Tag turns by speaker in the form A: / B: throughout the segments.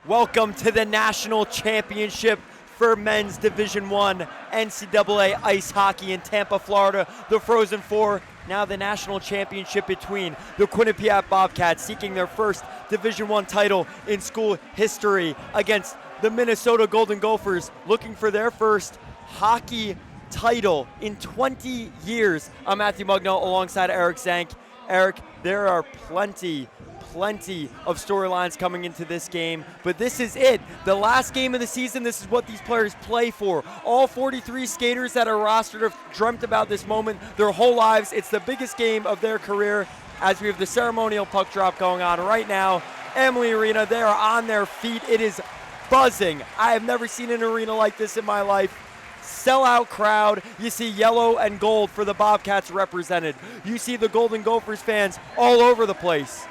A: Welcome to the National Championship for Men's Division I NCAA Ice Hockey in Tampa, Florida. The Frozen Four, now the National Championship between the Quinnipiac Bobcats seeking their first Division I title in school history against the Minnesota Golden Gophers looking for their first hockey title in 20 years. I'm Matthew Mugno alongside Eric Zank. Eric, there are plenty of storylines coming into this game, but this is it. The last game of the season, this is what these players play for. All 43 skaters that are rostered have dreamt about this moment their whole lives. It's the biggest game of their career as we have the ceremonial puck drop going on right now. Amalie Arena, they are on their feet. It is buzzing. I have never seen an arena like this in my life. Sellout crowd. You see yellow and gold for the Bobcats represented. You see the Golden Gophers fans all over the place.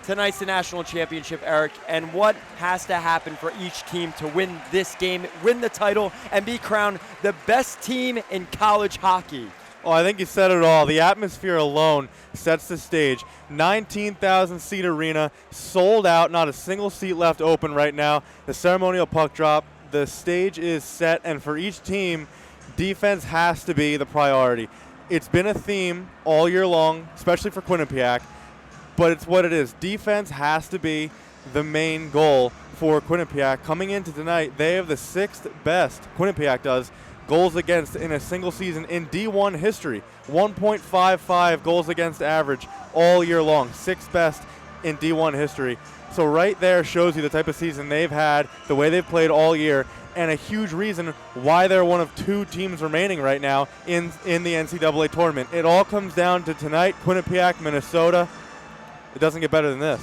A: Tonight's the national championship, Eric, and what has to happen for each team to win this game, win the title, and be crowned the best team in college hockey?
B: Oh, I think you said it all. The atmosphere alone sets the stage. 19,000-seat arena, sold out, not a single seat left open right now. The ceremonial puck drop, the stage is set, and for each team, defense has to be the priority. It's been a theme all year long, especially for Quinnipiac, but it's what it is. Defense has to be the main goal for Quinnipiac. Coming into tonight, they have the 6th best, Quinnipiac does, goals against in a single season in D1 history. 1.55 goals against average all year long, 6th best in D1 history. So right there shows you the type of season they've had, the way they've played all year, and a huge reason why they're one of 2 teams remaining right now in the NCAA tournament. It all comes down to tonight, Quinnipiac, Minnesota. It doesn't get better than this.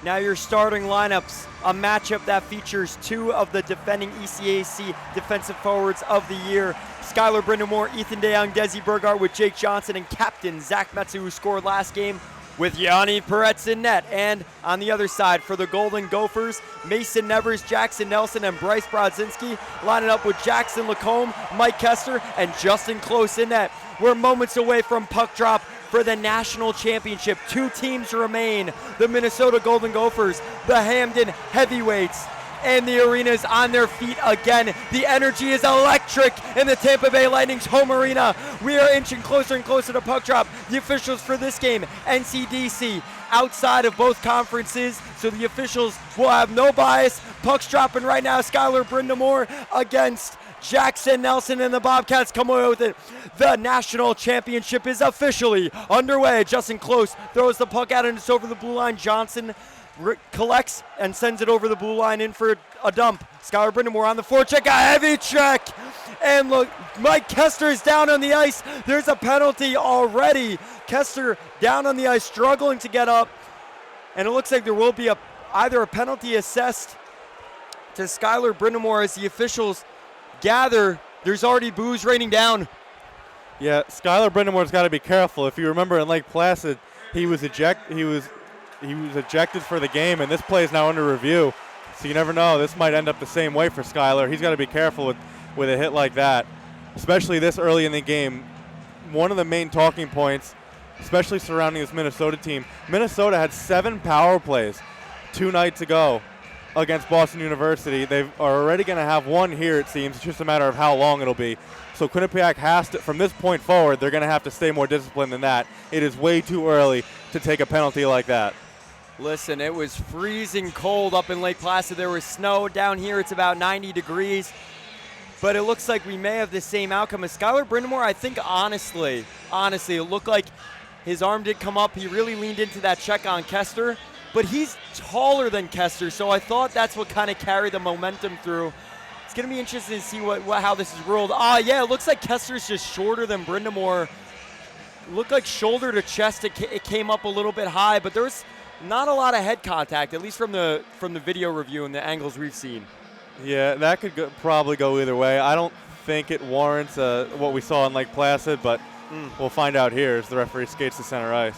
A: Now your starting lineups, a matchup that features 2 of the defending ECAC defensive forwards of the year. Skylar Brindamore, Ethan DeYoung, Desi Burgart with Jake Johnson, and captain Zach Metsu, who scored last game, with Yanni Peretz in net. And on the other side for the Golden Gophers, Mason Nevers, Jackson Nelson, and Bryce Brodzinski lining up with Jackson Lacombe, Mike Kester, and Justin Close in net. We're moments away from puck drop for the national championship. 2 teams remain, the Minnesota Golden Gophers, the Hamden Heavyweights, and the arena's on their feet again. The energy is electric in the Tampa Bay Lightning's home arena. We are inching closer and closer to puck drop. The officials for this game, NCDC, outside of both conferences, so the officials will have no bias. Puck's dropping right now. Skylar Brindamore against Jackson Nelson, and the Bobcats come away with it. The national championship is officially underway. Justin Close throws the puck out and it's over the blue line. Johnson collects and sends it over the blue line in for a dump. Skylar Brindamore on the forecheck, a heavy check. And look, Mike Kester is down on the ice. There's a penalty already. Kester down on the ice, struggling to get up. And it looks like there will be either a penalty assessed to Skylar Brindamore as the officials gather. There's already boos raining down.
B: Yeah, Skylar Brindamore's got to be careful. If you remember in Lake Placid, he was ejected for the game, and this play is now under review. So you never know. This might end up the same way for Skylar. He's got to be careful with a hit like that, especially this early in the game. One of the main talking points, especially surrounding this Minnesota team, Minnesota had 7 power plays 2 nights ago against Boston University. They are already going to have 1 here, it seems. It's just a matter of how long it'll be. So Quinnipiac has to, from this point forward, they're going to have to stay more disciplined than that. It is way too early to take a penalty like that.
A: Listen, it was freezing cold up in Lake Placid. There was snow. Down here, it's about 90 degrees. But it looks like we may have the same outcome as Skylar Brindamore. I think honestly, it looked like his arm did come up. He really leaned into that check on Kester. But he's taller than Kester, so I thought that's what kind of carried the momentum through. It's going to be interesting to see how this is ruled. Yeah, it looks like Kester's just shorter than Brindamore. It looked like shoulder to chest, it came up a little bit high, but there was not a lot of head contact, at least from the video review and the angles we've seen.
B: Yeah, that could probably go either way. I don't think it warrants what we saw in Lake Placid, but we'll find out here as the referee skates to center ice.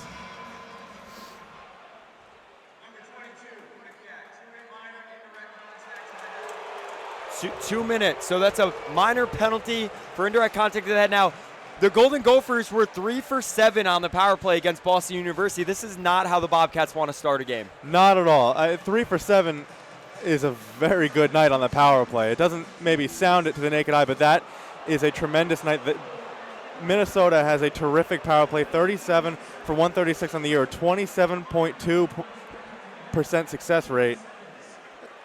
A: 2 minutes, so that's a minor penalty for indirect contact to the head. Now, the Golden Gophers were 3 for 7 on the power play against Boston University. This is not how the Bobcats want to start a game.
B: Not at all. 3 for 7 is a very good night on the power play. It doesn't maybe sound it to the naked eye, but that is a tremendous night. Minnesota has a terrific power play, 37 for 136 on the year, 27.2% success rate,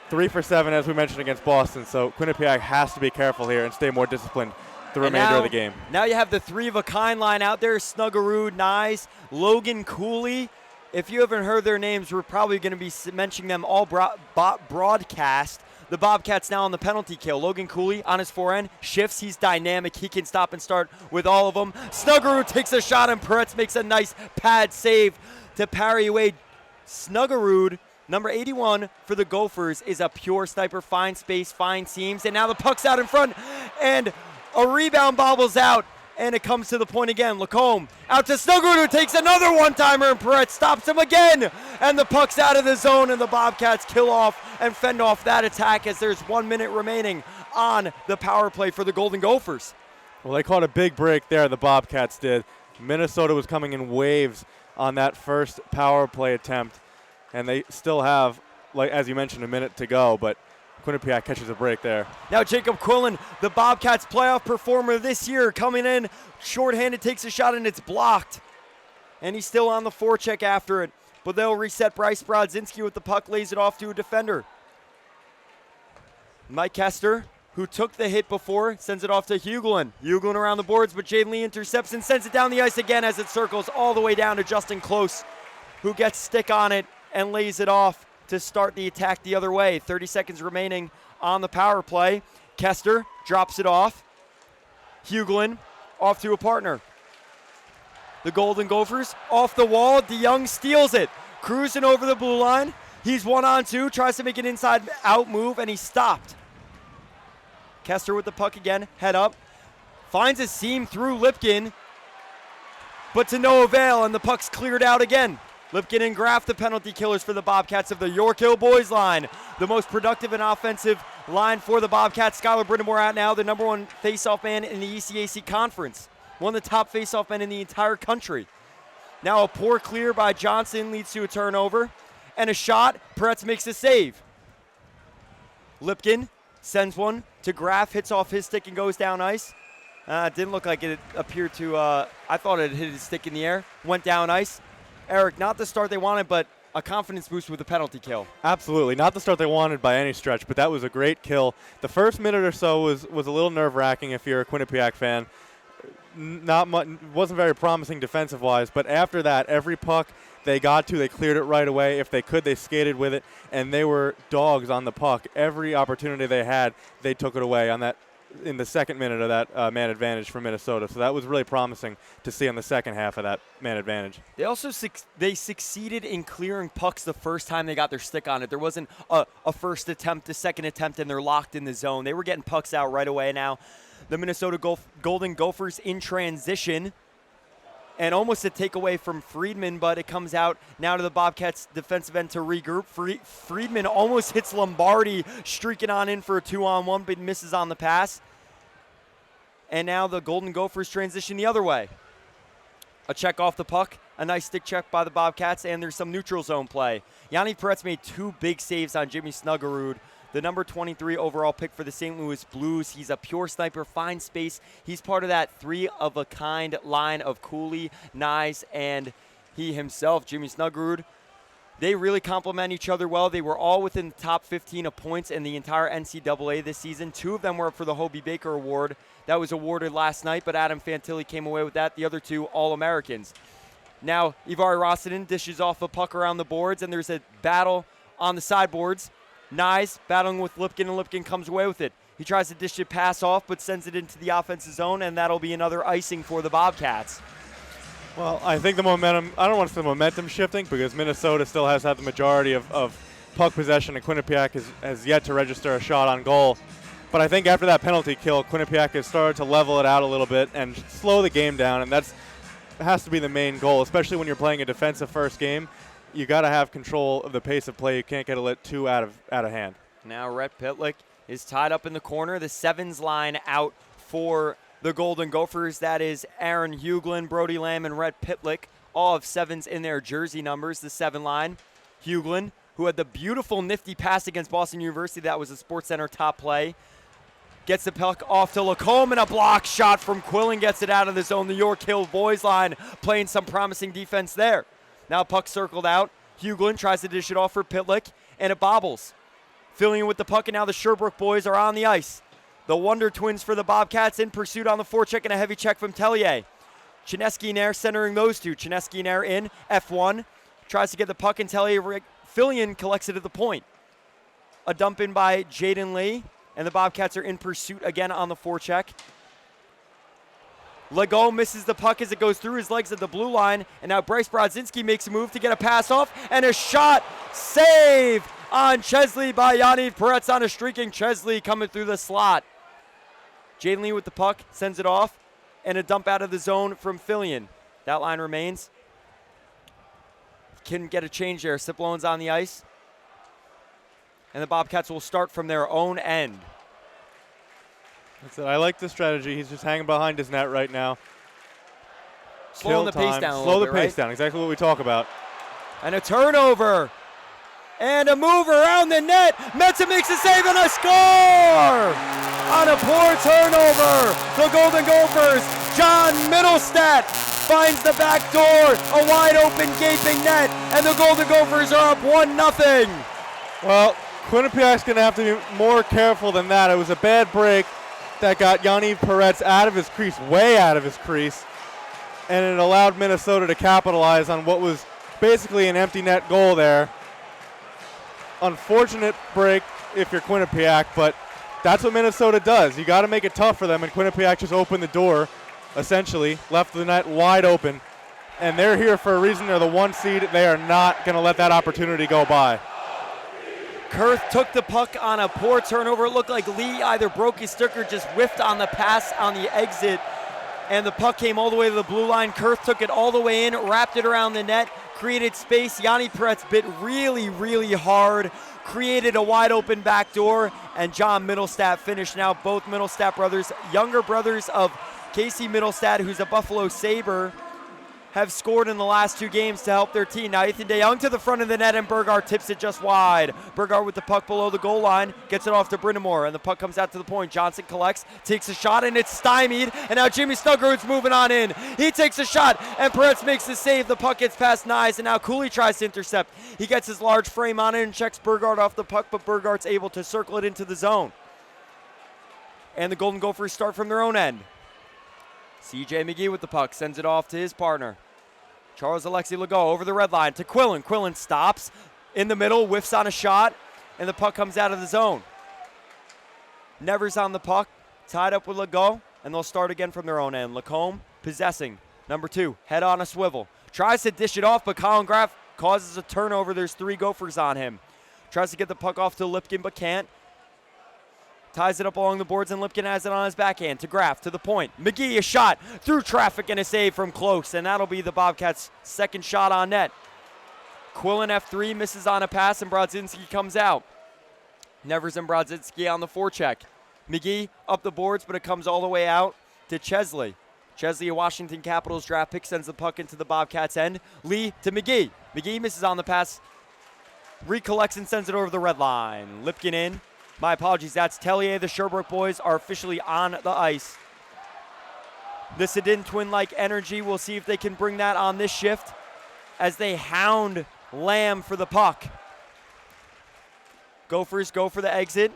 B: 3 for 7, as we mentioned, against Boston. So Quinnipiac has to be careful here and stay more disciplined the remainder of the game.
A: Now you have the 3-of-a-kind line out there, Snuggerud, Nyes, Logan Cooley. If you haven't heard their names, we're probably going to be mentioning them all broadcast. The Bobcats now on the penalty kill. Logan Cooley on his forehand, shifts, he's dynamic, he can stop and start with all of them. Snuggerud takes a shot and Peretz makes a nice pad save to parry away. Snuggerud, number 81 for the Gophers, is a pure sniper, fine space, fine seams, and now the puck's out in front, and a rebound bobbles out, and it comes to the point again. Lacombe out to Snuggerud, who takes another one-timer, and Peretz stops him again, and the puck's out of the zone, and the Bobcats kill off and fend off that attack as there's 1 minute remaining on the power play for the Golden Gophers.
B: Well, they caught a big break there, the Bobcats did. Minnesota was coming in waves on that first power play attempt, and they still have, like as you mentioned, a minute to go, but Quinnipiac catches a break there.
A: Now Jacob Quillen, the Bobcats playoff performer this year, coming in shorthanded, takes a shot and it's blocked. And he's still on the forecheck after it. But they'll reset. Bryce Brodzinski with the puck, lays it off to a defender. Mike Kester, who took the hit before, sends it off to Hugelin. Hugelin around the boards, but Jaden Lee intercepts and sends it down the ice again as it circles all the way down to Justin Close, who gets stick on it and lays it off to start the attack the other way. 30 seconds remaining on the power play. Kester drops it off. Hugelin off to a partner. The Golden Gophers off the wall. DeYoung steals it. Cruising over the blue line. He's 1-on-2, tries to make an inside-out move, and he's stopped. Kester with the puck again, head up. Finds a seam through Lipkin, but to no avail, and the puck's cleared out again. Lipkin and Graff, the penalty killers for the Bobcats of the York Hill boys line. The most productive and offensive line for the Bobcats. Skylar Brindamore out now, the number one faceoff man in the ECAC conference. One of the top faceoff men in the entire country. Now a poor clear by Johnson leads to a turnover. And a shot, Peretz makes a save. Lipkin sends one to Graff, hits off his stick and goes down ice. Didn't look like it appeared to, I thought it hit his stick in the air. Went down ice. Eric, not the start they wanted, but a confidence boost with a penalty kill.
B: Absolutely. Not the start they wanted by any stretch, but that was a great kill. The first minute or so was a little nerve-wracking if you're a Quinnipiac fan. Not much, wasn't very promising defensive-wise, but after that, every puck they got to, they cleared it right away. If they could, they skated with it, and they were dogs on the puck. Every opportunity they had, they took it away on that in the second minute of that man advantage for Minnesota. So that was really promising to see on the second half of that man advantage.
A: They also they succeeded in clearing pucks the first time they got their stick on it. There wasn't a first attempt, a second attempt, and they're locked in the zone. They were getting pucks out right away. Now the Minnesota Golden Gophers in transition, and almost a takeaway from Friedman, but it comes out now to the Bobcats defensive end to regroup. Friedman almost hits Lombardi, streaking on in for a 2-on-1, but misses on the pass. And now the Golden Gophers transition the other way. A check off the puck, a nice stick check by the Bobcats, and there's some neutral zone play. Yanni Peretz made 2 big saves on Jimmy Snuggerud, the number 23 overall pick for the St. Louis Blues. He's a pure sniper, fine space. He's part of that 3-of-a-kind line of Cooley, Nyes, and he himself, Jimmy Snuggerud. They really complement each other well. They were all within the top 15 of points in the entire NCAA this season. 2 of them were up for the Hobie Baker Award. That was awarded last night, but Adam Fantilli came away with that. The other 2 All-Americans. Now, Ivari Rossinen dishes off a puck around the boards, and there's a battle on the sideboards. Nyes battling with Lipkin, and Lipkin comes away with it. He tries to dish it pass off, but sends it into the offensive zone, and that'll be another icing for the Bobcats.
B: Well, I think the momentum, I don't want to say momentum shifting because Minnesota still has had the majority of puck possession, and Quinnipiac has yet to register a shot on goal. But I think after that penalty kill, Quinnipiac has started to level it out a little bit and slow the game down, and that has to be the main goal, especially when you're playing a defensive first game. You got to have control of the pace of play. You can't get it let too out of hand.
A: Now Rhett Pitlick is tied up in the corner. The sevens line out for the Golden Gophers. That is Aaron Hugelin, Brody Lamb, and Rhett Pitlick. All of sevens in their jersey numbers, the 7 line. Hugelin who had the beautiful nifty pass against Boston University. That was a SportsCenter top play. Gets the puck off to Lacombe, and a block shot from Quillen gets it out of the zone. The York Hill boys line playing some promising defense there. Now puck circled out. Hughlin tries to dish it off for Pitlick, and it bobbles. Filling in with the puck, and now the Sherbrooke boys are on the ice. The Wonder Twins for the Bobcats in pursuit on the forecheck, and a heavy check from Tellier. Chinesky and Air centering those two. Chinesky and Air in, F1. Tries to get the puck, and Tellier, Fillion collects it at the point. A dump in by Jaden Lee. And the Bobcats are in pursuit again on the forecheck. Legault misses the puck as it goes through his legs at the blue line. And now Bryce Brodzinski makes a move to get a pass off. And a shot. Save on Chesley by Yaniv Peretz on a streaking Chesley coming through the slot. Jaden Lee with the puck. Sends it off. And a dump out of the zone from Fillion. That line remains. Couldn't get a change there. Cipollone's on the ice. And the Bobcats will start from their own end.
B: That's it. I like the strategy. He's just hanging behind his net right now.
A: Slowing the pace down a
B: Slow
A: little
B: the
A: bit,
B: pace down. Exactly what we talk about.
A: And a turnover. And a move around the net. Metza makes a save and a score! On a poor turnover, the Golden Gophers, John Middlestat finds the back door. A wide open gaping net. And the Golden Gophers are up 1-0.
B: Well, Quinnipiac's going to have to be more careful than that. It was a bad break that got Yaniv Peretz out of his crease, way out of his crease, and it allowed Minnesota to capitalize on what was basically an empty net goal there. Unfortunate break if you're Quinnipiac, but that's what Minnesota does. You got to make it tough for them, and Quinnipiac just opened the door, essentially, left the net wide open, and they're here for a reason. They're the 1 seed. They are not going to let that opportunity go by.
A: Kurth took the puck on a poor turnover. It looked like Lee either broke his stick or just whiffed on the pass on the exit. And the puck came all the way to the blue line. Kurth took it all the way in, wrapped it around the net, created space. Yanni Peretz bit really, really hard, created a wide open back door, and John Middlestat finished. Now both Middlestat brothers, younger brothers of Casey Middlestat, who's a Buffalo Sabre, have scored in the last 2 games to help their team. Now Ethan DeYoung to the front of the net, and Burgard tips it just wide. Burgard with the puck below the goal line, gets it off to Brindamore, and the puck comes out to the point. Johnson collects, takes a shot, and it's stymied. And now Jimmy Snuggerud's moving on in. He takes a shot, and Peretz makes the save. The puck gets past Nyes, and now Cooley tries to intercept. He gets his large frame on it and checks Burgard off the puck, but Burgard's able to circle it into the zone. And the Golden Gophers start from their own end. C.J. McGee with the puck, sends it off to his partner. Charles Alexi Legault over the red line to Quillen. Quillen stops in the middle, whiffs on a shot, and the puck comes out of the zone. Nevers on the puck, tied up with Legault, and they'll start again from their own end. Lacombe possessing. Number 2, head on a swivel. Tries to dish it off, but Colin Graff causes a turnover. There's 3 Gophers on him. Tries to get the puck off to Lipkin, but can't. Ties it up along the boards, and Lipkin has it on his backhand to Graff, to the point. McGee, a shot through traffic and a save from close, and that'll be the Bobcats' second shot on net. Quillen F3 misses on a pass, and Brodzinski comes out. Nevers and Brodzinski on the forecheck. McGee up the boards, but it comes all the way out to Chesley. Chesley, a Washington Capitals draft pick, sends the puck into the Bobcats' end. Lee to McGee. McGee misses on the pass, recollects and sends it over the red line. Lipkin in. My apologies, that's Tellier. The Sherbrooke boys are officially on the ice. The Sedin twin-like energy, we'll see if they can bring that on this shift as they hound Lamb for the puck. Gophers go for the exit,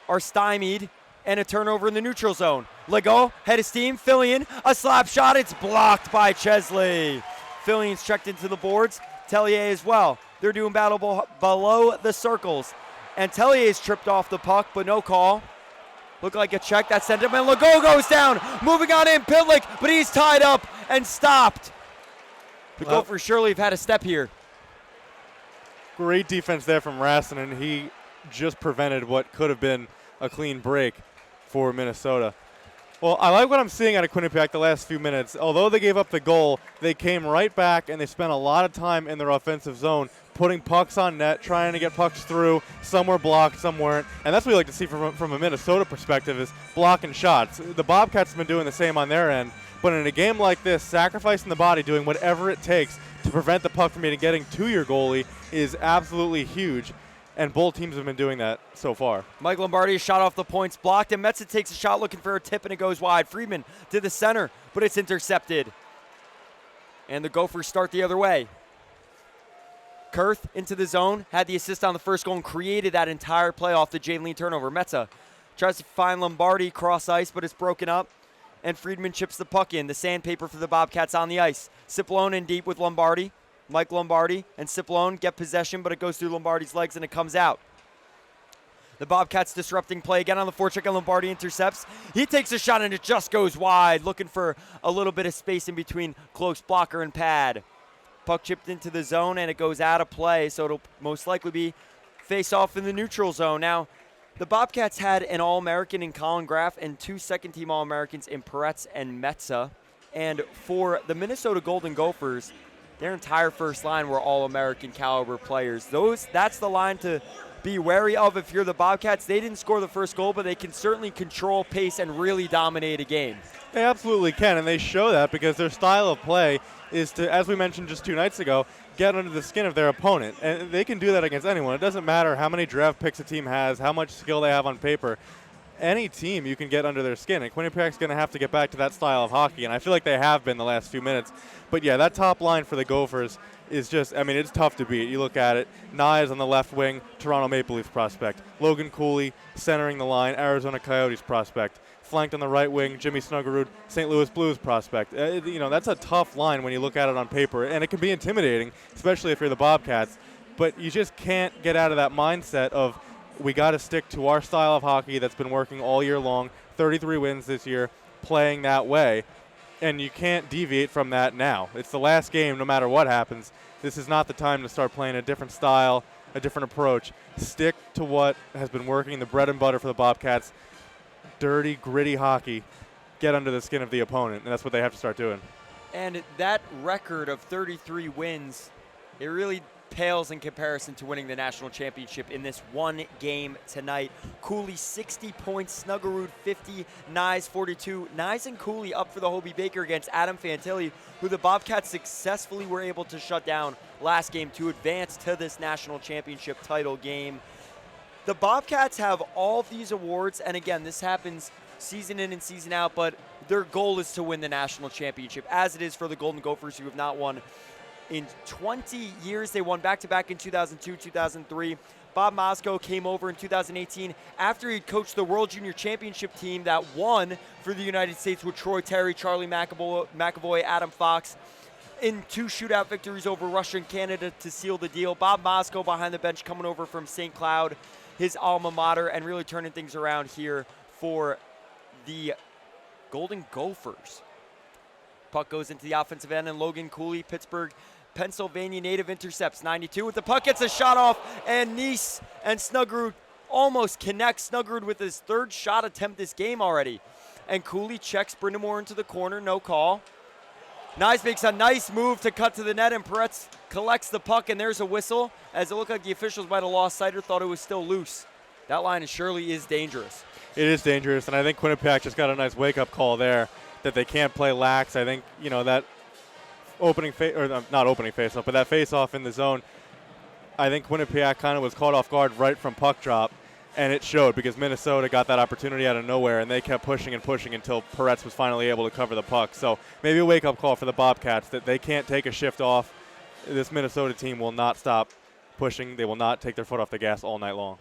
A: are stymied, and a turnover in the neutral zone. Legault, head of steam, Fillion, a slap shot, it's blocked by Chesley. Fillion's checked into the boards, Tellier as well. They're doing battle below the circles. And Tellier's tripped off the puck, but no call. Looked like a check that sent him, and Legault goes down. Moving on in, Pitlick, but he's tied up and stopped. The Gophers surely have had a step here.
B: Great defense there from Raston, and he just prevented what could have been a clean break for Minnesota. Well, I like what I'm seeing out of Quinnipiac the last few minutes. Although they gave up the goal, they came right back and they spent a lot of time in their offensive zone, putting pucks on net, trying to get pucks through. Some were blocked, some weren't. And that's what we like to see from a Minnesota perspective is blocking shots. The Bobcats have been doing the same on their end. But in a game like this, sacrificing the body, doing whatever it takes to prevent the puck from even getting to your goalie is absolutely huge. And both teams have been doing that so far.
A: Mike Lombardi, a shot off the points blocked, and Metza takes a shot looking for a tip, and it goes wide. Friedman to the center, but it's intercepted. And the Gophers start the other way. Kurth into the zone, had the assist on the first goal and created that entire play off the Jalen Lee turnover. Metza tries to find Lombardi cross ice, but it's broken up, and Friedman chips the puck in. The sandpaper for the Bobcats on the ice. Cipollone in deep with Lombardi. Mike Lombardi and Cipollone get possession, but it goes through Lombardi's legs and it comes out. The Bobcats disrupting play again on the forecheck, and Lombardi intercepts. He takes a shot and it just goes wide, looking for a little bit of space in between close blocker and pad. Puck chipped into the zone and it goes out of play, so it'll most likely be face off in the neutral zone. Now, the Bobcats had an All-American in Colin Graff and 2 second-team All-Americans in Peretz and Metza. And for the Minnesota Golden Gophers, their entire first line were All-American caliber players. That's the line to be wary of if you're the Bobcats. They didn't score the first goal, but they can certainly control pace and really dominate a game.
B: They absolutely can, and they show that because their style of play is to, as we mentioned just 2 nights ago, get under the skin of their opponent. And they can do that against anyone. It doesn't matter how many draft picks a team has, how much skill they have on paper. Any team, you can get under their skin, and Quinnipiac's going to have to get back to that style of hockey, and I feel like they have been the last few minutes. But yeah, that top line for the Gophers is just, I mean, it's tough to beat. You look at it, Nye is on the left wing, Toronto Maple Leafs prospect. Logan Cooley centering the line, Arizona Coyotes prospect. Flanked on the right wing, Jimmy Snuggerud, St. Louis Blues prospect. That's a tough line when you look at it on paper, and it can be intimidating, especially if you're the Bobcats. But you just can't get out of that mindset of, we got to stick to our style of hockey that's been working all year long, 33 wins this year, playing that way, and you can't deviate from that now. It's the last game no matter what happens. This is not the time to start playing a different style, a different approach. Stick to what has been working, the bread and butter for the Bobcats. Dirty, gritty hockey, get under the skin of the opponent, and that's what they have to start doing.
A: And that record of 33 wins, it really pales in comparison to winning the national championship in this one game tonight. Cooley 60 points, Snuggerud 50, Nyes 42. Nyes and Cooley up for the Hobie Baker against Adam Fantilli, who the Bobcats successfully were able to shut down last game to advance to this national championship title game. The Bobcats have all of these awards, and again, this happens season in and season out, but their goal is to win the national championship, as it is for the Golden Gophers, who have not won in 20 years. They won back-to-back in 2002, 2003. Bob Mosko came over in 2018 after he'd coached the World Junior Championship team that won for the United States with Troy Terry, Charlie McAvoy, Adam Fox, in 2 shootout victories over Russia and Canada to seal the deal. Bob Mosko behind the bench coming over from St. Cloud, his alma mater, and really turning things around here for the Golden Gophers. Puck goes into the offensive end, and Logan Cooley, Pittsburgh, Pennsylvania native, intercepts 92 with the puck, gets a shot off, and Nice and Snuggerud almost connect. Snuggerud with his 3rd shot attempt this game already. And Cooley checks Brindamore into the corner, no call. Nyes makes a nice move to cut to the net, and Peretz collects the puck, and there's a whistle, as it looked like the officials might have lost sight or thought it was still loose. That line surely is dangerous.
B: It is dangerous, and I think Quinnipiac just got a nice wake-up call there that they can't play lax. I think, that that face-off in the zone, I think Quinnipiac kind of was caught off guard right from puck drop, and it showed because Minnesota got that opportunity out of nowhere, and they kept pushing and pushing until Peretz was finally able to cover the puck. So maybe a wake-up call for the Bobcats that they can't take a shift off. This Minnesota team will not stop pushing. They will not take their foot off the gas all night long.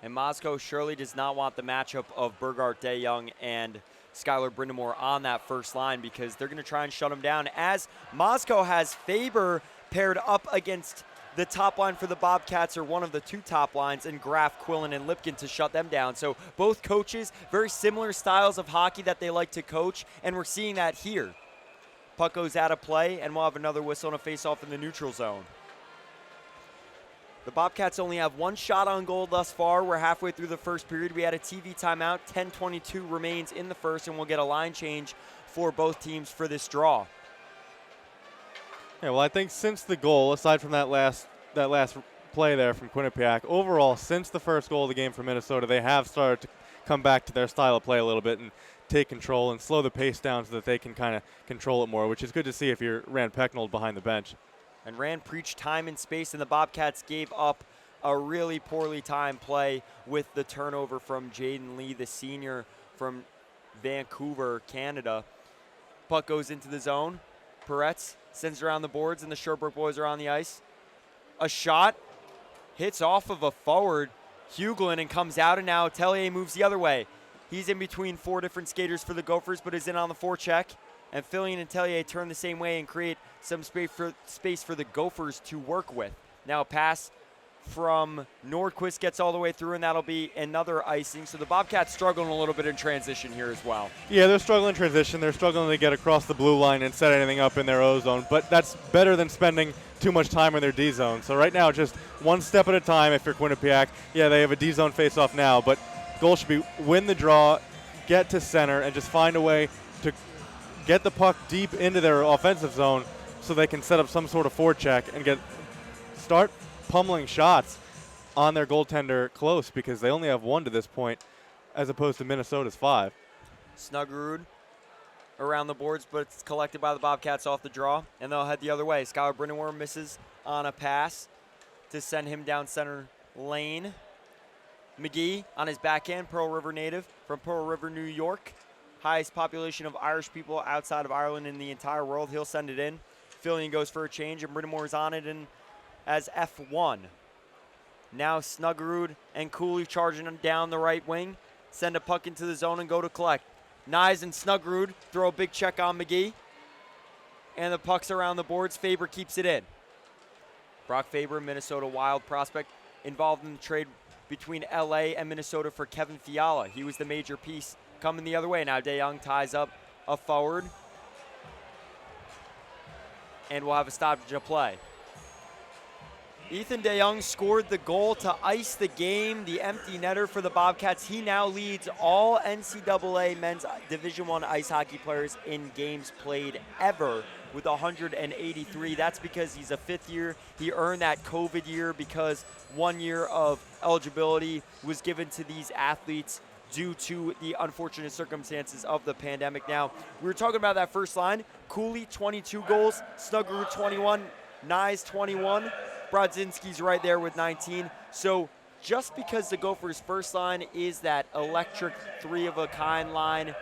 A: And Moscow surely does not want the matchup of Burgart DeYoung and Skylar Brindamore on that first line, because they're going to try and shut them down, as Moscow has Faber paired up against the top line for the Bobcats, or one of the 2 top lines, and Graff, Quillen, and Lipkin to shut them down. So both coaches, very similar styles of hockey that they like to coach, and we're seeing that here. Puck goes out of play, and we'll have another whistle and a face-off in the neutral zone. The Bobcats only have 1 shot on goal thus far. We're halfway through the first period. We had a TV timeout. 10:22 remains in the first, and we'll get a line change for both teams for this draw.
B: Yeah, well, I think since the goal, aside from that last play there from Quinnipiac, overall, since the first goal of the game for Minnesota, they have started to come back to their style of play a little bit. And take control and slow the pace down so that they can kind of control it more, which is good to see if you're Rand Pecknold behind the bench.
A: And Rand preached time and space, and the Bobcats gave up a really poorly timed play with the turnover from Jaden Lee, the senior from Vancouver, Canada. Puck goes into the zone. Peretz sends around the boards, and the Sherbrooke boys are on the ice. A shot hits off of a forward, Huglin, and comes out, and now Tellier moves the other way. He's in between 4 different skaters for the Gophers, but is in on the forecheck. And Fillion and Tellier turn the same way and create some space for the Gophers to work with. Now a pass from Nordquist gets all the way through, and that'll be another icing. So the Bobcats struggling a little bit in transition here as well.
B: Yeah, they're struggling in transition. They're struggling to get across the blue line and set anything up in their O zone, but that's better than spending too much time in their D zone. So right now, just one step at a time if you're Quinnipiac. Yeah, they have a D zone face-off now, but goal should be win the draw, get to center, and just find a way to get the puck deep into their offensive zone so they can set up some sort of forecheck and start pummeling shots on their goaltender close, because they only have 1 to this point as opposed to Minnesota's 5.
A: Snuggerud around the boards, but it's collected by the Bobcats off the draw, and they'll head the other way. Skylar Brindamore misses on a pass to send him down center lane. McGee on his backhand, Pearl River native from Pearl River, New York. Highest population of Irish people outside of Ireland in the entire world. He'll send it in. Fillion goes for a change, and Brind'Amour's on it and as F1. Now Snuggerud and Cooley charging down the right wing. Send a puck into the zone and go to collect. Nyes and Snuggerud throw a big check on McGee. And the puck's around the boards. Faber keeps it in. Brock Faber, Minnesota Wild prospect, involved in the trade between LA and Minnesota for Kevin Fiala. He was the major piece coming the other way. Now DeYoung ties up a forward. And we'll have a stoppage of play. Ethan DeYoung scored the goal to ice the game, the empty netter for the Bobcats. He now leads all NCAA men's Division I ice hockey players in games played ever with 183. That's because he's a 5th year. He earned that COVID year because 1 year of eligibility was given to these athletes due to the unfortunate circumstances of the pandemic. Now, we were talking about that first line. Cooley, 22 goals. Snuggerud, 21. Nyes, 21. Brodzinski's right there with 19. So just because the Gophers' first line is that electric 3-of-a-kind line,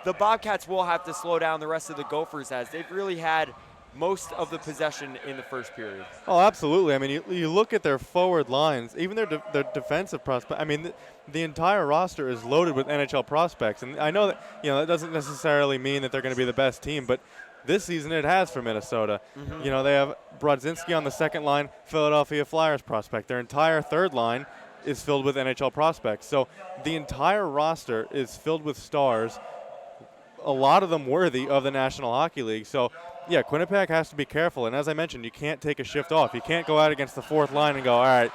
A: the Bobcats will have to slow down the rest of the Gophers, as they've really had most of the possession in the first period.
B: Oh, absolutely. I mean, you look at their forward lines, even their defensive prospects. I mean, the entire roster is loaded with NHL prospects. And I know that, that doesn't necessarily mean that they're going to be the best team, but this season it has for Minnesota. Mm-hmm. They have Brodzinski on the second line, Philadelphia Flyers prospect. Their entire third line is filled with NHL prospects. So the entire roster is filled with stars, a lot of them worthy of the National Hockey League. So, yeah, Quinnipiac has to be careful. And as I mentioned, you can't take a shift off. You can't go out against the fourth line and go, all right,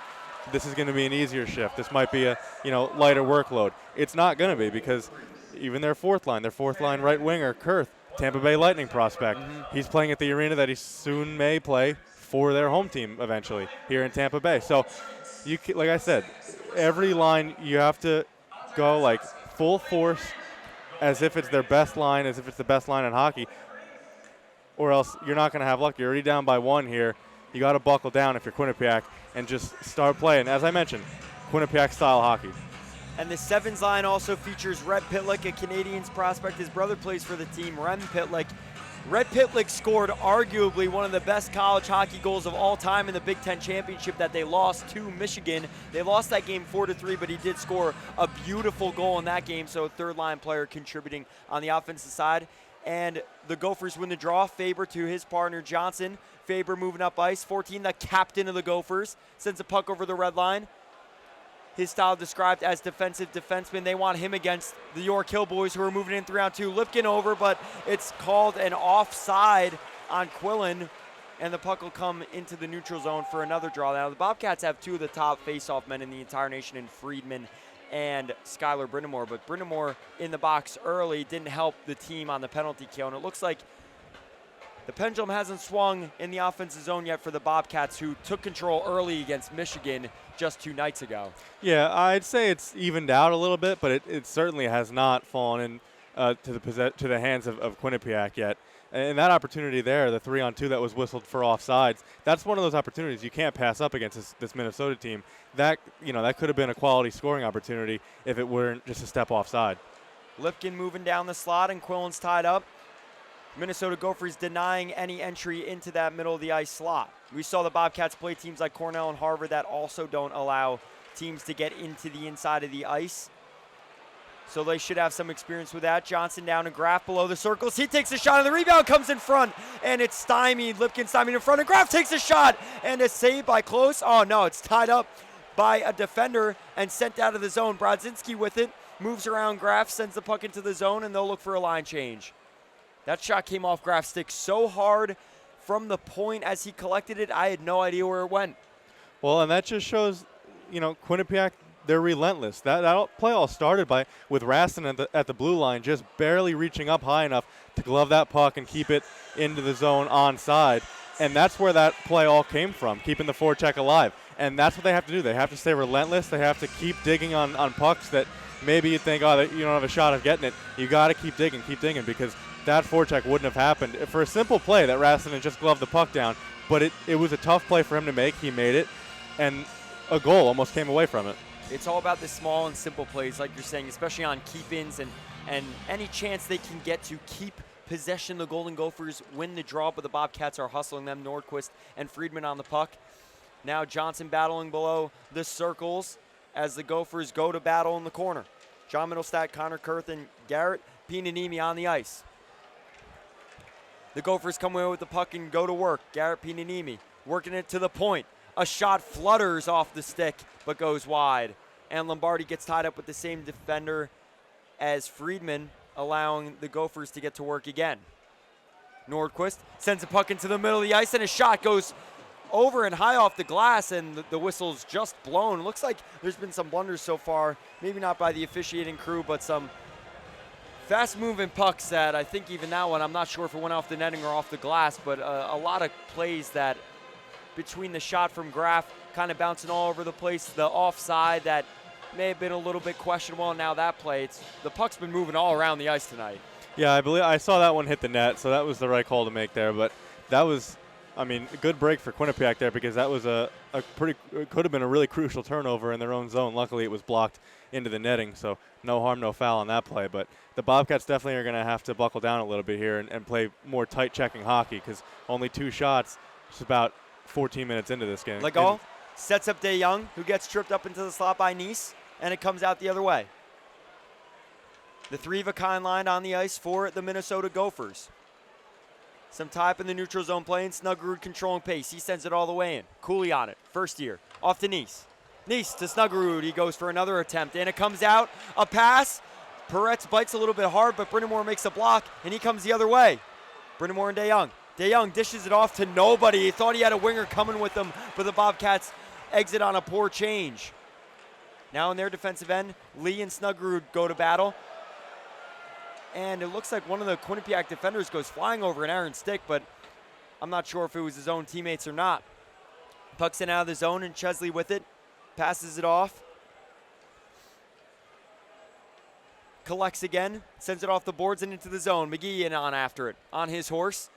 B: this is going to be an easier shift. This might be a, lighter workload. It's not going to be, because even their fourth line right winger, Kurth, Tampa Bay Lightning prospect. Mm-hmm. He's playing at the arena that he soon may play for their home team eventually here in Tampa Bay. So, like I said, every line you have to go like full force as if it's their best line, as if it's the best line in hockey, or else you're not going to have luck. You're already down by 1 here. You got to buckle down if you're Quinnipiac and just start playing. As I mentioned, Quinnipiac-style hockey.
A: And the sevens line also features Red Pitlick, a Canadians prospect. His brother plays for the team, Rem Pitlick. Red Pitlick scored arguably one of the best college hockey goals of all time in the Big Ten Championship that they lost to Michigan. They lost that game 4-3, but he did score a beautiful goal in that game, so a third-line player contributing on the offensive side. And the Gophers win the draw. Faber to his partner, Johnson. Faber moving up ice. 14, the captain of the Gophers, sends a puck over the red line. His style described as defensive defenseman. They want him against the York Hill boys, who are moving in 3-on-2. Lipkin over, but it's called an offside on Quillen, and the puck will come into the neutral zone for another draw. Now, the Bobcats have 2 of the top face-off men in the entire nation in Friedman and Skylar Brind'Amour, but Brind'Amour in the box early didn't help the team on the penalty kill, and it looks like The pendulum hasn't swung in the offensive zone yet for the Bobcats, who took control early against Michigan just 2 nights ago.
B: Yeah, I'd say it's evened out a little bit, but it certainly has not fallen in to the hands of Quinnipiac yet. And that opportunity there, the 3-on-2 that was whistled for offsides, that's one of those opportunities you can't pass up against this Minnesota team. That could have been a quality scoring opportunity if it weren't just a step offside.
A: Lipkin moving down the slot, and Quillen's tied up. Minnesota Gophers denying any entry into that middle of the ice slot. We saw the Bobcats play teams like Cornell and Harvard that also don't allow teams to get into the inside of the ice. So they should have some experience with that. Johnson down to Graff below the circles. He takes a shot, and the rebound comes in front, and it's stymied. Lipkin stymied in front, and Graff takes a shot, and it's saved by Close. Oh, no, it's tied up by a defender and sent out of the zone. Brodzinski with it, moves around Graff, sends the puck into the zone, and they'll look for a line change. That shot came off Graff's stick so hard from the point as he collected it, I had no idea where it went.
B: Well, and that just shows, Quinnipiac, they're relentless. That play all started with Rastin at the blue line just barely reaching up high enough to glove that puck and keep it into the zone onside. And that's where that play all came from, keeping the forecheck alive. And that's what they have to do. They have to stay relentless. They have to keep digging on pucks that maybe you think, you don't have a shot of getting it. You got to keep digging, because that forecheck wouldn't have happened. For a simple play that Rastin had just gloved the puck down, but it was a tough play for him to make. He made it, and a goal almost came away from it.
A: It's all about the small and simple plays, like you're saying, especially on keep-ins and any chance they can get to keep possession. The Golden Gophers win the draw, but the Bobcats are hustling them. Nordquist and Friedman on the puck. Now Johnson battling below the circles as the Gophers go to battle in the corner. John Middlestat, Connor Kurth, and Garrett Pinanimi on the ice. The Gophers come away with the puck and go to work. Garrett Pinanimi working it to the point. A shot flutters off the stick but goes wide. And Lombardi gets tied up with the same defender as Friedman, allowing the Gophers to get to work again. Nordquist sends a puck into the middle of the ice, and a shot goes over and high off the glass, and the whistle's just blown. Looks like there's been some blunders so far, maybe not by the officiating crew, but some fast-moving pucks that I think even that one, I'm not sure if it went off the netting or off the glass, but a lot of plays that between the shot from Graff kind of bouncing all over the place, the offside that may have been a little bit questionable, and now that play, the puck's been moving all around the ice tonight.
B: Yeah, I believe I saw that one hit the net, so that was the right call to make there, but that was, a good break for Quinnipiac there, because that was it could have been a really crucial turnover in their own zone. Luckily, it was blocked into the netting, so no harm, no foul on that play. But the Bobcats definitely are going to have to buckle down a little bit here and play more tight checking hockey, because only 2 shots, just about 14 minutes into this game.
A: Legal sets up DeYoung, who gets tripped up into the slot by Nice, and it comes out the other way. The 3-of-a-kind line on the ice for the Minnesota Gophers. Some tie up in the neutral zone play, and Snuggerud controlling pace. He sends it all the way in. Cooley on it, first year. Off to Nice. Nice to Snuggerud. He goes for another attempt, and it comes out. A pass. Peretz bites a little bit hard, but Brindamore makes a block, and he comes the other way. Brindamore and DeYoung. DeYoung dishes it off to nobody. He thought he had a winger coming with him, but the Bobcats exit on a poor change. Now in their defensive end, Lee and Snuggerud go to battle. And it looks like one of the Quinnipiac defenders goes flying over an Aaron stick, but I'm not sure if it was his own teammates or not. Puck's in out of the zone, and Chesley with it. Passes it off. Collects again. Sends it off the boards and into the zone. McGee in on after it. On his horse.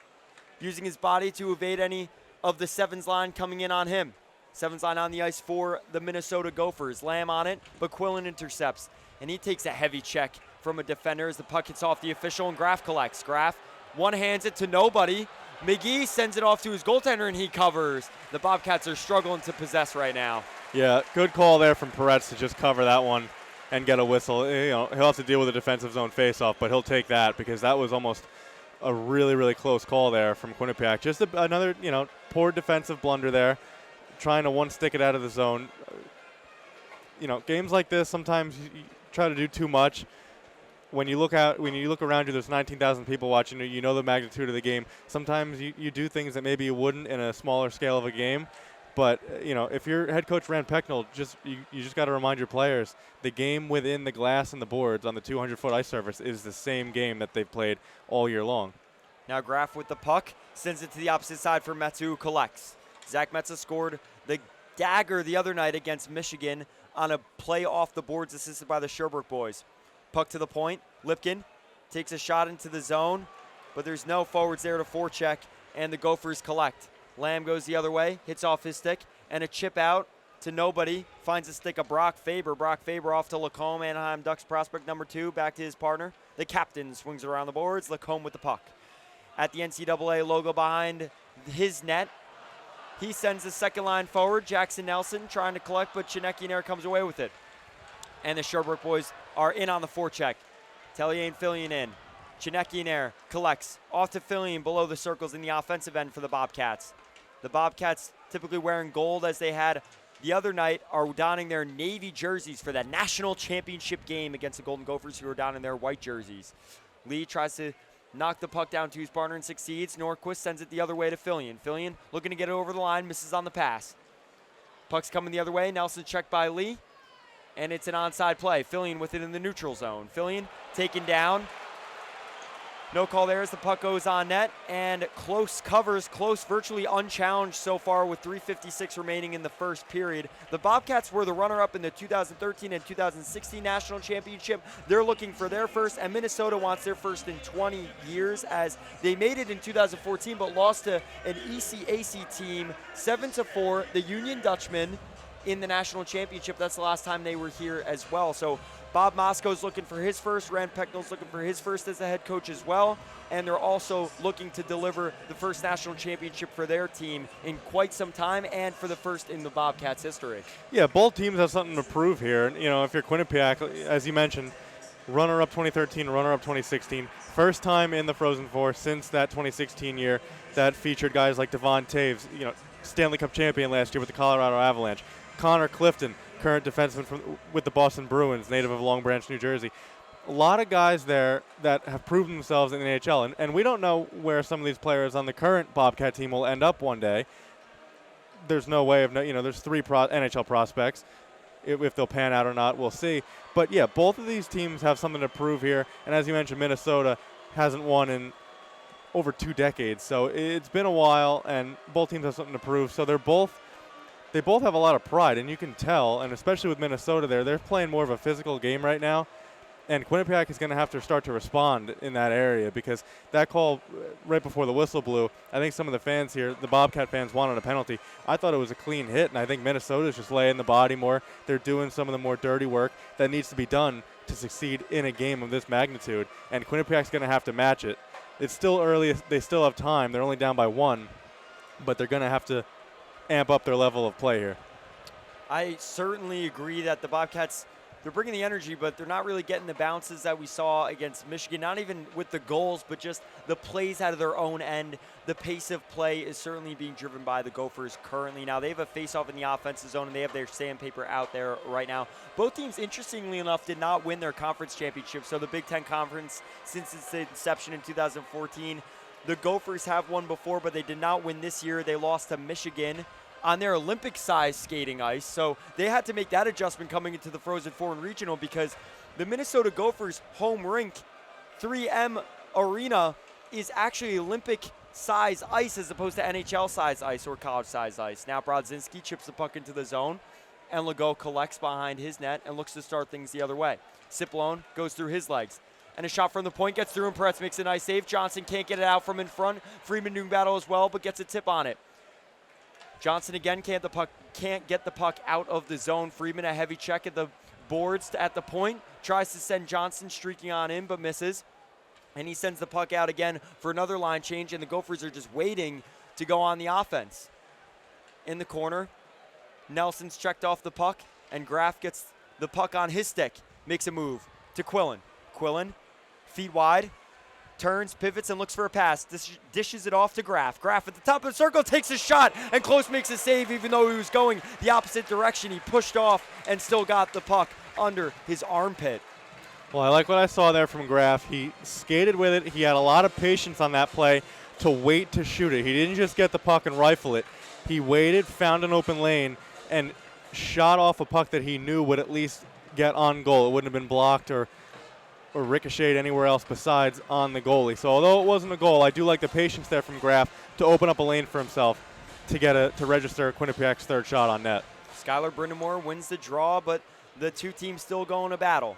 A: Using his body to evade any of the Sevens line coming in on him. Sevens line on the ice for the Minnesota Gophers. Lamb on it, but Quillen intercepts. And he takes a heavy check from a defender as the puck hits off the official, and Graff collects. Graff one-hands it to nobody. McGee sends it off to his goaltender, and he covers. The Bobcats are struggling to possess right now.
B: Yeah, good call there from Peretz to just cover that one and get a whistle. He'll have to deal with a defensive zone faceoff, but he'll take that, because that was almost a really, really close call there from Quinnipiac. Just another, poor defensive blunder there, trying to one-stick it out of the zone. Games like this, sometimes you try to do too much. When you look around you, there's 19,000 people watching you. You know the magnitude of the game. Sometimes you do things that maybe you wouldn't in a smaller scale of a game. But if your head coach Rand Pecknold, you just got to remind your players, the game within the glass and the boards on the 200-foot ice surface is the same game that they've played all year long.
A: Now Graf with the puck, sends it to the opposite side for Metza, who collects. Zach Metza scored the dagger the other night against Michigan on a play off the boards assisted by the Sherbrooke boys. Puck to the point. Lipkin takes a shot into the zone, but there's no forwards there to forecheck, and the Gophers collect. Lamb goes the other way, hits off his stick, and a chip out to nobody. Finds a stick of Brock Faber. Brock Faber off to Lacombe, Anaheim Ducks prospect number 2, back to his partner. The captain swings it around the boards. Lacombe with the puck. At the NCAA logo behind his net, he sends the second line forward. Jackson Nelson trying to collect, but Chinecki comes away with it. And the Sherbrooke boys are in on the forecheck. Tellier and Fillion in. Chinecki collects off to Fillion below the circles in the offensive end for the Bobcats. The Bobcats, typically wearing gold as they had the other night, are donning their Navy jerseys for that national championship game against the Golden Gophers, who are donning their white jerseys. Lee tries to knock the puck down to his partner and succeeds. Norquist sends it the other way to Fillion. Fillion looking to get it over the line, misses on the pass. Puck's coming the other way. Nelson checked by Lee, and it's an onside play. Fillion with it in the neutral zone. Fillion taken down. No call there as the puck goes on net, and close covers, close, virtually unchallenged so far with 3:56 remaining in the first period. The Bobcats were the runner-up in the 2013 and 2016 national championship. They're looking for their first, and Minnesota wants their first in 20 years, as they made it in 2014 but lost to an ECAC team 7-4, the Union Dutchmen, in the national championship. That's the last time they were here as well. So Bob Mosco's looking for his first. Rand Pecknell's looking for his first as a head coach as well. And they're also looking to deliver the first national championship for their team in quite some time, and for the first in the Bobcats' history.
B: Yeah, both teams have something to prove here. You know, if you're Quinnipiac, as you mentioned, runner-up 2013, runner-up 2016. First time in the Frozen Four since that 2016 year that featured guys like Devon Taves, you know, Stanley Cup champion last year with the Colorado Avalanche. Connor Clifton, current defenseman with the Boston Bruins, native of Long Branch, New Jersey. A lot of guys there that have proven themselves in the NHL, and we don't know where some of these players on the current Bobcat team will end up one day. There's no way of, there's 3 NHL prospects. If they'll pan out or not, we'll see. But yeah, both of these teams have something to prove here, and as you mentioned, Minnesota hasn't won in over 2 decades, so it's been a while, and both teams have something to prove. So they both have a lot of pride, and you can tell, and especially with Minnesota they're playing more of a physical game right now, and Quinnipiac is going to have to start to respond in that area, because that call right before the whistle blew, I think some of the fans here, the Bobcat fans, wanted a penalty. I thought it was a clean hit, and I think Minnesota's just laying the body more. They're doing some of the more dirty work that needs to be done to succeed in a game of this magnitude, and Quinnipiac's going to have to match it. It's still early. They still have time. They're only down by 1, but they're going to have to amp up their level of play here.
A: I certainly agree that the Bobcats, they're bringing the energy, but they're not really getting the bounces that we saw against Michigan, not even with the goals, but just the plays out of their own end. The pace of play is certainly being driven by the Gophers currently. Now, they have a face-off in the offensive zone, and they have their sandpaper out there right now. Both teams, interestingly enough, did not win their conference championship. So the Big Ten Conference, since its inception in 2014, the Gophers have won before, but they did not win this year. They lost to Michigan on their Olympic-sized skating ice. So they had to make that adjustment coming into the Frozen Four and Regional, because the Minnesota Gophers' home rink, 3M Arena, is actually Olympic-size ice as opposed to NHL-size ice or college-size ice. Now Brodzinski chips the puck into the zone, and Legault collects behind his net and looks to start things the other way. Cipollone goes through his legs, and a shot from the point gets through, and Peretz makes a nice save. Johnson can't get it out from in front. Freeman doing battle as well, but gets a tip on it. Johnson again can't get the puck out of the zone. Freeman, a heavy check at the boards at the point, tries to send Johnson streaking on in, but misses. And he sends the puck out again for another line change, and the Gophers are just waiting to go on the offense. In the corner, Nelson's checked off the puck, and Graf gets the puck on his stick, makes a move to Quillen. Quillen, feet wide, turns, pivots, and looks for a pass. Dishes it off to Graf. Graf at the top of the circle takes a shot, and Close makes a save even though he was going the opposite direction. He pushed off and still got the puck under his armpit.
B: Well, I like what I saw there from Graf. He skated with it. He had a lot of patience on that play to wait to shoot it. He didn't just get the puck and rifle it. He waited, found an open lane, and shot off a puck that he knew would at least get on goal. It wouldn't have been blocked or or ricocheted anywhere else besides on the goalie. So although it wasn't a goal, I do like the patience there from Graf to open up a lane for himself to register Quinnipiac's third shot on net.
A: Skylar Brindamore wins the draw, but the two teams still going to battle.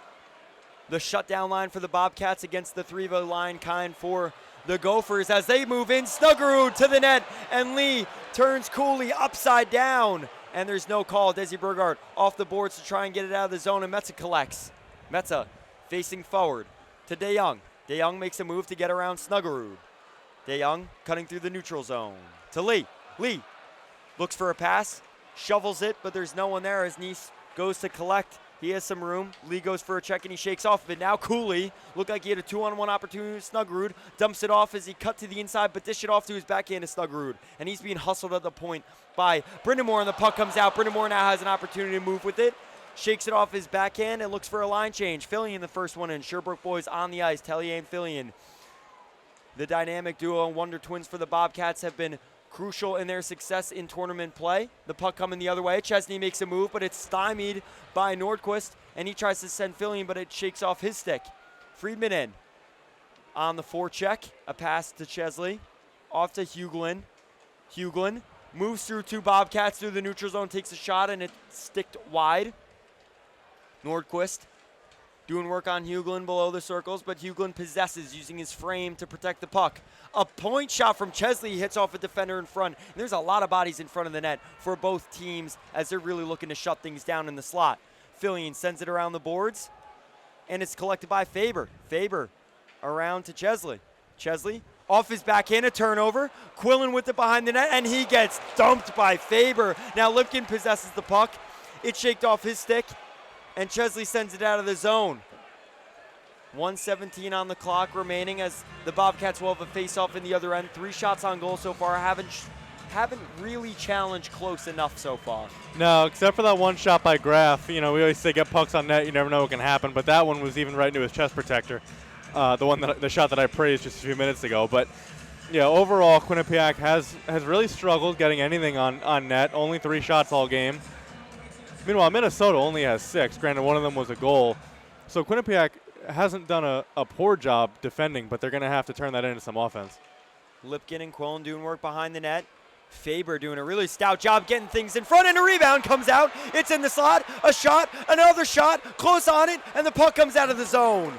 A: The shutdown line for the Bobcats against the 3-0 line kind for the Gophers as they move in. Snuggerud to the net, and Lee turns Cooley upside down. And there's no call. Desi Burgard off the boards to try and get it out of the zone, and Metza collects. Metza facing forward to DeYoung. DeYoung makes a move to get around Snuggerud. DeYoung cutting through the neutral zone to Lee. Lee looks for a pass, shovels it, but there's no one there as Nice goes to collect. He has some room. Lee goes for a check and he shakes off of it. Now Cooley looked like he had a 2-on-1 opportunity with Snuggerud. Dumps it off as he cut to the inside, but dish it off to his backhand to Snuggerud. And he's being hustled at the point by Brindamore, and the puck comes out. Brindamore now has an opportunity to move with it. Shakes it off his backhand and looks for a line change. Fillion the first one in. Sherbrooke boys on the ice. Tellier and Fillion. The dynamic duo and Wonder Twins for the Bobcats have been crucial in their success in tournament play. The puck coming the other way. Chesney makes a move, but it's stymied by Nordquist, and he tries to send Fillion, but it shakes off his stick. Friedman in. On the forecheck, a pass to Chesley. Off to Huglin. Huglin moves through two Bobcats through the neutral zone, takes a shot, and it's sticked wide. Nordquist doing work on Huglin below the circles, but Huglin possesses, using his frame to protect the puck. A point shot from Chesley hits off a defender in front. And there's a lot of bodies in front of the net for both teams as they're really looking to shut things down in the slot. Fillion sends it around the boards, and it's collected by Faber. Faber around to Chesley. Chesley off his backhand, a turnover. Quillen with it behind the net, and he gets dumped by Faber. Now Lipkin possesses the puck. It shaked off his stick, and Chesley sends it out of the zone. 1:17 on the clock remaining as the Bobcats will have a face-off in the other end. 3 shots on goal so far. Haven't really challenged close enough so far.
B: No, except for that one shot by Graf. You know, we always say get pucks on net, you never know what can happen, but that one was even right into his chest protector. The shot that I praised just a few minutes ago. But yeah, overall, Quinnipiac has really struggled getting anything on net. Only 3 shots all game. Meanwhile, Minnesota only has 6. Granted, one of them was a goal. So Quinnipiac hasn't done a poor job defending, but they're going to have to turn that into some offense.
A: Lipkin and Quillen doing work behind the net. Faber doing a really stout job getting things in front, and a rebound comes out. It's in the slot. A shot, another shot, close on it, and the puck comes out of the zone.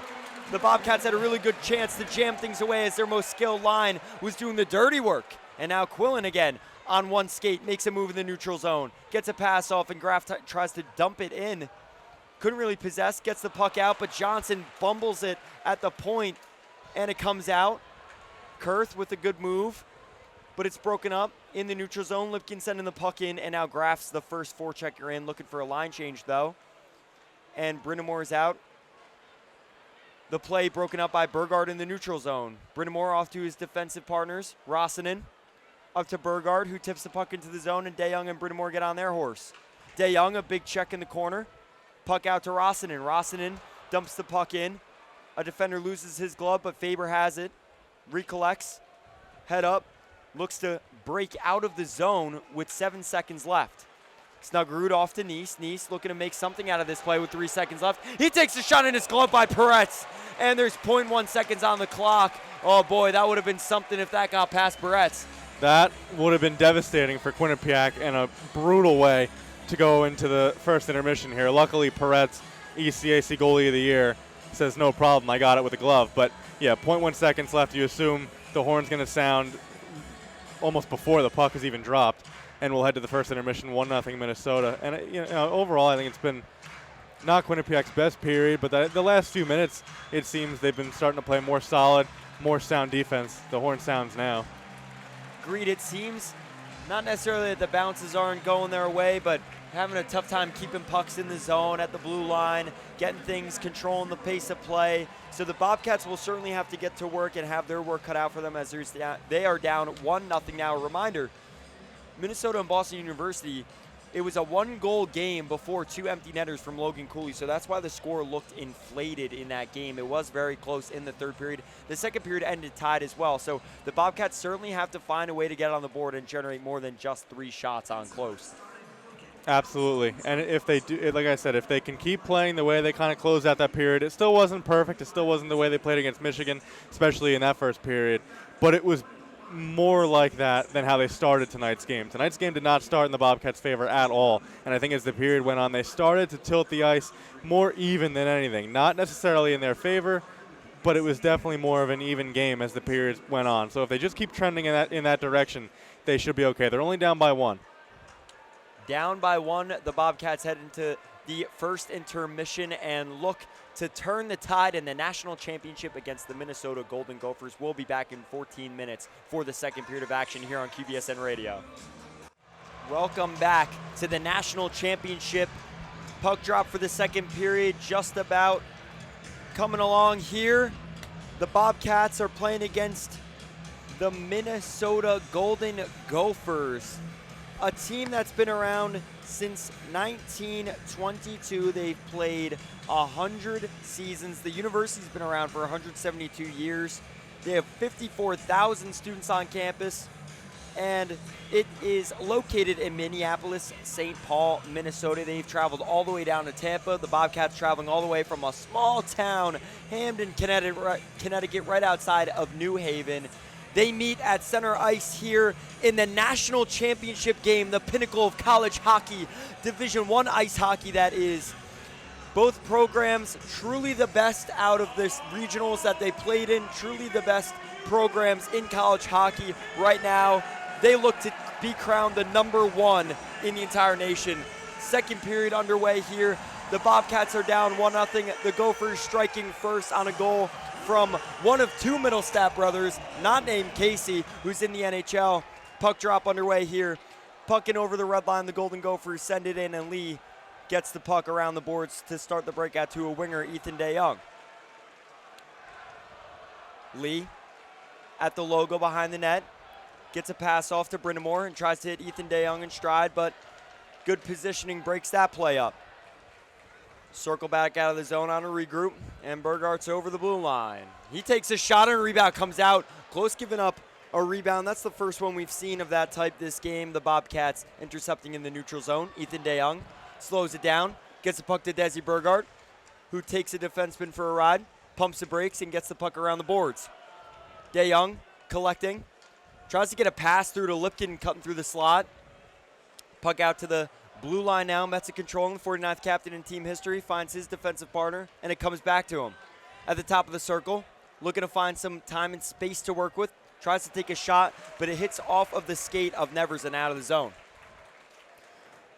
A: The Bobcats had a really good chance to jam things away as their most skilled line was doing the dirty work. And now Quillen again on one skate, makes a move in the neutral zone, gets a pass off, and Graf tries to dump it in. Couldn't really possess, gets the puck out, but Johnson fumbles it at the point, and it comes out. Kurth with a good move, but it's broken up in the neutral zone. Lipkin sending the puck in, and now Graf's the first forechecker in, looking for a line change, though. And Brindamore is out. The play broken up by Burgard in the neutral zone. Brindamore off to his defensive partners. Rossinen up to Burgard, who tips the puck into the zone, and DeYoung and Brindamore get on their horse. DeYoung, a big check in the corner. Puck out to Rossinen. Rossinen dumps the puck in. A defender loses his glove, but Faber has it. Recollects. Head up. Looks to break out of the zone with 7 seconds left. Snuggerud off to Nice. Nice looking to make something out of this play with 3 seconds left. He takes a shot in his glove by Peretz. And there's 0.1 seconds on the clock. Oh boy, that would have been something if that got past Peretz.
B: That would have been devastating for Quinnipiac in a brutal way to go into the first intermission here. Luckily, Peretz, ECAC goalie of the year, says no problem, I got it with a glove. But yeah, 0.1 seconds left. You assume the horn's going to sound almost before the puck is even dropped. And we'll head to the first intermission, 1-0 Minnesota. And overall, I think it's been not Quinnipiac's best period, but the last few minutes, it seems they've been starting to play more solid, more sound defense. The horn sounds now.
A: Agreed, it seems. Not necessarily that the bounces aren't going their way, but having a tough time keeping pucks in the zone at the blue line, getting things, controlling the pace of play. So the Bobcats will certainly have to get to work and have their work cut out for them as they are down 1-0 now. A reminder, Minnesota and Boston University, it was a 1-goal game before 2 empty netters from Logan Cooley, so that's why the score looked inflated in that game. It was very close in the third period. The second period ended tied as well, so the Bobcats certainly have to find a way to get on the board and generate more than just 3 shots on close.
B: Absolutely. And if they do, like I said, if they can keep playing the way they kind of closed out that period, it still wasn't perfect. It still wasn't the way they played against Michigan, especially in that first period. But it was more like that than how they started tonight's game. Tonight's game did not start in the Bobcats' favor at all. And I think as the period went on, they started to tilt the ice more even than anything. Not necessarily in their favor, but it was definitely more of an even game as the period went on. So if they just keep trending in that direction, they should be okay. They're only down by 1.
A: Down by 1, the Bobcats head into the first intermission and look to turn the tide in the national championship against the Minnesota Golden Gophers. We'll be back in 14 minutes for the second period of action here on QBSN Radio. Welcome back to the national championship. Puck drop for the second period just about coming along here. The Bobcats are playing against the Minnesota Golden Gophers, a team that's been around since 1922. They've played 100 seasons. The university's been around for 172 years. They have 54,000 students on campus, and it is located in Minneapolis, St. Paul, Minnesota. They've traveled all the way down to Tampa. The Bobcats traveling all the way from a small town, Hamden, Connecticut, right outside of New Haven. They meet at center ice here in the national championship game, the pinnacle of college hockey, Division I ice hockey that is. Both programs truly the best out of this regionals that they played in, truly the best programs in college hockey right now. They look to be crowned the #1 in the entire nation. Second period underway here. The Bobcats are down 1-0. The Gophers striking first on a goal from one of two Middlestat brothers, not named Casey, who's in the NHL. Puck drop underway here. Puck in over the red line. The Golden Gophers send it in, and Lee gets the puck around the boards to start the breakout to a winger, Ethan DeYoung. Lee at the logo behind the net. Gets a pass off to Brindamore and tries to hit Ethan DeYoung in stride, but good positioning breaks that play up. Circle back out of the zone on a regroup, and Burgart's over the blue line. He takes a shot and a rebound comes out. Close giving up a rebound. That's the first one we've seen of that type this game. The Bobcats intercepting in the neutral zone. Ethan DeYoung slows it down, gets the puck to Desi Burgart, who takes a defenseman for a ride, pumps the brakes, and gets the puck around the boards. DeYoung collecting, tries to get a pass through to Lipkin, cutting through the slot. Puck out to the blue line now. Metsa controlling, the 49th captain in team history, finds his defensive partner, and it comes back to him. At the top of the circle, looking to find some time and space to work with. Tries to take a shot, but it hits off of the skate of Nevers and out of the zone.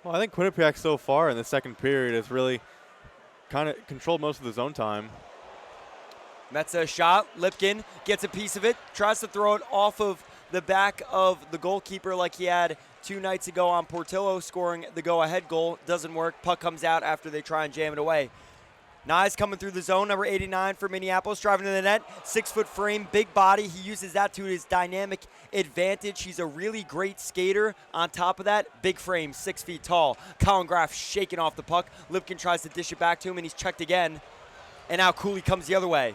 B: Well, I think Quinnipiac so far in the second period has really kind of controlled most of the zone time.
A: Metsa shot. Lipkin gets a piece of it, tries to throw it off of the back of the goalkeeper like he had 2 nights ago on Portillo, scoring the go-ahead goal. Doesn't work. Puck comes out after they try and jam it away. Nyes coming through the zone, number 89 for Minneapolis, driving to the net. 6-foot frame, big body. He uses that to his dynamic advantage. He's a really great skater. On top of that, big frame, 6 feet tall. Colin Graff shaking off the puck. Lipkin tries to dish it back to him, and he's checked again. And now Cooley comes the other way.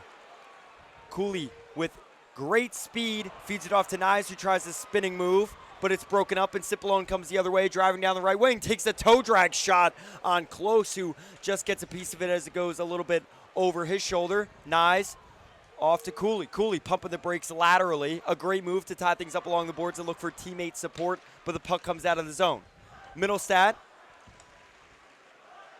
A: Cooley with great speed feeds it off to Nyes, who tries a spinning move, but it's broken up, and Cipollone comes the other way, driving down the right wing, takes a toe drag shot on Close, who just gets a piece of it as it goes a little bit over his shoulder. Nyes off to Cooley. Cooley pumping the brakes laterally. A great move to tie things up along the boards and look for teammate support, but the puck comes out of the zone. Middlestat.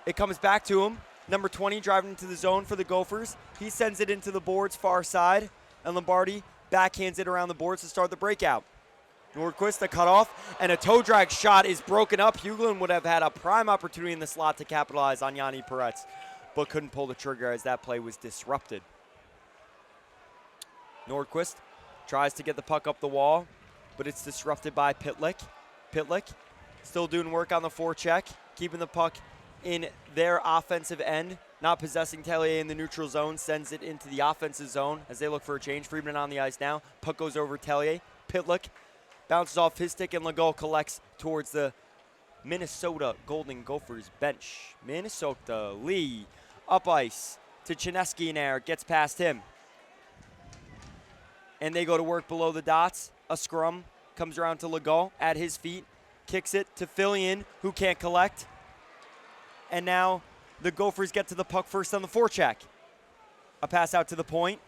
A: It comes back to him. Number 20 driving into the zone for the Gophers. He sends it into the boards far side, and Lombardi backhands it around the boards to start the breakout. Nordquist, a cutoff, and a toe drag shot is broken up. Hughlin would have had a prime opportunity in the slot to capitalize on Yanni Peretz, but couldn't pull the trigger as that play was disrupted. Nordquist tries to get the puck up the wall, but it's disrupted by Pitlick. Pitlick still doing work on the forecheck, keeping the puck in their offensive end. Not possessing Tellier in the neutral zone, sends it into the offensive zone as they look for a change. Friedman on the ice now. Puck goes over Tellier. Pitlick bounces off his stick, and Legault collects towards the Minnesota Golden Gophers bench. Minnesota, Lee, up ice to Chinesky in air, gets past him. And they go to work below the dots. A scrum comes around to Legault at his feet. kicks it to Fillion, who can't collect. And now the Gophers get to the puck first on the forecheck. A pass out to the point.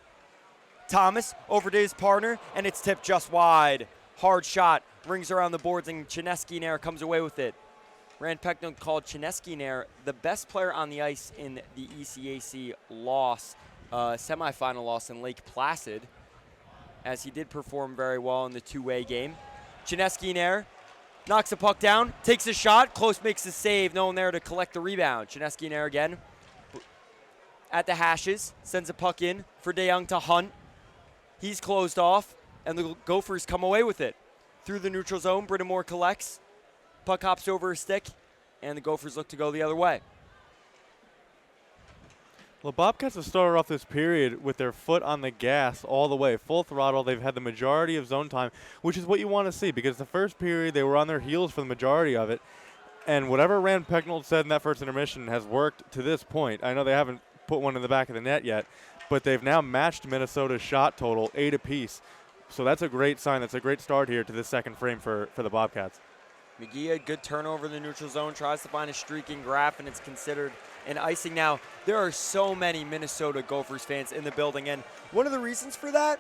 A: Thomas over to his partner, and it's tipped just wide. Hard shot, rings around the boards, and Chineskinair comes away with it. Rand Pecknold called Chineskinair the best player on the ice in the ECAC loss, semifinal loss in Lake Placid, as he did perform very well in the two-way game. Chineskinair knocks the puck down, takes a shot, close makes the save, no one there to collect the rebound. Chineskinair again at the hashes, sends a puck in for DeYoung to Hunt. He's closed off, and the Gophers come away with it. Through the neutral zone, Brittamore collects. Puck hops over a stick, and the Gophers look to go the other way.
B: Well, Bobcats have started off this period with their foot on the gas all the way, full throttle. They've had the majority of zone time, which is what you want to see, because the first period they were on their heels for the majority of it, and whatever Rand Pecknold said in that first intermission has worked to this point. I know they haven't put one in the back of the net yet, but they've now matched Minnesota's shot total 8 apiece. So that's a great sign. That's a great start here to this second frame for the Bobcats.
A: McGee, a good turnover in the neutral zone, tries to find a streaking graph, and it's considered an icing. Now, there are so many Minnesota Gophers fans in the building, and one of the reasons for that,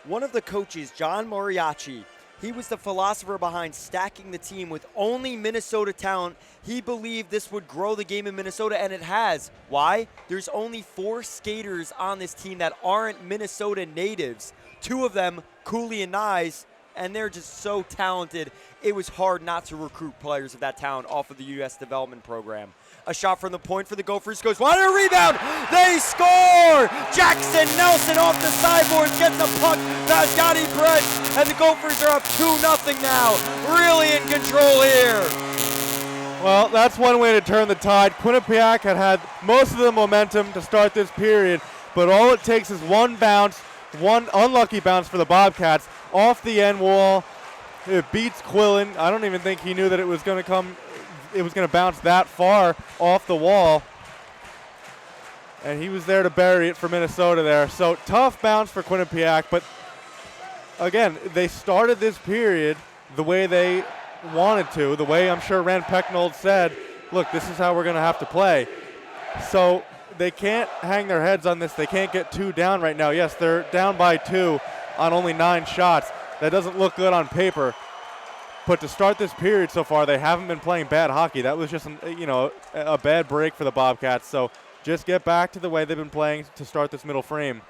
A: one of the coaches, John Moriarty, he was the philosopher behind stacking the team with only Minnesota talent. He believed this would grow the game in Minnesota, and it has. Why? There's only 4 skaters on this team that aren't Minnesota natives. 2 of them, Cooley and Nyes, and they're just so talented. It was hard not to recruit players of that talent off of the U.S. development program. A shot from the point for the Gophers goes wide, and a rebound. They score! Jackson Nelson off the sideboard gets a puck past Gotti Brett, and the Gophers are up 2-0 now. Really in control here.
B: Well, that's one way to turn the tide. Quinnipiac had most of the momentum to start this period, but all it takes is one bounce, one unlucky bounce for the Bobcats off the end wall. It beats Quillen. I don't even think he knew that it was going to come. It was going to bounce that far off the wall. And he was there to bury it for Minnesota there. So tough bounce for Quinnipiac, but again, they started this period the way they wanted to, the way I'm sure Rand Pecknold said, look, this is how we're going to have to play. So they can't hang their heads on this. They can't get 2 down right now. Yes, they're down by 2 on only 9 shots. That doesn't look good on paper. But to start this period so far, they haven't been playing bad hockey. That was just a bad break for the Bobcats. So just get back to the way they've been playing to start this middle frame.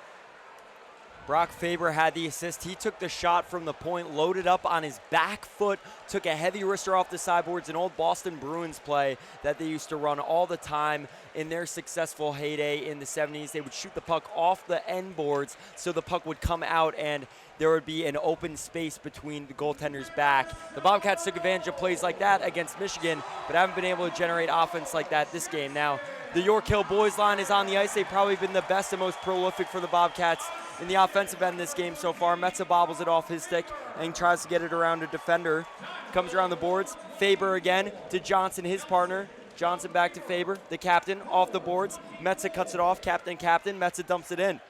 A: Brock Faber had the assist. He took the shot from the point, loaded up on his back foot, took a heavy wrister off the sideboards, an old Boston Bruins play that they used to run all the time in their successful heyday in the 70s. They would shoot the puck off the end boards so the puck would come out and there would be an open space between the goaltender's back. The Bobcats took advantage of plays like that against Michigan, but haven't been able to generate offense like that this game. Now, the York Hill boys line is on the ice. They've probably been the best and most prolific for the Bobcats in the offensive end this game so far. Metza bobbles it off his stick and tries to get it around a defender. Comes around the boards. Faber again to Johnson, his partner. Johnson back to Faber, the captain, off the boards. Metza cuts it off, captain. Metza dumps it in.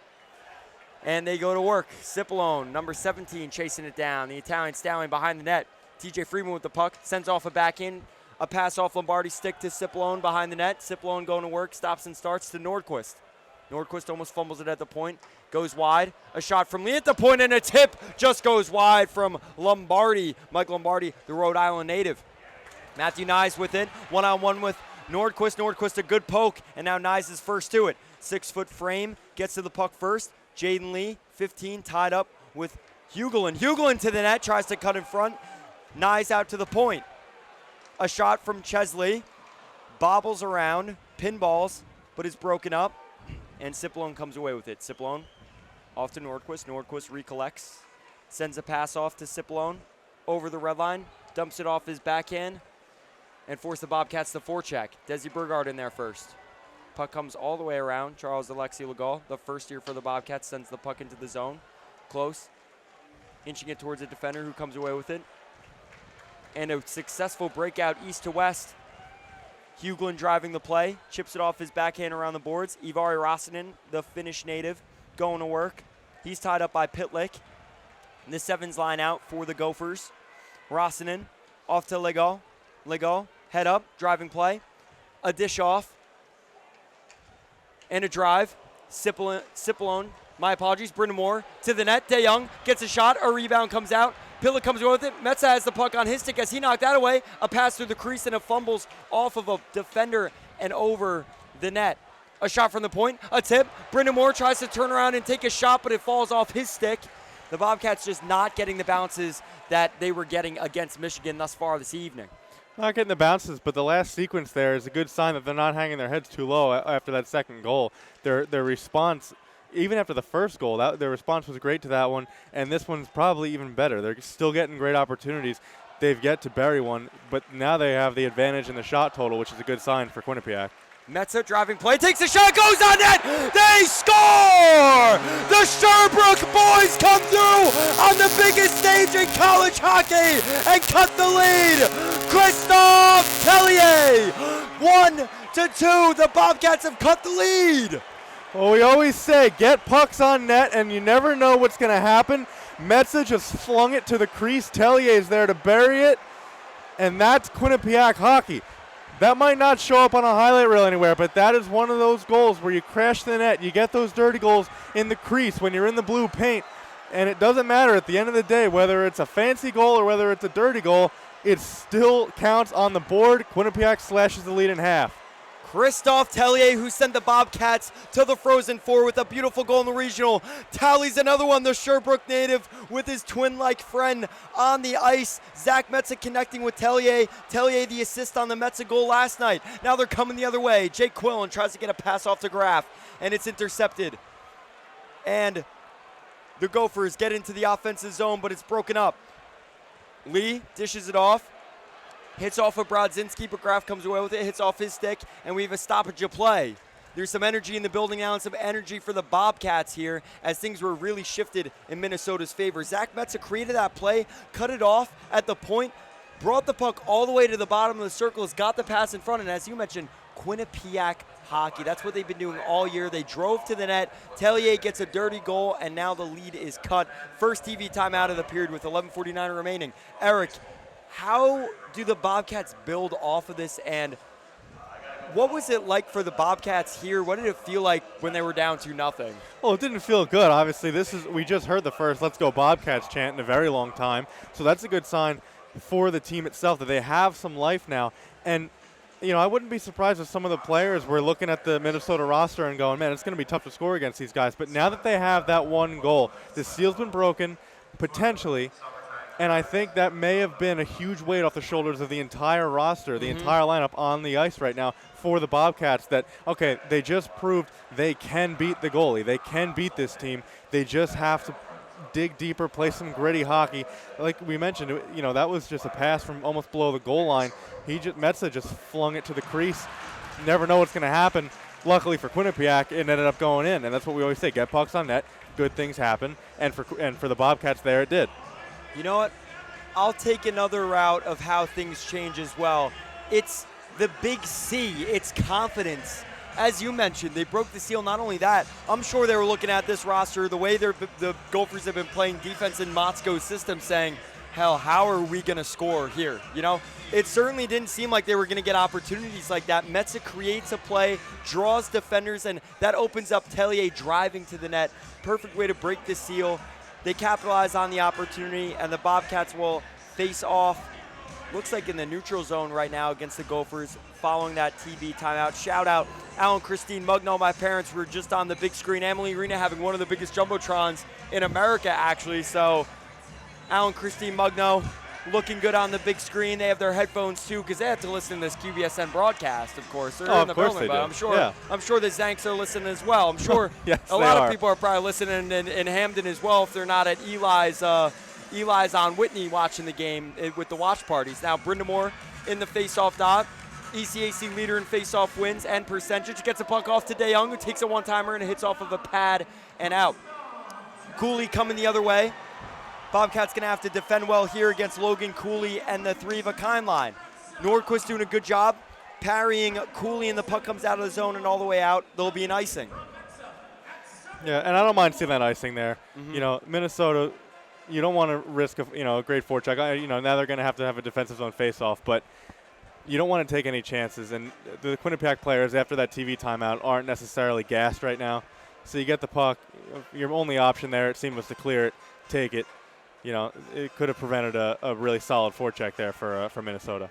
A: And they go to work. Cipollone, number 17, chasing it down. The Italian stallion behind the net. TJ Freeman with the puck, sends off a backhand. A pass off Lombardi's stick to Cipollone behind the net. Cipollone going to work, stops and starts to Nordquist. Nordquist almost fumbles it at the point, goes wide. A shot from Lee at the point, and a tip just goes wide from Lombardi. Mike Lombardi, the Rhode Island native. Matthew Nyes with it, one-on-one with Nordquist. Nordquist a good poke, and now Nyes is first to it. 6-foot frame, gets to the puck first. Jaden Lee, 15, tied up with Hugelin. Hugelin to the net, tries to cut in front. Nyes out to the point. A shot from Chesley, bobbles around, pinballs, but is broken up, and Cipollone comes away with it. Cipollone off to Nordquist. Nordquist recollects, sends a pass off to Cipollone over the red line, dumps it off his backhand, and force the Bobcats to forecheck. Desi Burgard in there first. Puck comes all the way around. Charles Alexi Legault, the first year for the Bobcats, sends the puck into the zone. Close. Inching it towards a defender who comes away with it. And a successful breakout east to west. Hugelin driving the play. Chips it off his backhand around the boards. Ivari Rossinen, the Finnish native, going to work. He's tied up by Pitlick. And the sevens line out for the Gophers. Rossinen Off to Lego. Lego, head up, driving play. A dish off. And a drive. Cipollone, my apologies. Brindamore to the net. DeYoung gets a shot. A rebound comes out. Pilla comes away with it. Metsa has the puck on his stick as he knocked that away. A pass through the crease and it fumbles off of a defender and over the net. A shot from the point. A tip. Brindamore tries to turn around and take a shot, but it falls off his stick. The Bobcats just not getting the bounces that they were getting against Michigan thus far this evening.
B: Not getting the bounces, but the last sequence there is a good sign that they're not hanging their heads too low after that second goal. Their response, even after the first goal, their response was great to that one, and this one's probably even better. They're still getting great opportunities. They've yet to bury one, but now they have the advantage in the shot total, which is a good sign for Quinnipiac.
A: Metsa driving play, takes a shot, goes on net, they score! The Sherbrooke boys come through on the biggest stage in college hockey and cut the lead. Christophe Tellier, 1-2, the Bobcats have cut the lead.
B: Well, we always say, get pucks on net and you never know what's gonna happen. Metsa just flung it to the crease, Tellier's there to bury it, and that's Quinnipiac hockey. That might not show up on a highlight reel anywhere, but that is one of those goals where you crash the net. You get those dirty goals in the crease when you're in the blue paint, and it doesn't matter at the end of the day whether it's a fancy goal or whether it's a dirty goal. It still counts on the board. Quinnipiac slashes the lead in half.
A: Christophe Tellier, who sent the Bobcats to the Frozen Four with a beautiful goal in the regional, tallies another one, the Sherbrooke native with his twin-like friend on the ice. Zach Metsa connecting with Tellier. Tellier the assist on the Metsa goal last night. Now they're coming the other way. Jake Quillen tries to get a pass off to Graff, and it's intercepted. And the Gophers get into the offensive zone, but it's broken up. Lee dishes it off. Hits off of Brodzinski, but Graff comes away with it, hits off his stick, and we have a stoppage of play. There's some energy in the building now and some energy for the Bobcats here as things were really shifted in Minnesota's favor. Zach Metsa created that play, cut it off at the point, brought the puck all the way to the bottom of the circle, has got the pass in front, and as you mentioned, Quinnipiac hockey. That's what they've been doing all year. They drove to the net. Tellier gets a dirty goal, and now the lead is cut. First TV timeout of the period with 11:49 remaining. Eric, how do the Bobcats build off of this, and what was it like for the Bobcats here? What did it feel like when they were down 2-0?
B: Well, it didn't feel good. Obviously, we just heard the first "Let's Go Bobcats" chant in a very long time, so that's a good sign for the team itself that they have some life now. And you know, I wouldn't be surprised if some of the players were looking at the Minnesota roster and going, man, it's going to be tough to score against these guys. But now that they have that one goal, the seal's been broken, potentially. And I think that may have been a huge weight off the shoulders of the entire roster, the entire lineup on the ice right now for the Bobcats that, okay, they just proved they can beat the goalie. They can beat this team. They just have to dig deeper, play some gritty hockey. Like we mentioned, you know, that was just a pass from almost below the goal line. Metsa just flung it to the crease. Never know what's going to happen. Luckily for Quinnipiac, it ended up going in, and that's what we always say, get pucks on net, good things happen, and for the Bobcats there, it did.
A: You know what? I'll take another route of how things change as well. It's the big C. It's confidence. As you mentioned, they broke the seal. Not only that, I'm sure they were looking at this roster, the way the Gophers have been playing defense in Motzko's system, saying, hell, how are we going to score here? You know, it certainly didn't seem like they were going to get opportunities like that. Metsa creates a play, draws defenders, and that opens up Tellier driving to the net. Perfect way to break the seal. They capitalize on the opportunity, and the Bobcats will face off, looks like in the neutral zone right now against the Gophers following that TV timeout. Shout out Alan Christine Mugno. My parents were just on the big screen. Emily Arena having one of the biggest Jumbotrons in America, actually. So Alan Christine Mugno looking good on the big screen. They have their headphones too because they have to listen to this QBSN broadcast, of course. They're in the building, but I'm sure the Zanks are listening as well. I'm sure
B: yes,
A: a lot of people are probably listening in Hamden as well if they're not at Eli's on Whitney watching the game with the watch parties. Now Brindamore in the face-off dot. ECAC leader in face-off wins and percentage. Gets a puck off to DeYoung, who takes a one-timer and hits off of a pad and out. Cooley coming the other way. Bobcats going to have to defend well here against Logan Cooley and the three-of-a-kind line. Nordquist doing a good job parrying Cooley, and the puck comes out of the zone and all the way out. There'll be an icing.
B: Yeah, and I don't mind seeing that icing there. You know, Minnesota you don't want to risk a great forecheck. Now they're going to have a defensive zone face-off, but you don't want to take any chances. And the Quinnipiac players, after that TV timeout, aren't necessarily gassed right now. So you get the puck. Your only option there, it seemed, was to clear it, take it. It could have prevented a really solid forecheck there for Minnesota.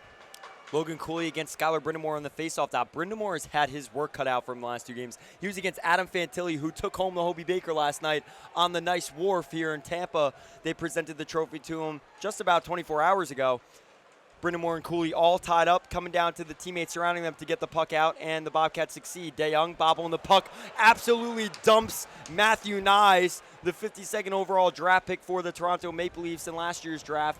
A: Logan Cooley against Skylar Brindamore on the faceoff dot. Brindamore has had his work cut out from the last 2 games. He was against Adam Fantilli, who took home the Hobie Baker last night on the nice wharf here in Tampa. They presented the trophy to him just about 24 hours ago. Brindamore and Cooley all tied up, coming down to the teammates surrounding them to get the puck out, and the Bobcats succeed. DeYoung bobbling the puck, absolutely dumps Matthew Nyes, the 52nd overall draft pick for the Toronto Maple Leafs in last year's draft.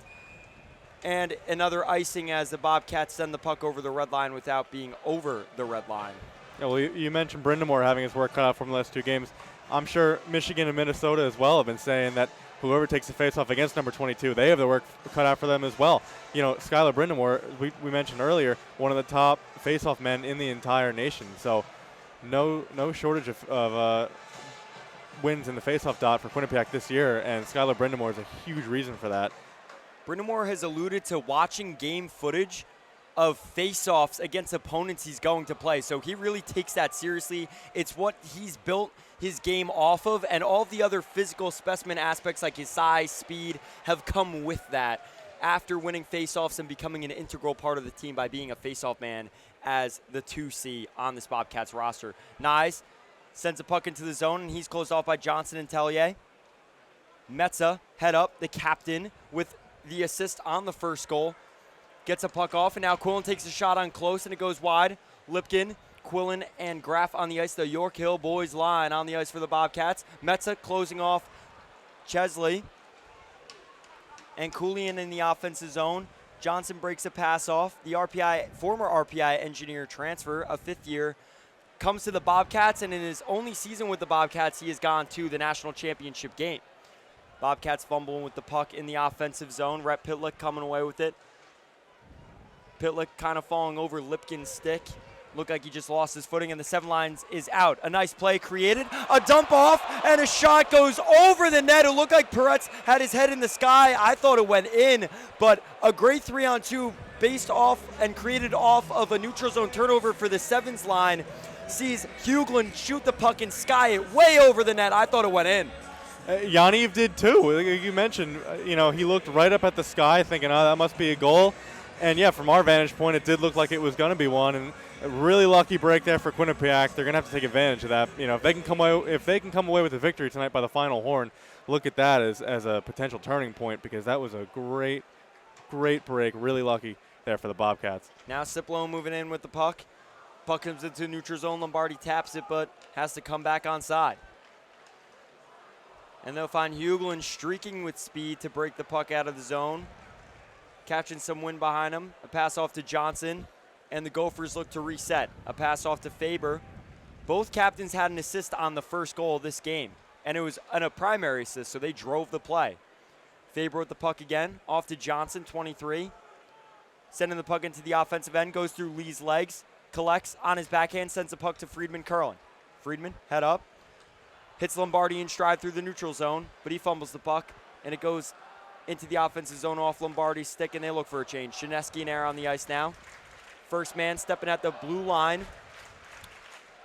A: And another icing as the Bobcats send the puck over the red line without being over the red line.
B: Yeah, well, you mentioned Brindamore having his work cut out from the last 2 games. I'm sure Michigan and Minnesota as well have been saying that whoever takes the faceoff against number 22, they have the work cut out for them as well. Skylar Brindamore, we mentioned earlier, one of the top faceoff men in the entire nation. So no shortage of wins in the faceoff dot for Quinnipiac this year, and Skylar Brindamore is a huge reason for that.
A: Brindamore has alluded to watching game footage of face-offs against opponents he's going to play. So he really takes that seriously. It's what he's built his game off of, and all the other physical specimen aspects like his size, speed, have come with that after winning face-offs and becoming an integral part of the team by being a face-off man as the 2C on this Bobcats roster. Nyes sends a puck into the zone, and he's closed off by Johnson and Tellier. Metza, head up, the captain, with the assist on the first goal. Gets a puck off, and now Quillen takes a shot on close, and it goes wide. Lipkin, Quillen, and Graff on the ice. The York Hill boys line on the ice for the Bobcats. Metza closing off Chesley. And Coolian in the offensive zone. Johnson breaks a pass off. The former RPI engineer transfer, a 5th year, comes to the Bobcats, and in his only season with the Bobcats, he has gone to the national championship game. Bobcats fumbling with the puck in the offensive zone. Rhett Pitlick coming away with it. Pitlick kind of falling over Lipkin's stick. Looked like he just lost his footing, and the 7 lines is out. A nice play created. A dump off, and a shot goes over the net. It looked like Peretz had his head in the sky. I thought it went in, but a great 3-on-2 based off and created off of a neutral zone turnover for the 7s line. Sees Hughlin shoot the puck and sky it way over the net. I thought it went in.
B: Yaniv did too. You mentioned, he looked right up at the sky thinking, oh, that must be a goal. And yeah, from our vantage point, it did look like it was going to be one. And a really lucky break there for Quinnipiac. They're going to have to take advantage of that. If they can come away with a victory tonight by the final horn, look at that as a potential turning point, because that was a great break. Really lucky there for the Bobcats.
A: Now Ciplo moving in with the puck. Puck comes into neutral zone. Lombardi taps it, but has to come back onside. And they'll find Hughlin streaking with speed to break the puck out of the zone. Catching some wind behind him. A pass off to Johnson, and the Gophers look to reset. A pass off to Faber. Both captains had an assist on the first goal of this game, and it was a primary assist, so they drove the play. Faber with the puck again, off to Johnson, 23. Sending the puck into the offensive end, goes through Lee's legs, collects on his backhand, sends the puck to Friedman curling. Friedman, head up. Hits Lombardi in stride through the neutral zone, but he fumbles the puck, and it goes into the offensive zone off Lombardi's stick, and they look for a change. Shineski and Air on the ice now. First man stepping at the blue line.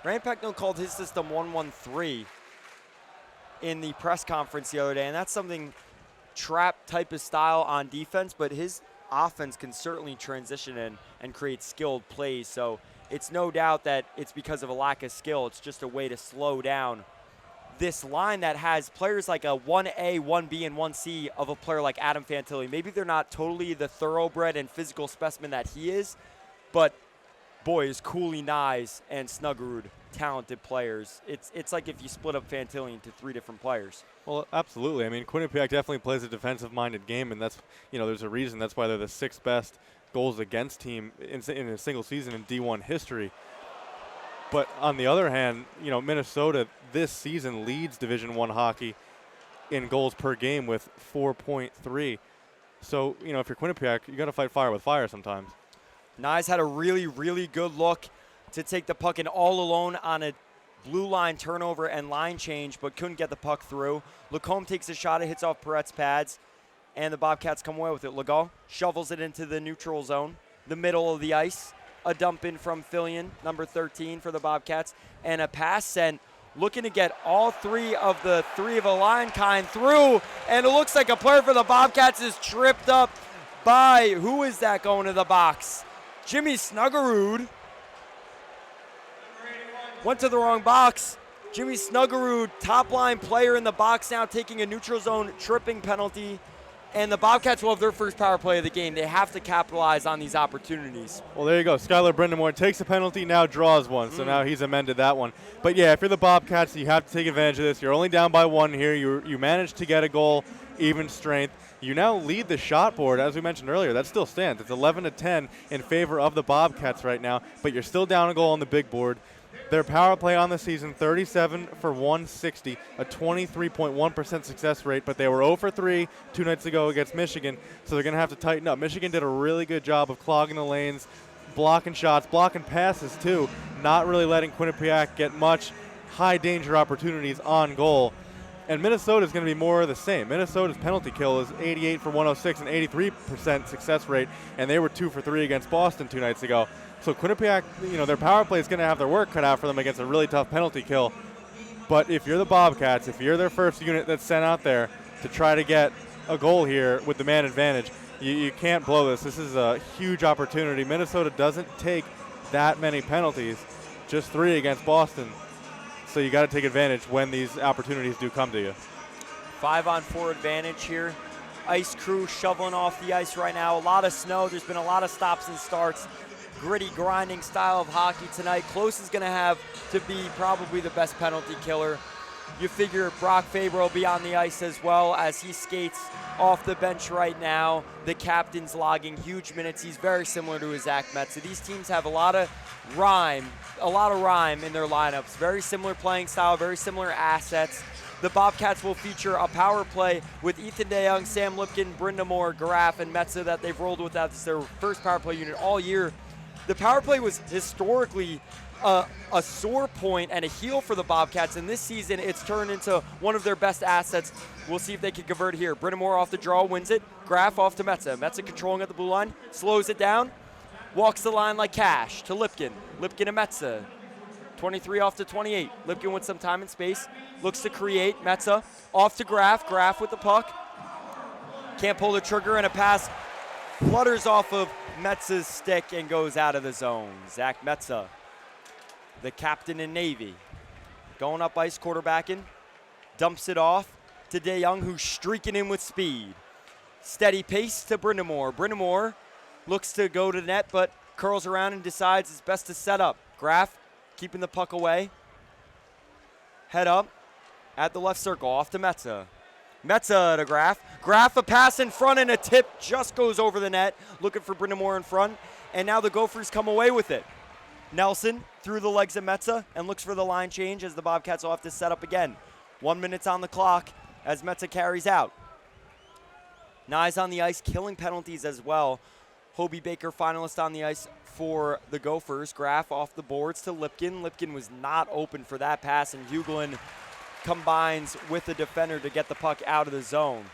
A: Rand Pecknold called his system 1-1-3 in the press conference the other day, and that's something trap type of style on defense, but his offense can certainly transition in and create skilled plays. So it's no doubt that it's because of a lack of skill. It's just a way to slow down this line that has players like a 1A, 1B, and 1C of a player like Adam Fantilli. Maybe they're not totally the thoroughbred and physical specimen that he is, but boy, is Cooley, Nyes, and Snuggerud talented players. It's like if you split up Fantilli into 3 different players.
B: Well, absolutely. I mean, Quinnipiac definitely plays a defensive-minded game, and that's, there's a reason. That's why they're the 6th best goals against team in a single season in D1 history. But on the other hand, Minnesota this season leads Division I hockey in goals per game with 4.3. So, if you're Quinnipiac, you got to fight fire with fire sometimes.
A: Nyes had a really, really good look to take the puck in all alone on a blue line turnover and line change, but couldn't get the puck through. Lacombe takes a shot, it hits off Perret's pads, and the Bobcats come away with it. Legault shovels it into the neutral zone, the middle of the ice. A dump in from Fillion, number 13 for the Bobcats, and a pass sent, looking to get all three of a line kind through, and it looks like a player for the Bobcats is tripped up by, who is that going to the box? Jimmy Snuggerud. Went to the wrong box. Jimmy Snuggerud, top line player in the box now, taking a neutral zone tripping penalty. And the Bobcats will have their first power play of the game. They have to capitalize on these opportunities.
B: Well, there you go. Skylar Brindamore takes a penalty, now draws one. So now he's amended that one. But, yeah, if you're the Bobcats, you have to take advantage of this. You're only down by one here. You managed to get a goal, even strength. You now lead the shot board, as we mentioned earlier. That still stands. It's 11-10 in favor of the Bobcats right now. But you're still down a goal on the big board. Their power play on the season, 37 for 160, a 23.1% success rate, but they were 0 for 3 2 nights ago against Michigan, so they're going to have to tighten up. Michigan did a really good job of clogging the lanes, blocking shots, blocking passes too, not really letting Quinnipiac get much high-danger opportunities on goal. And Minnesota's going to be more of the same. Minnesota's penalty kill is 88 for 106, an 83% success rate, and they were 2 for 3 against Boston 2 nights ago. So Quinnipiac, their power play is going to have their work cut out for them against a really tough penalty kill. But if you're the Bobcats, if you're their first unit that's sent out there to try to get a goal here with the man advantage, you can't blow this. This is a huge opportunity. Minnesota doesn't take that many penalties, just 3 against Boston. So you got to take advantage when these opportunities do come to you.
A: 5-on-4 advantage here. Ice crew shoveling off the ice right now. A lot of snow. There's been a lot of stops and starts. Gritty, grinding style of hockey tonight. Close is going to have to be probably the best penalty killer. You figure Brock Faber will be on the ice as well as he skates off the bench right now. The captain's logging huge minutes. He's very similar to his Zach Metsa. These teams have a lot of rhyme in their lineups. Very similar playing style, very similar assets. The Bobcats will feature a power play with Ethan DeYoung, Sam Lipkin, Brindamore, Garaf, and Metsa that they've rolled with. That's their first power play unit all year. The power play was historically a sore point and a heel for the Bobcats, and this season it's turned into one of their best assets. We'll see if they can convert here. Brindamore off the draw, wins it. Graf off to Metsa. Metsa controlling at the blue line, slows it down, walks the line like cash to Lipkin. Lipkin to Metsa. 23 off to 28. Lipkin with some time and space, looks to create. Metsa off to Graf. Graf with the puck. Can't pull the trigger, and a pass flutters off of Metsa's stick and goes out of the zone. Zach Metsa, the captain in Navy, going up ice, quarterbacking, dumps it off to DeYoung, who's streaking in with speed. Steady pace to Brindamore. Brindamore looks to go to the net, but curls around and decides it's best to set up. Graf keeping the puck away. Head up at the left circle, off to Metsa. Metsa to Graf. Graf, a pass in front and a tip just goes over the net, looking for Brindamore in front, and now the Gophers come away with it. Nelson through the legs of Metsa and looks for the line change as the Bobcats will have to set up again. 1 minute on the clock as Metsa carries out. Nye's on the ice, killing penalties as well. Hobie Baker, finalist on the ice for the Gophers. Graf off the boards to Lipkin. Lipkin was not open for that pass, and Huglin combines with the defender to get the puck out of the zone.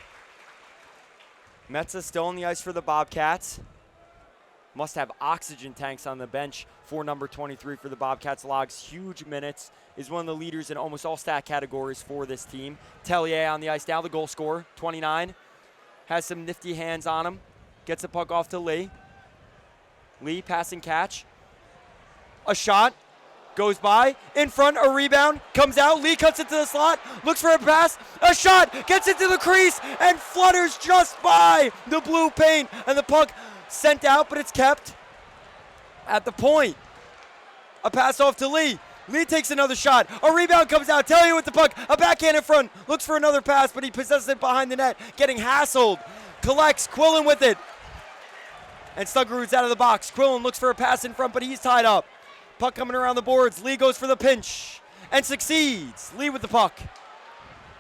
A: Metsa still on the ice for the Bobcats. Must have oxygen tanks on the bench for number 23 for the Bobcats. Logs huge minutes, is one of the leaders in almost all stat categories for this team. Tellier on the ice now, the goal scorer, 29. Has some nifty hands on him. Gets the puck off to Lee. Lee, passing catch. A shot. Goes by. In front, a rebound. Comes out. Lee cuts it to the slot. Looks for a pass. A shot. Gets it to the crease and flutters just by the blue paint. And the puck sent out, but it's kept at the point. A pass off to Lee. Lee takes another shot. A rebound comes out. Tellier with the puck. A backhand in front. Looks for another pass, but he possesses it behind the net. Getting hassled. Collects. Quillen with it. And Stuggerud's out of the box. Quillen looks for a pass in front, but he's tied up. Puck coming around the boards. Lee goes for the pinch and succeeds. Lee with the puck.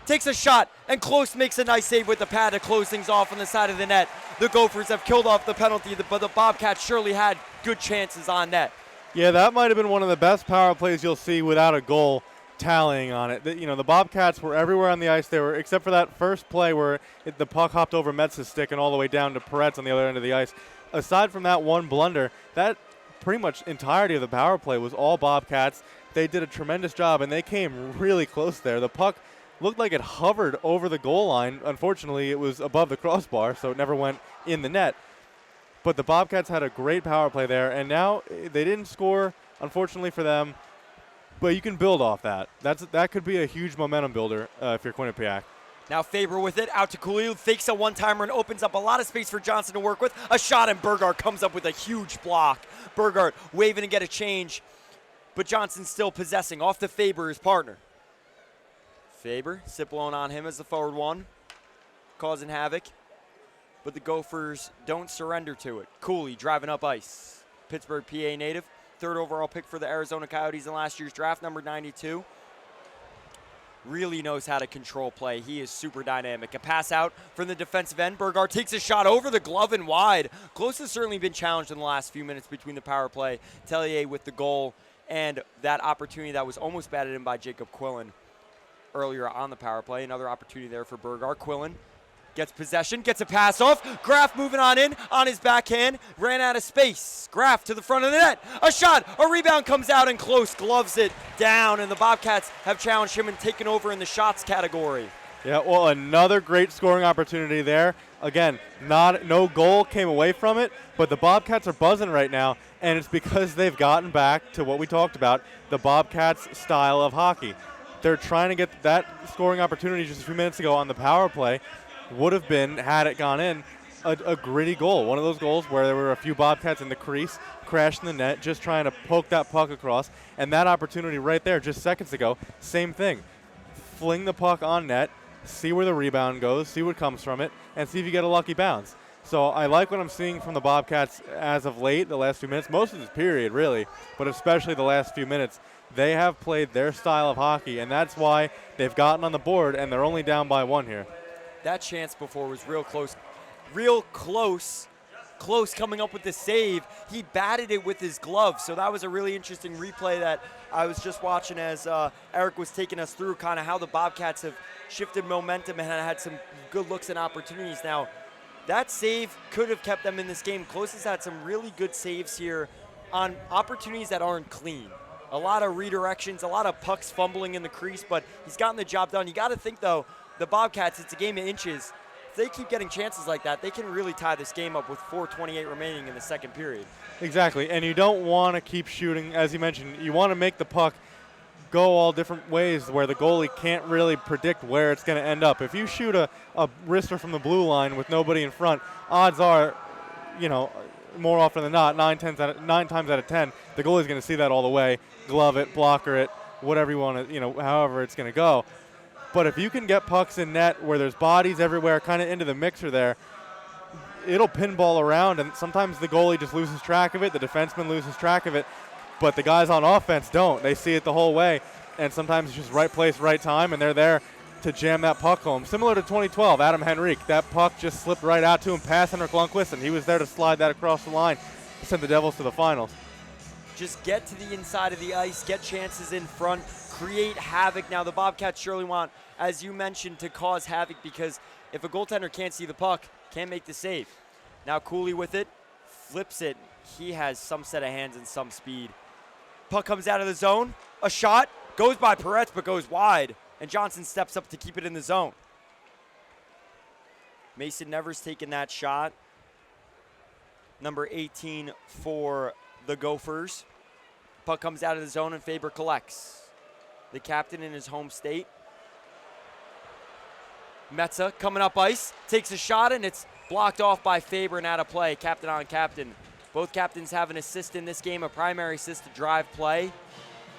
A: Takes a shot, and Close makes a nice save with the pad to close things off on the side of the net. The Gophers have killed off the penalty, but the Bobcats surely had good chances on net.
B: Yeah, that might have been one of the best power plays you'll see without a goal. tallying on it. The Bobcats were everywhere on the ice. They were, except for that first play where the puck hopped over Metz's stick and all the way down to Peretz on the other end of the ice. Aside from that one blunder, that pretty much entirety of the power play was all Bobcats. They did a tremendous job, and they came really close there. The puck looked like it hovered over the goal line. Unfortunately, it was above the crossbar, so it never went in the net. But the Bobcats had a great power play there, and now they didn't score, unfortunately for them, but you can build off that. That could be a huge momentum builder if you're Quinnipiac.
A: Now Faber with it, out to Cooley, fakes a one-timer and opens up a lot of space for Johnson to work with. A shot, and Burgard comes up with a huge block. Burgard waving to get a change, but Johnson still possessing off to Faber, his partner. Faber, Cipollone on him as the forward one, causing havoc, but the Gophers don't surrender to it. Cooley driving up ice. Pittsburgh, PA native, third overall pick for the Arizona Coyotes in last year's draft, number 92. Really knows how to control play. He is super dynamic. A pass out from the defensive end. Burgard takes a shot over the glove and wide. Close has certainly been challenged in the last few minutes between the power play. Tellier with the goal and that opportunity that was almost batted in by Jacob Quillen earlier on the power play. Another opportunity there for Burgard. Quillen gets possession, gets a pass off. Graff moving on in on his backhand. Ran out of space. Graff to the front of the net. A shot. A rebound comes out and close. Gloves it down. And the Bobcats have challenged him and taken over in the shots category.
B: Yeah, well, another great scoring opportunity there. Again, no goal came away from it, but the Bobcats are buzzing right now, and it's because they've gotten back to what we talked about, the Bobcats' style of hockey. They're trying to get that scoring opportunity just a few minutes ago on the power play. Would have been, had it gone in, a gritty goal. One of those goals where there were a few Bobcats in the crease, crashed in the net, just trying to poke that puck across. And that opportunity right there just seconds ago, same thing. Fling the puck on net, see where the rebound goes, see what comes from it, and see if you get a lucky bounce. So I like what I'm seeing from the Bobcats as of late, the last few minutes, most of this period really, but especially the last few minutes. They have played their style of hockey, and that's why they've gotten on the board, and they're only down by one here.
A: That chance before was real close coming up with the save. He batted it with his glove, so that was a really interesting replay that I was just watching as Eric was taking us through kind of how the Bobcats have shifted momentum and had some good looks and opportunities. Now, that save could have kept them in this game. Close has had some really good saves here on opportunities that aren't clean. A lot of redirections, a lot of pucks fumbling in the crease, but he's gotten the job done. You got to think, though, the Bobcats, it's a game of inches. If they keep getting chances like that, they can really tie this game up with 4:28 remaining in the second period. Exactly,
B: and you don't want to keep shooting. As you mentioned, you want to make the puck go all different ways where the goalie can't really predict where it's going to end up. If you shoot a wrister from the blue line with nobody in front, odds are, more often than not, 9 times out of 10, the goalie's going to see that all the way, glove it, blocker it, whatever you want to, however it's going to go. But if you can get pucks in net where there's bodies everywhere, kind of into the mixer there, it'll pinball around, and sometimes the goalie just loses track of it, the defenseman loses track of it, but the guys on offense don't. They see it the whole way, and sometimes it's just right place, right time, and they're there to jam that puck home. Similar to 2012, Adam Henrique, that puck just slipped right out to him, past Henrik Lundqvist, and he was there to slide that across the line, send the Devils to the finals.
A: Just get to the inside of the ice, get chances in front, create havoc. Now, the Bobcats surely want, as you mentioned, to cause havoc because if a goaltender can't see the puck, can't make the save. Now, Cooley with it, flips it. He has some set of hands and some speed. Puck comes out of the zone. A shot goes by Peretz but goes wide, and Johnson steps up to keep it in the zone. Mason Nevers taking that shot. Number 18 for the Gophers. Puck comes out of the zone and Faber collects. The captain in his home state. Metza coming up ice, takes a shot, and it's blocked off by Faber and out of play. Captain on captain. Both captains have an assist in this game, a primary assist to drive play.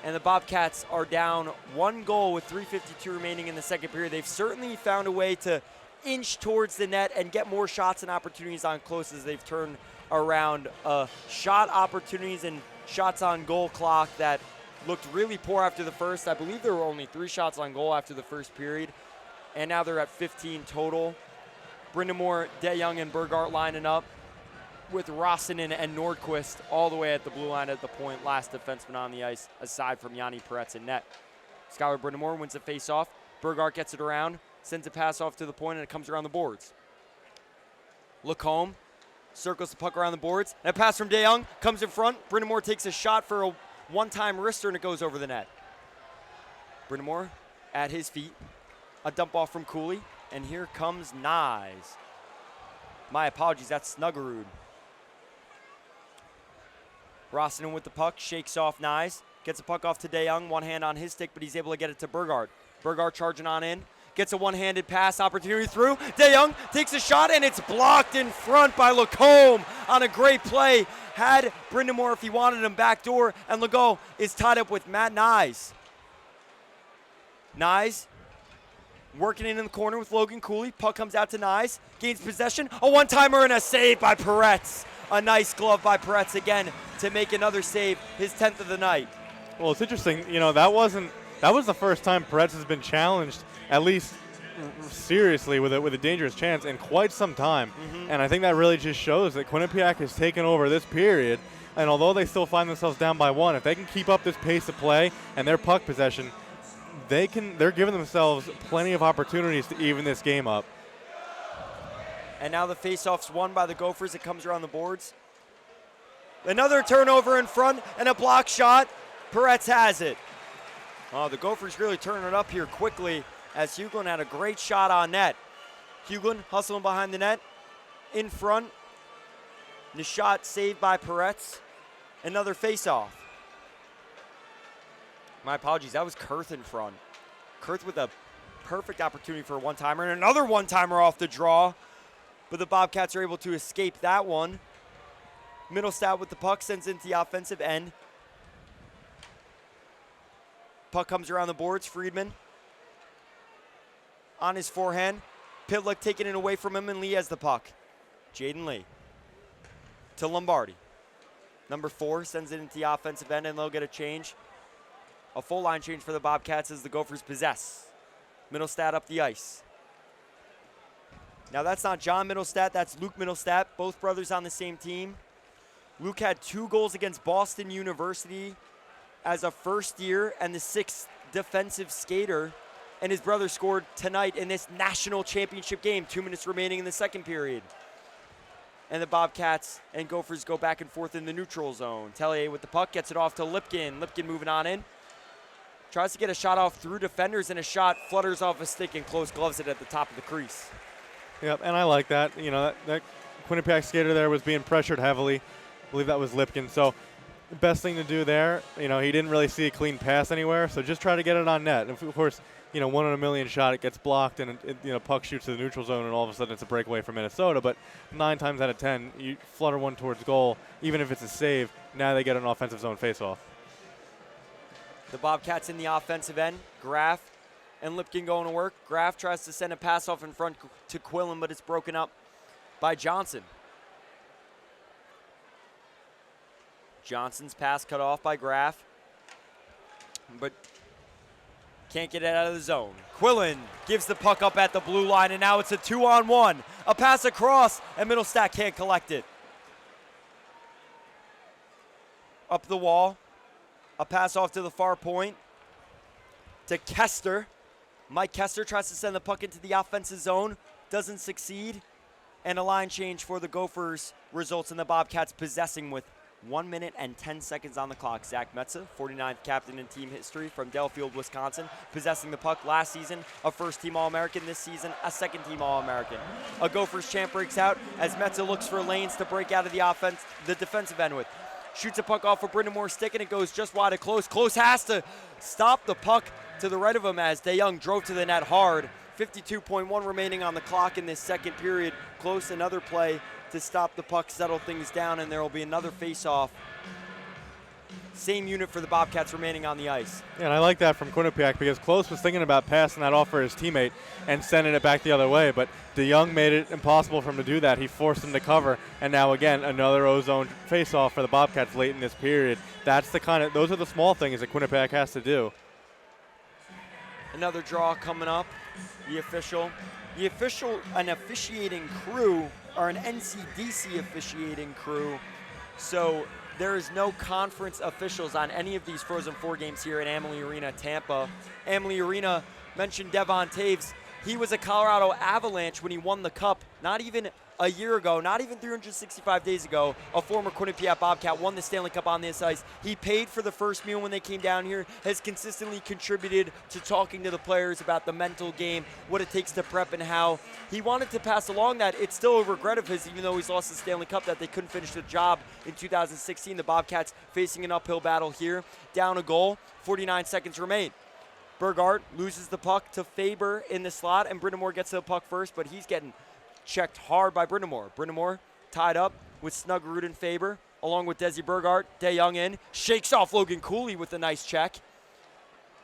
A: And the Bobcats are down one goal with 3:52 remaining in the second period. They've certainly found a way to inch towards the net and get more shots and opportunities on close as they've turned around shot opportunities and shots on goal clock that looked really poor after the first. I believe there were only 3 shots on goal after the first period, and now they're at 15 total. Brindamore, DeYoung, and Burgart lining up with Rossinen and Nordquist all the way at the blue line at the point, last defenseman on the ice aside from Yanni Peretz in net. Skylar Brindamore wins the face-off. Burgart gets it around, sends a pass off to the point, and it comes around the boards. Lacombe circles the puck around the boards. And a pass from DeYoung comes in front. Brindamore takes a shot for a one-time wrister, and it goes over the net. Brindamore at his feet. A dump off from Cooley. And here comes Nyes. My apologies, that's Snuggerud. Rossinen with the puck, shakes off Nyes. Gets the puck off to DeYoung, one hand on his stick, but he's able to get it to Burgard. Burgard charging on in. Gets a one-handed pass opportunity through. DeYoung takes a shot, and it's blocked in front by Lacombe on a great play. Had Brindamore if he wanted him backdoor, and Legault is tied up with Matt Nyes. Nyes working in the corner with Logan Cooley. Puck comes out to Nyes, gains possession. A one-timer and a save by Peretz. A nice glove by Peretz again to make another save, his 10th of the night.
B: Well, it's interesting, that was the first time Peretz has been challenged, at least seriously, with a dangerous chance in quite some time. And I think that really just shows that Quinnipiac has taken over this period, and although they still find themselves down by one, if they can keep up this pace of play and their puck possession, they're giving themselves plenty of opportunities to even this game up.
A: And now the faceoff's won by the Gophers. It comes around the boards. Another turnover in front and a block shot. Peretz has it. Oh, the Gophers really turning it up here quickly as Huglin had a great shot on net. Huglin hustling behind the net. In front. The shot saved by Peretz. Another faceoff. My apologies, that was Kurth in front. Kurth with a perfect opportunity for a one-timer, and another one-timer off the draw. But the Bobcats are able to escape that one. Middlestat with the puck, sends it into the offensive end. Puck comes around the boards, Friedman on his forehand. Pitlick taking it away from him, and Lee has the puck. Jaden Lee to Lombardi. Number 4 sends it into the offensive end, and they'll get a change. A full line change for the Bobcats as the Gophers possess. Middlestat up the ice. Now that's not John Middlestat, that's Luke Middlestat, both brothers on the same team. Luke had 2 goals against Boston University as a first year and the 6th defensive skater, and his brother scored tonight in this national championship game, 2 minutes remaining in the second period. And the Bobcats and Gophers go back and forth in the neutral zone. Tellier with the puck, gets it off to Lipkin. Lipkin moving on in. Tries to get a shot off through defenders, and a shot flutters off a stick and close gloves it at the top of the crease.
B: Yep, and I like that. That Quinnipiac skater there was being pressured heavily. I believe that was Lipkin. So the best thing to do there, he didn't really see a clean pass anywhere, so just try to get it on net. And of course, 1 in a million shot, it gets blocked, and puck shoots to the neutral zone, and all of a sudden it's a breakaway for Minnesota. But 9 times out of 10, you flutter one towards goal, even if it's a save, now they get an offensive zone faceoff.
A: The Bobcats in the offensive end. Graff and Lipkin going to work. Graff tries to send a pass off in front to Quillen, but it's broken up by Johnson. Johnson's pass cut off by Graff, but can't get it out of the zone. Quillen gives the puck up at the blue line, and now it's a 2-on-1. A pass across, and Middlestat can't collect it. Up the wall. A pass off to the far point to Kester. Mike Kester tries to send the puck into the offensive zone. Doesn't succeed. And a line change for the Gophers results in the Bobcats possessing with 1 minute and 10 seconds on the clock. Zach Metza, 49th captain in team history from Delafield, Wisconsin, possessing the puck last season, a first-team All-American this season, a second-team All-American. A Gophers chant breaks out as Metza looks for lanes to break out of the defensive end with. Shoots a puck off of Brindamore's stick, and it goes just wide of Close. Close has to stop the puck to the right of him as DeYoung drove to the net hard. 52.1 remaining on the clock in this second period. Close, another play to stop the puck, settle things down, and there will be another face-off. Same unit for the Bobcats remaining on the ice.
B: Yeah, and I like that from Quinnipiac because Close was thinking about passing that off for his teammate and sending it back the other way, but DeYoung made it impossible for him to do that. He forced him to cover, and now again another ozone face-off for the Bobcats late in this period. Those are the small things that Quinnipiac has to do.
A: Another draw coming up. An officiating crew, or an NCDC officiating crew. So there is no conference officials on any of these Frozen Four games here at Amalie Arena, Tampa. Amalie Arena, mentioned Devon Taves. He was a Colorado Avalanche when he won the Cup, not even a year ago, not even 365 days ago. A former Quinnipiac Bobcat won the Stanley Cup on this ice. He paid for the first meal when they came down here, has consistently contributed to talking to the players about the mental game, what it takes to prep, and how he wanted to pass along that it's still a regret of his, even though he's lost the Stanley Cup, that they couldn't finish the job in 2016. The Bobcats facing an uphill battle here, down a goal, 49 seconds remain. Burgard loses the puck to Faber in the slot, and Brindamore gets to the puck first, but he's getting checked hard by Brindamore. Brindamore tied up with Snuggerud and Faber, along with Desi Burgard. DeYoung in, shakes off Logan Cooley with a nice check.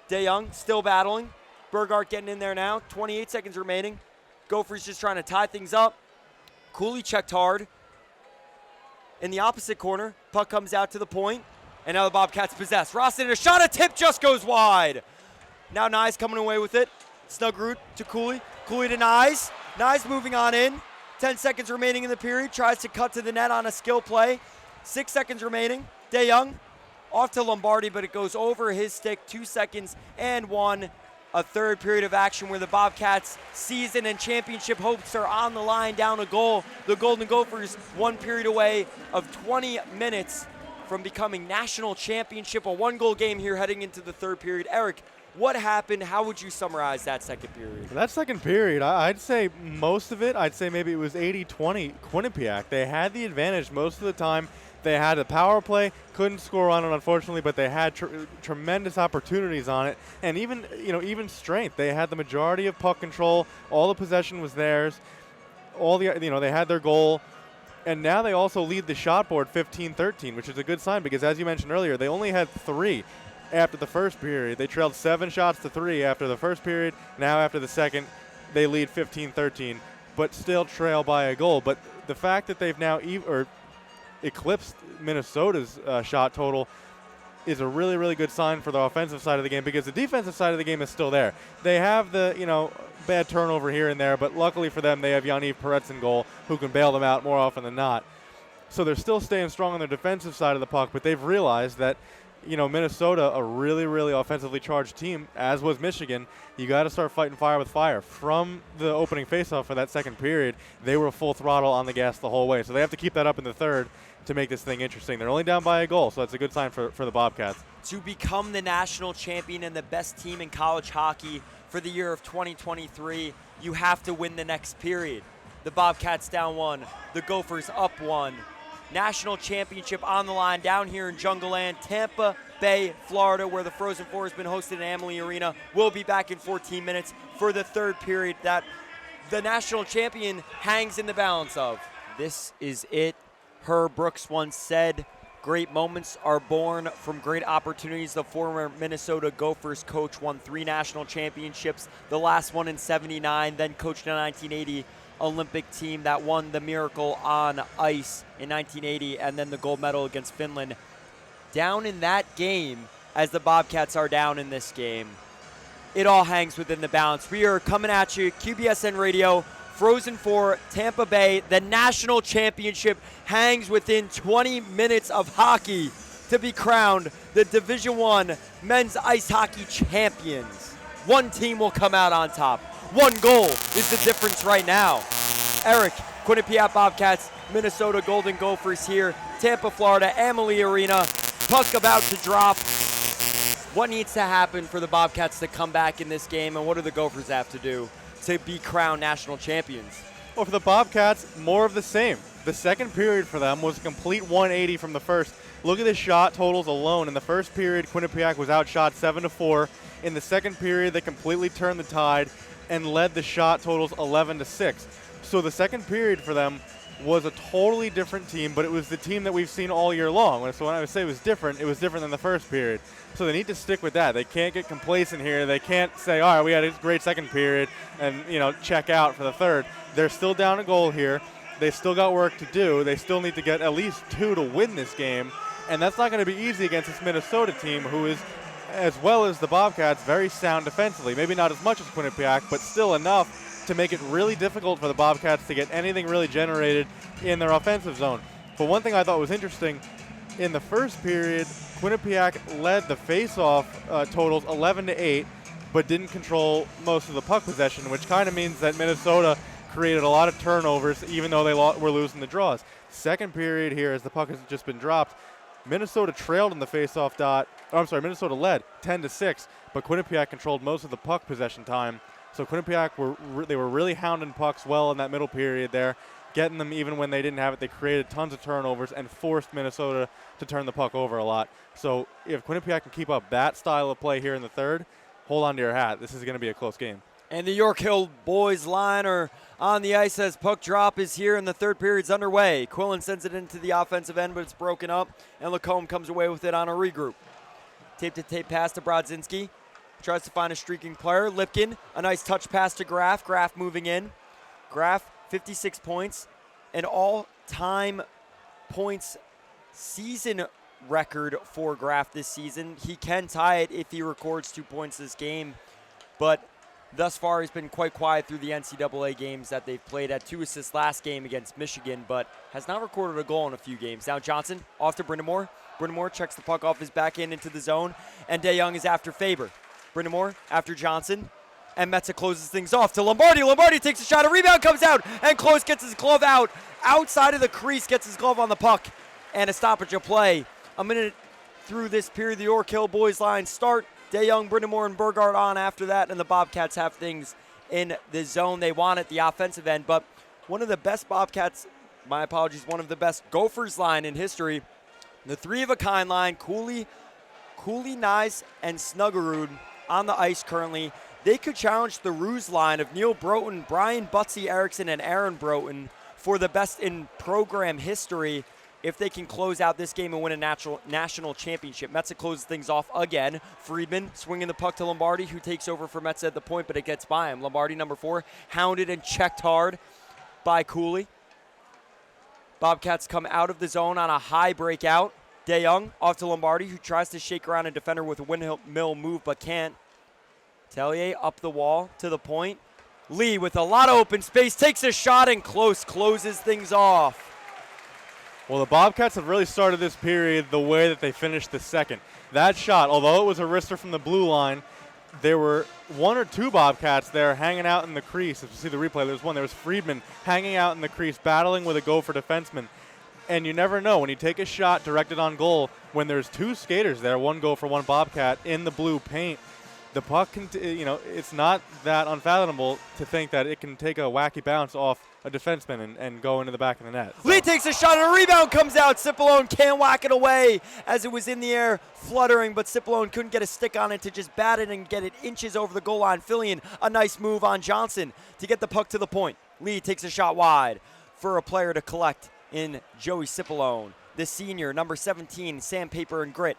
A: DeYoung still battling. Burgard getting in there now, 28 seconds remaining. Gophers just trying to tie things up. Cooley checked hard. In the opposite corner, puck comes out to the point, and now the Bobcats possess. Roston, a shot, a tip just goes wide. Now Nyes coming away with it. Snuggerud to Cooley. Cooley to Nyes. Nyes moving on in. 10 seconds remaining in the period. Tries to cut to the net on a skill play. 6 seconds remaining. DeYoung off to Lombardi, but it goes over his stick. 2 seconds and one. A third period of action where the Bobcats' season and championship hopes are on the line, down a goal. The Golden Gophers 1 period away of 20 minutes from becoming national championship. A 1-goal game here heading into the third period. Eric, what happened? How would you summarize that second period?
B: That second period, I'd say most of it, I'd say maybe it was 80-20 Quinnipiac. They had the advantage most of the time. They had a power play, couldn't score on it, unfortunately, but they had tremendous opportunities on it, and even strength. They had the majority of puck control. All the possession was theirs. They had their goal, and now they also lead the shot board 15-13, which is a good sign because, as you mentioned earlier, they only had 3 after the first period. They trailed 7 shots to 3 after the first period. Now after the second, they lead 15-13, but still trail by a goal. But the fact that they've now eclipsed Minnesota's shot total is a really, really good sign for the offensive side of the game because the defensive side of the game is still there. They have the, bad turnover here and there, but luckily for them, they have Yaniv Peretz in goal who can bail them out more often than not. So they're still staying strong on their defensive side of the puck, but they've realized that Minnesota, a really, really offensively charged team, as was Michigan, you got to start fighting fire with fire. From the opening faceoff for that second period, they were full throttle on the gas the whole way. So they have to keep that up in the third to make this thing interesting. They're only down by a goal, so that's a good sign for the Bobcats.
A: To become the national champion and the best team in college hockey for the year of 2023, you have to win the next period. The Bobcats down 1, the Gophers up 1. National championship on the line down here in Jungle Land, Tampa Bay, Florida, where the Frozen Four has been hosted in Amalie Arena. We'll be back in 14 minutes for the third period that the national champion hangs in the balance of. This is it. Herb Brooks once said, great moments are born from great opportunities. The former Minnesota Gophers coach won 3 national championships, the last one in '79, then coached the 1980 Olympic team that won the Miracle on Ice in 1980 and then the gold medal against Finland. Down in that game, as the Bobcats are down in this game, it all hangs within the balance. We are coming at you, QBSN Radio, Frozen Four, Tampa Bay. The national championship hangs within 20 minutes of hockey to be crowned the Division I men's ice hockey champions. One team will come out on top. 1 goal is the difference right now. Eric, Quinnipiac Bobcats, Minnesota Golden Gophers here, Tampa, Florida, Amalie Arena. Puck about to drop. What needs to happen for the Bobcats to come back in this game, and what do the Gophers have to do to be crowned national champions?
B: Well, for the Bobcats, more of the same. The second period for them was a complete 180 from the first. Look at the shot totals alone. In the first period, Quinnipiac was outshot 7-4. In the second period, they completely turned the tide and led the shot totals 11-6. So the second period for them was a totally different team, but it was the team that we've seen all year long. So when I would say it was different than the first period. So they need to stick with that. They can't get complacent here. They can't say, all right, we had a great second period and, check out for the third. They're still down a goal here. They still got work to do. They still need to get at least 2 to win this game. And that's not going to be easy against this Minnesota team who is, as well as the Bobcats, very sound defensively. Maybe not as much as Quinnipiac, but still enough to make it really difficult for the Bobcats to get anything really generated in their offensive zone. But one thing I thought was interesting, in the first period, Quinnipiac led the face-off totals 11-8, but didn't control most of the puck possession, which kind of means that Minnesota created a lot of turnovers, even though they were losing the draws. Second period here, as the puck has just been dropped, Minnesota trailed in the face-off dot. Oh, I'm sorry, Minnesota led 10-6, but Quinnipiac controlled most of the puck possession time. So Quinnipiac were really hounding pucks well in that middle period there, getting them even when they didn't have it. They created tons of turnovers and forced Minnesota to turn the puck over a lot. So if Quinnipiac can keep up that style of play here in the third, hold on to your hat. This is going to be a close game.
A: And the York Hill boys line are on the ice as puck drop is here and the third period's underway. Quillen sends it into the offensive end, but it's broken up, and Lacombe comes away with it on a regroup. Tape-to-tape pass to Brodzinski. Tries to find a streaking player. Lipkin, a nice touch pass to Graf. Graf moving in. Graf, 56 points, an all-time points season record for Graf this season. He can tie it if he records 2 points this game, but thus far he's been quite quiet through the NCAA games that they've played. Had 2 assists last game against Michigan, but has not recorded a goal in a few games. Now Johnson off to Brindamore. Brindamore checks the puck off his backhand into the zone, and DeYoung is after Faber. Brindamore after Johnson, and Metza closes things off to Lombardi. Lombardi takes a shot, a rebound comes out, and Close gets his glove out. Outside of the crease, gets his glove on the puck, and a stoppage of play. A minute through this period, the York Hill boys line start. DeYoung, Brindamore, and Burgard on after that, and the Bobcats have things in the zone they want at the offensive end. But one of the best Bobcats, my apologies, one of the best Gophers line in history, the three-of-a-kind line, Cooley, Nyes, and Snuggerud on the ice currently. They could challenge the Ruse line of Neil Broughton, Brian Butsy Erickson, and Aaron Broughton for the best in program history if they can close out this game and win a national championship. Metza closes things off again. Friedman swinging the puck to Lombardi, who takes over for Metza at the point, but it gets by him. Lombardi, number 4, hounded and checked hard by Cooley. Bobcats come out of the zone on a high breakout. DeYoung off to Lombardi, who tries to shake around a defender with a windmill move but can't. Tellier up the wall to the point. Lee with a lot of open space takes a shot, and Close closes things off.
B: Well, the Bobcats have really started this period the way that they finished the second. That shot, although it was a wrister from the blue line, there were 1 or 2 Bobcats there hanging out in the crease. If you see the replay, there was one. There was Friedman hanging out in the crease, battling with a Gopher defenseman. And you never know when you take a shot directed on goal, when there's 2 skaters there, 1 Gopher, 1 Bobcat in the blue paint, the puck can, it's not that unfathomable to think that it can take a wacky bounce off a defenseman and go into the back of the net. So.
A: Lee takes a shot and a rebound comes out. Cipollone can't whack it away as it was in the air fluttering, but Cipollone couldn't get a stick on it to just bat it and get it inches over the goal line. Fillion, a nice move on Johnson to get the puck to the point. Lee takes a shot wide for a player to collect in Joey Cipollone. The senior, number 17, sandpaper and grit.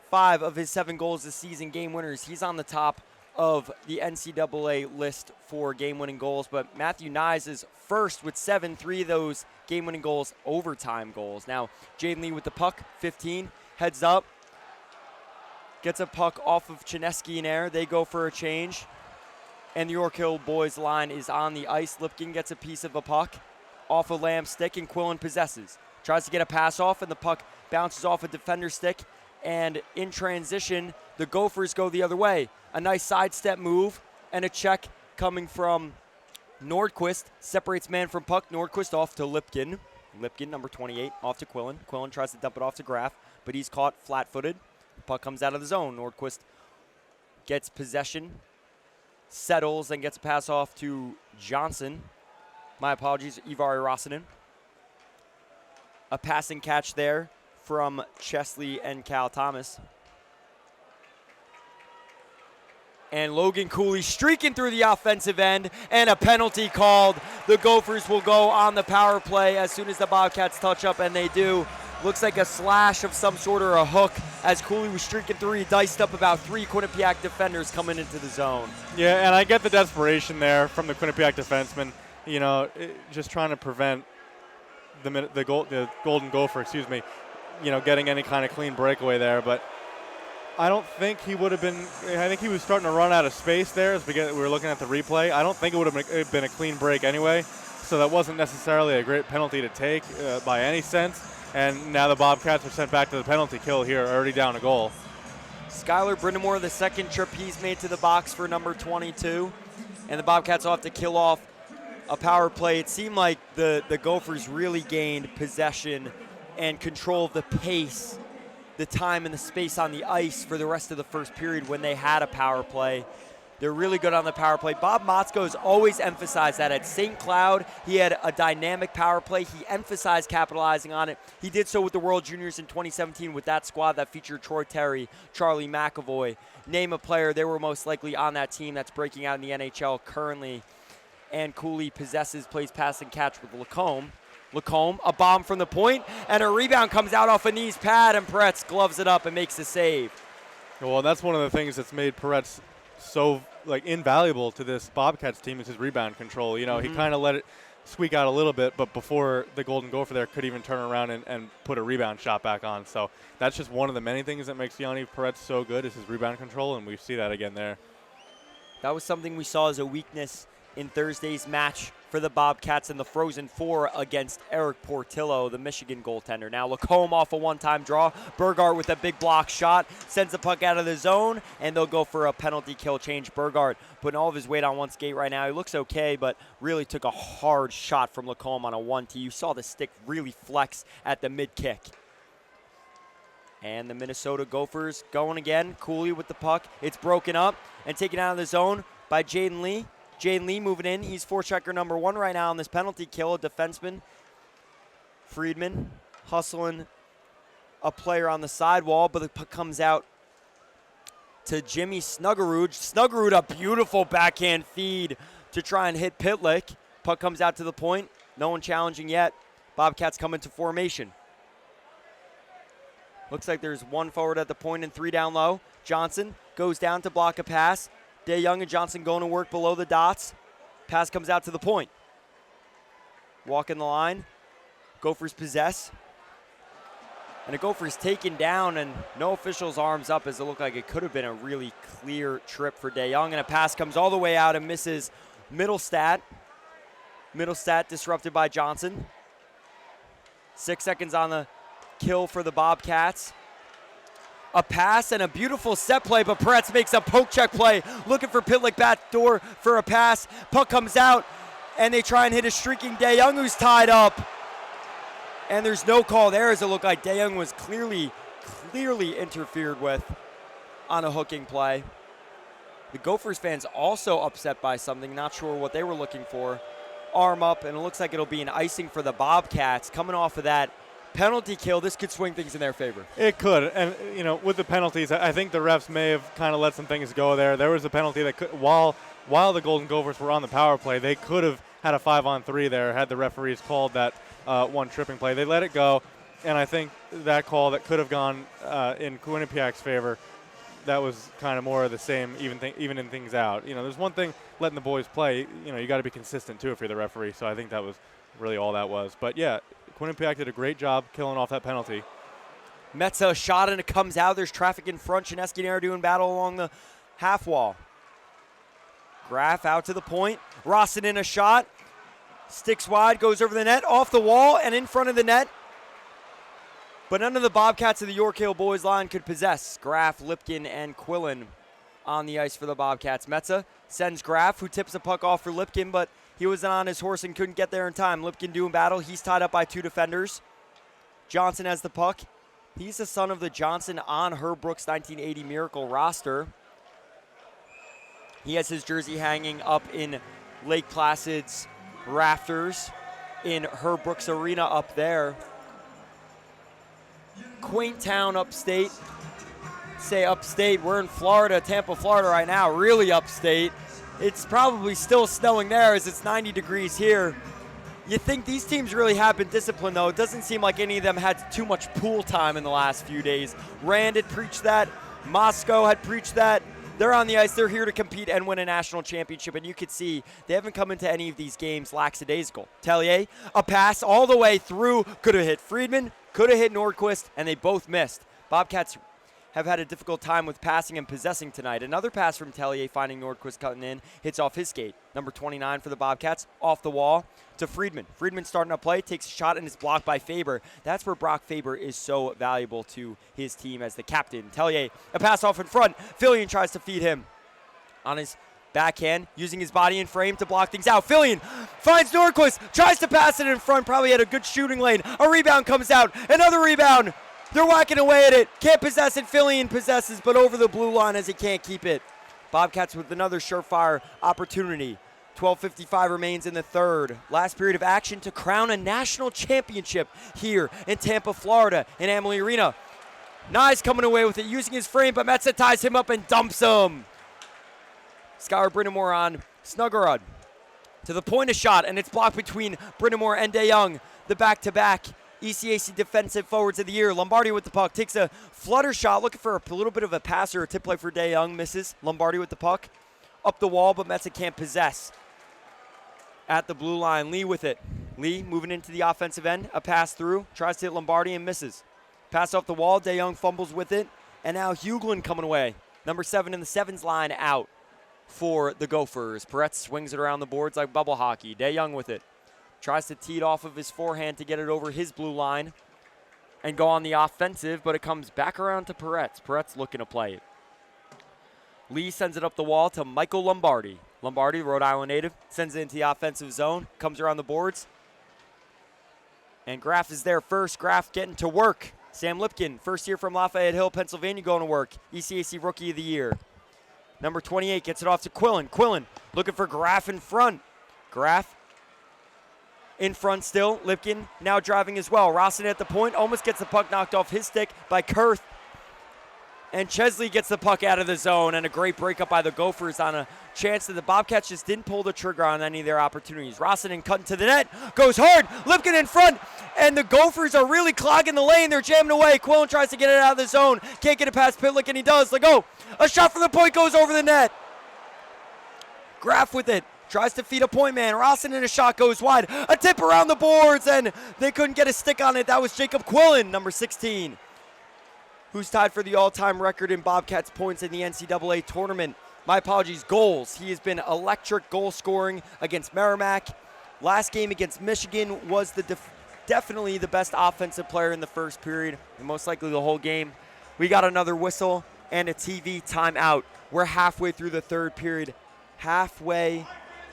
A: 5 of his 7 goals this season, game winners. He's on the top of the NCAA list for game-winning goals, but Matthew Nyes is first with 7, 3 of those game-winning goals, overtime goals. Now, Jaden Lee with the puck, 15, heads up, gets a puck off of Chinesky in air. They go for a change, and the York Hill boys line is on the ice. Lipkin gets a piece of a puck off a Lamb's stick, and Quillen possesses. Tries to get a pass off, and the puck bounces off a defender's stick. And in transition, the Gophers go the other way. A nice sidestep move and a check coming from Nordquist. Separates man from puck. Nordquist off to Lipkin. Lipkin, number 28, off to Quillen. Quillen tries to dump it off to Graf, but he's caught flat-footed. The puck comes out of the zone. Nordquist gets possession, settles, and gets a pass off to Johnson. My apologies, Ivari Rossinen. A passing catch there from Chesley and Cal Thomas. And Logan Cooley streaking through the offensive end, and a penalty called. The Gophers will go on the power play as soon as the Bobcats touch up, and they do. Looks like a slash of some sort or a hook as Cooley was streaking through. He diced up about 3 Quinnipiac defenders coming into the zone.
B: Yeah, and I get the desperation there from the Quinnipiac defenseman, just trying to prevent the Golden Gopher, getting any kind of clean breakaway there, but I don't think he would have been. I think he was starting to run out of space there as we were looking at the replay. I don't think it would have been a clean break anyway. so that wasn't necessarily a great penalty to take by any sense. And now the Bobcats are sent back to the penalty kill here, already down a goal.
A: Skylar Brindamore, the second trip he's made to the box for number 22. And the Bobcats will have to kill off a power play. It seemed like the Gophers really gained possession and control of the pace, the time and the space on the ice for the rest of the first period when they had a power play. They're really good on the power play. Bob Motzko has always emphasized that. At St. Cloud, he had a dynamic power play. He emphasized capitalizing on it. He did so with the World Juniors in 2017 with that squad that featured Troy Terry, Charlie McAvoy. Name a player, they were most likely on that team that's breaking out in the NHL currently. And Cooley possesses, plays pass and catch with Lacombe. Lacombe, a bomb from the point, and a rebound comes out off a knee's pad, and Peretz gloves it up and makes the save.
B: Well, that's one of the things that's made Peretz so invaluable to this Bobcats team is his rebound control. You know, he kind of let it squeak out a little bit, but before the Golden Gopher there could even turn around and put a rebound shot back on. So that's just one of the many things that makes Yanni Peretz so good is his rebound control, and we see that again there.
A: That was something we saw as a weakness in Thursday's match for the Bobcats in the Frozen Four against Eric Portillo, the Michigan goaltender. Now Lacombe off a one-time draw. Burgart with a big block shot, sends the puck out of the zone, and they'll go for a penalty kill change. Burgart putting all of his weight on one skate right now. He looks okay, but really took a hard shot from Lacombe on a 1-2. You saw the stick really flex at the mid-kick. And the Minnesota Gophers going again. Cooley with the puck. It's broken up and taken out of the zone by Jaden Lee. Jaden Lee moving in. He's forechecker number 1 right now on this penalty kill, a defenseman. Friedman hustling a player on the sidewall, but the puck comes out to Jimmy Snuggerud. Snuggerud, a beautiful backhand feed to try and hit Pitlick. Puck comes out to the point. No one challenging yet. Bobcats come into formation. Looks like there's 1 forward at the point and 3 down low. Johnson goes down to block a pass. DeYoung and Johnson going to work below the dots. Pass comes out to the point. Walking the line. Gophers possess. And the Gophers taken down, and no official's arms up as it looked like it could have been a really clear trip for DeYoung. And a pass comes all the way out and misses Middlestat. Middlestat disrupted by Johnson. 6 seconds on the kill for the Bobcats. A pass and a beautiful set play, but Peretz makes a poke check play, looking for Pitlick back door for a pass. Puck comes out, and they try and hit a streaking DeYoung who's tied up. And there's no call there as it looked like DeYoung was clearly interfered with on a hooking play. The Gophers fans also upset by something, not sure what they were looking for. Arm up, and it looks like it'll be an icing for the Bobcats. Coming off of that penalty kill, this could swing things in their favor.
B: It could, and you know, with the penalties, I think the refs may have kind of let some things go there. There was a penalty that could, while the Golden Gophers were on the power play, they could have had a 5-on-3 there had the referees called that one tripping play. They let it go, and I think that call that could have gone in Quinnipiac's favor, that was kind of more of the same, evening things out. You know, there's one thing letting the boys play. You know, you got to be consistent too if you're the referee. So I think that was really all that was. But yeah, Quinnipiac did a great job killing off that penalty.
A: Metza shot and it comes out. There's traffic in front. Chinesky and Air doing battle along the half wall. Graff out to the point. Rawson in a shot. Sticks wide, goes over the net, off the wall, and in front of the net. But none of the Bobcats of the York Hill boys line could possess. Graff, Lipkin, and Quillen on the ice for the Bobcats. Metza sends Graff, who tips the puck off for Lipkin, but he wasn't on his horse and couldn't get there in time. Lipkin doing battle. He's tied up by 2 defenders. Johnson has the puck. He's the son of the Johnson on Herb Brooks' 1980 Miracle roster. He has his jersey hanging up in Lake Placid's rafters in Herb Brooks Arena up there. Quaint town upstate. Say upstate. We're in Florida, Tampa, Florida right now. Really upstate. It's probably still snowing there as it's 90 degrees here. You think these teams really have been disciplined, though. It doesn't seem like any of them had too much pool time in the last few days. Rand had preached that. Moscow had preached that. They're on the ice. They're here to compete and win a national championship, and you could see they haven't come into any of these games lackadaisical. Tellier, a pass all the way through. Could have hit Friedman, could have hit Nordquist, and they both missed. Bobcats have had a difficult time with passing and possessing tonight. Another pass from Tellier finding Nordquist cutting in, hits off his skate. Number 29 for the Bobcats, off the wall to Friedman. Friedman starting to play, takes a shot and is blocked by Faber. That's where Brock Faber is so valuable to his team as the captain. Tellier, a pass off in front. Fillion tries to feed him on his backhand, using his body and frame to block things out. Fillion finds Nordquist, tries to pass it in front, probably had a good shooting lane. A rebound comes out, another rebound. They're whacking away at it. Can't possess it. Fillion possesses, but over the blue line as he can't keep it. Bobcats with another surefire opportunity. 12:55 remains in the third. Last period of action to crown a national championship here in Tampa, Florida, in Amalie Arena. Nye's coming away with it, using his frame, but Metza ties him up and dumps him. Skylar Brindamore on Snuggerud to the point of shot, and it's blocked between Brindamore and DeYoung, the back-to-back ECAC Defensive Forwards of the Year. Lombardi with the puck, takes a flutter shot, looking for a little bit of a pass or a tip play for DeYoung, misses. Lombardi with the puck, up the wall, but Metza can't possess. At the blue line, Lee with it. Lee moving into the offensive end, a pass through, tries to hit Lombardi and misses. Pass off the wall, DeYoung fumbles with it, and now Hughlin coming away. Number 7 in the sevens line out for the Gophers. Peretz swings it around the boards like bubble hockey. DeYoung with it. Tries to tee it off of his forehand to get it over his blue line and go on the offensive, but it comes back around to Peretz. Peretz looking to play it. Lee sends it up the wall to Michael Lombardi. Lombardi, Rhode Island native, sends it into the offensive zone, comes around the boards. And Graff is there first. Graff getting to work. Sam Lipkin, first year from Lafayette Hill, Pennsylvania, going to work. ECAC Rookie of the Year. Number 28 gets it off to Quillen. Quillen looking for Graff in front. Graff in front still. Lipkin now driving as well. Rossin at the point, almost gets the puck knocked off his stick by Kurth. And Chesley gets the puck out of the zone, and a great breakup by the Gophers on a chance that the Bobcats just didn't pull the trigger on any of their opportunities. Rossinen cutting to the net, goes hard, Lipkin in front, and the Gophers are really clogging the lane. They're jamming away. Quillen tries to get it out of the zone. Can't get it past Pitlick, and he does. Let go. A shot from the point goes over the net. Graff with it. Tries to feed a point man. Rossinen, a shot goes wide. A tip around the boards, and they couldn't get a stick on it. That was Jacob Quillen, number 16. Who's tied for the all-time record in Bobcats points in the NCAA tournament. My apologies, goals. He has been electric goal scoring against Merrimack. Last game against Michigan was definitely the best offensive player in the first period, and most likely the whole game. We got another whistle and a TV timeout. We're halfway through the third period. Halfway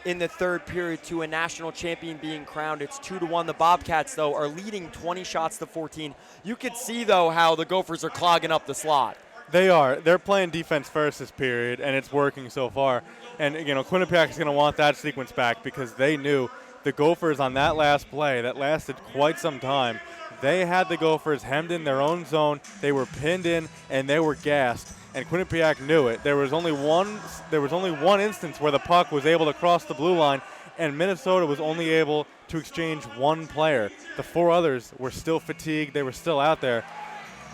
A: in the third period to a national champion being crowned. It's 2-1. The Bobcats, though, are leading 20 shots to 14. You could see, though, how the Gophers are clogging up the slot.
B: They are. They're playing defense first this period, and it's working so far. And, Quinnipiac is going to want that sequence back because they knew the Gophers on that last play that lasted quite some time. They had the Gophers hemmed in their own zone. They were pinned in, and they were gassed. And Quinnipiac knew it. There was only one instance where the puck was able to cross the blue line, and Minnesota was only able to exchange one player. The four others were still fatigued. They were still out there.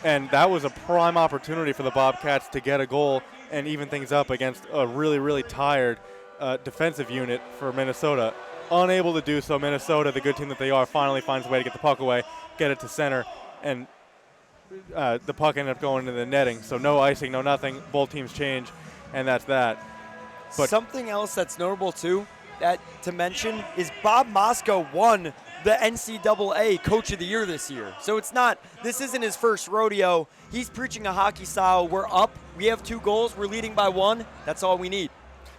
B: And that was a prime opportunity for the Bobcats to get a goal and even things up against a really, really tired defensive unit for Minnesota. Unable to do so, Minnesota, the good team that they are, finally finds a way to get the puck away, get it to center, and the puck ended up going into the netting. So no icing, no nothing. Both teams change, and that's that.
A: But something else that's notable, too, to mention is Bob Mosco won the NCAA Coach of the Year this year. So this isn't his first rodeo. He's preaching a hockey style. We're up. We have 2 goals. We're leading by 1. That's all we need.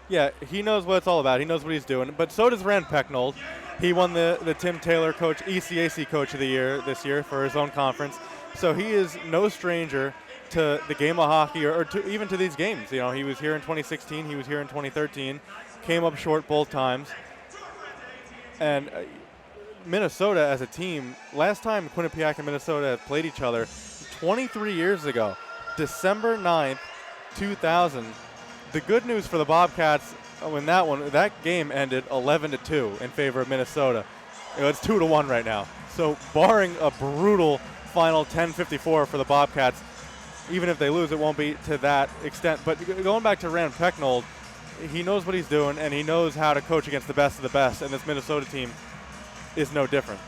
B: Yeah, he knows what it's all about. He knows what he's doing. But so does Rand Pecknold. He won the Tim Taylor ECAC Coach of the Year this year for his own conference. So he is no stranger to the game of hockey or even to these games. He was here in 2016. He was here in 2013. Came up short both times. And Minnesota as a team, last time Quinnipiac and Minnesota played each other 23 years ago, December 9th, 2000. The good news for the Bobcats when that game ended 11-2 in favor of Minnesota. It's 2-1 right now. So barring a brutal final 10-54 for the Bobcats, even if they lose, it won't be to that extent. But going back to Rand Pecknold, he knows what he's doing, and he knows how to coach against the best of the best, and this Minnesota team is no different.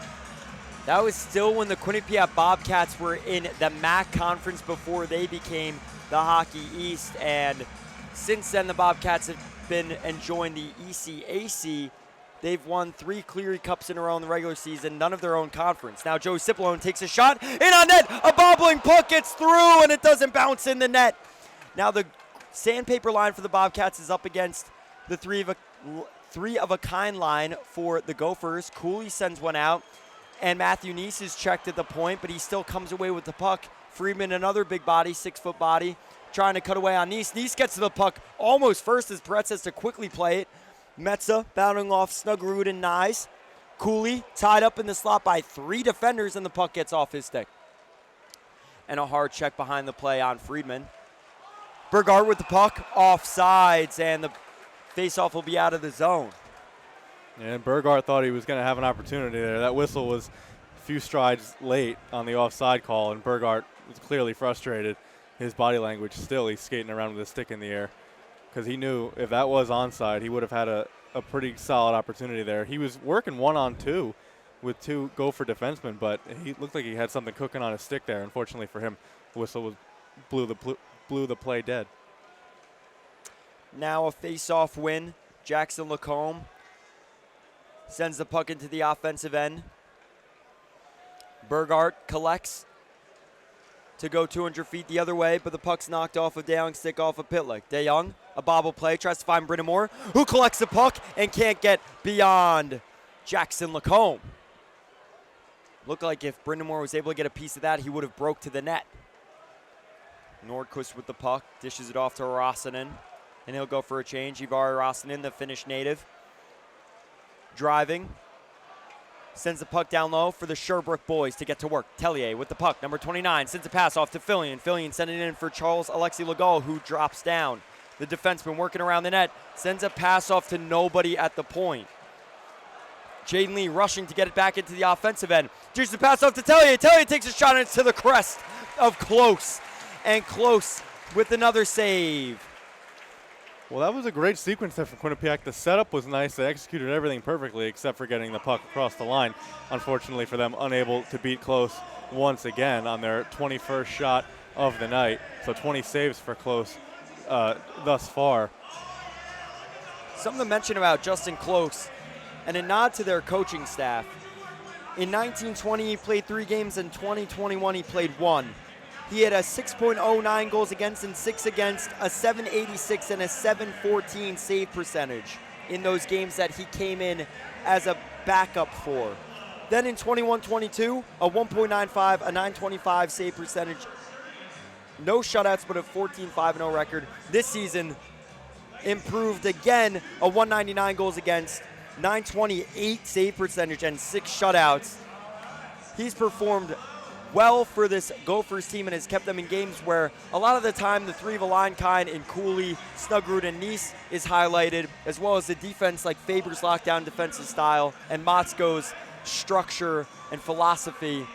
A: That was still when the Quinnipiac Bobcats were in the MAC conference before they became the Hockey East. And since then, the Bobcats have been enjoying the ECAC. They've won 3 Cleary Cups in a row in the regular season, none of their own conference. Now Joey Cipollone takes a shot, in on net, a bobbling puck gets through, and it doesn't bounce in the net. Now the sandpaper line for the Bobcats is up against the three of a kind line for the Gophers. Cooley sends one out, and Matthew Neese is checked at the point, but he still comes away with the puck. Friedman, another big body, 6-foot body, trying to cut away on Neese. Neese gets to the puck almost first as Peretz has to quickly play it. Metza bounding off Snuggerud and Nyes. Cooley tied up in the slot by 3 defenders, and the puck gets off his stick. And a hard check behind the play on Friedman. Burgard with the puck, offsides, and the faceoff will be out of the zone.
B: And Burgard thought he was going to have an opportunity there. That whistle was a few strides late on the offside call, and Burgard was clearly frustrated. His body language still, he's skating around with his stick in the air, because he knew if that was onside, he would have had a pretty solid opportunity there. He was working 1-on-2 with 2 Gopher defensemen, but he looked like he had something cooking on his stick there. Unfortunately for him, the whistle blew the play dead.
A: Now a face-off win. Jackson Lacombe sends the puck into the offensive end. Burgard collects to go 200 feet the other way, but the puck's knocked off of DeYoung's stick off of Pitlick. DeYoung, a bobble play, tries to find Brindamore, who collects the puck and can't get beyond Jackson Lacombe. Looked like if Brindamore was able to get a piece of that, he would have broke to the net. Nordquist with the puck, dishes it off to Rossinen, and he'll go for a change. Ivari Rossinen, the Finnish native, driving. Sends the puck down low for the Sherbrooke boys to get to work. Tellier with the puck, number 29, sends a pass off to Fillion. Fillion sending it in for Charles Alexi Legault, who drops down. The defenseman working around the net, sends a pass off to nobody at the point. Jaden Lee rushing to get it back into the offensive end. Dishes the pass off to Tellier. Tellier takes a shot and it's to the crest of Close. And Close with another save.
B: Well, that was a great sequence there from Quinnipiac. The setup was nice. They executed everything perfectly except for getting the puck across the line. Unfortunately for them, unable to beat Close once again on their 21st shot of the night. So 20 saves for Close thus far.
A: Something to mention about Justin Close, and a nod to their coaching staff. In 1920, he played 3 games. In 2021, he played 1. He had a 6.09 goals against and 6 against, a 786 and a 714 save percentage in those games that he came in as a backup for. Then in 21-22, a 1.95, a 925 save percentage. No shutouts, but a 14-5-0 record. This season improved again, a 199 goals against, 928 save percentage, and 6 shutouts. He's performed well for this Gophers team and has kept them in games where a lot of the time the 3 of a line kind in Cooley, Snuggerud, and Neese is highlighted, as well as the defense like Faber's lockdown defensive style and Motzko's structure and philosophy.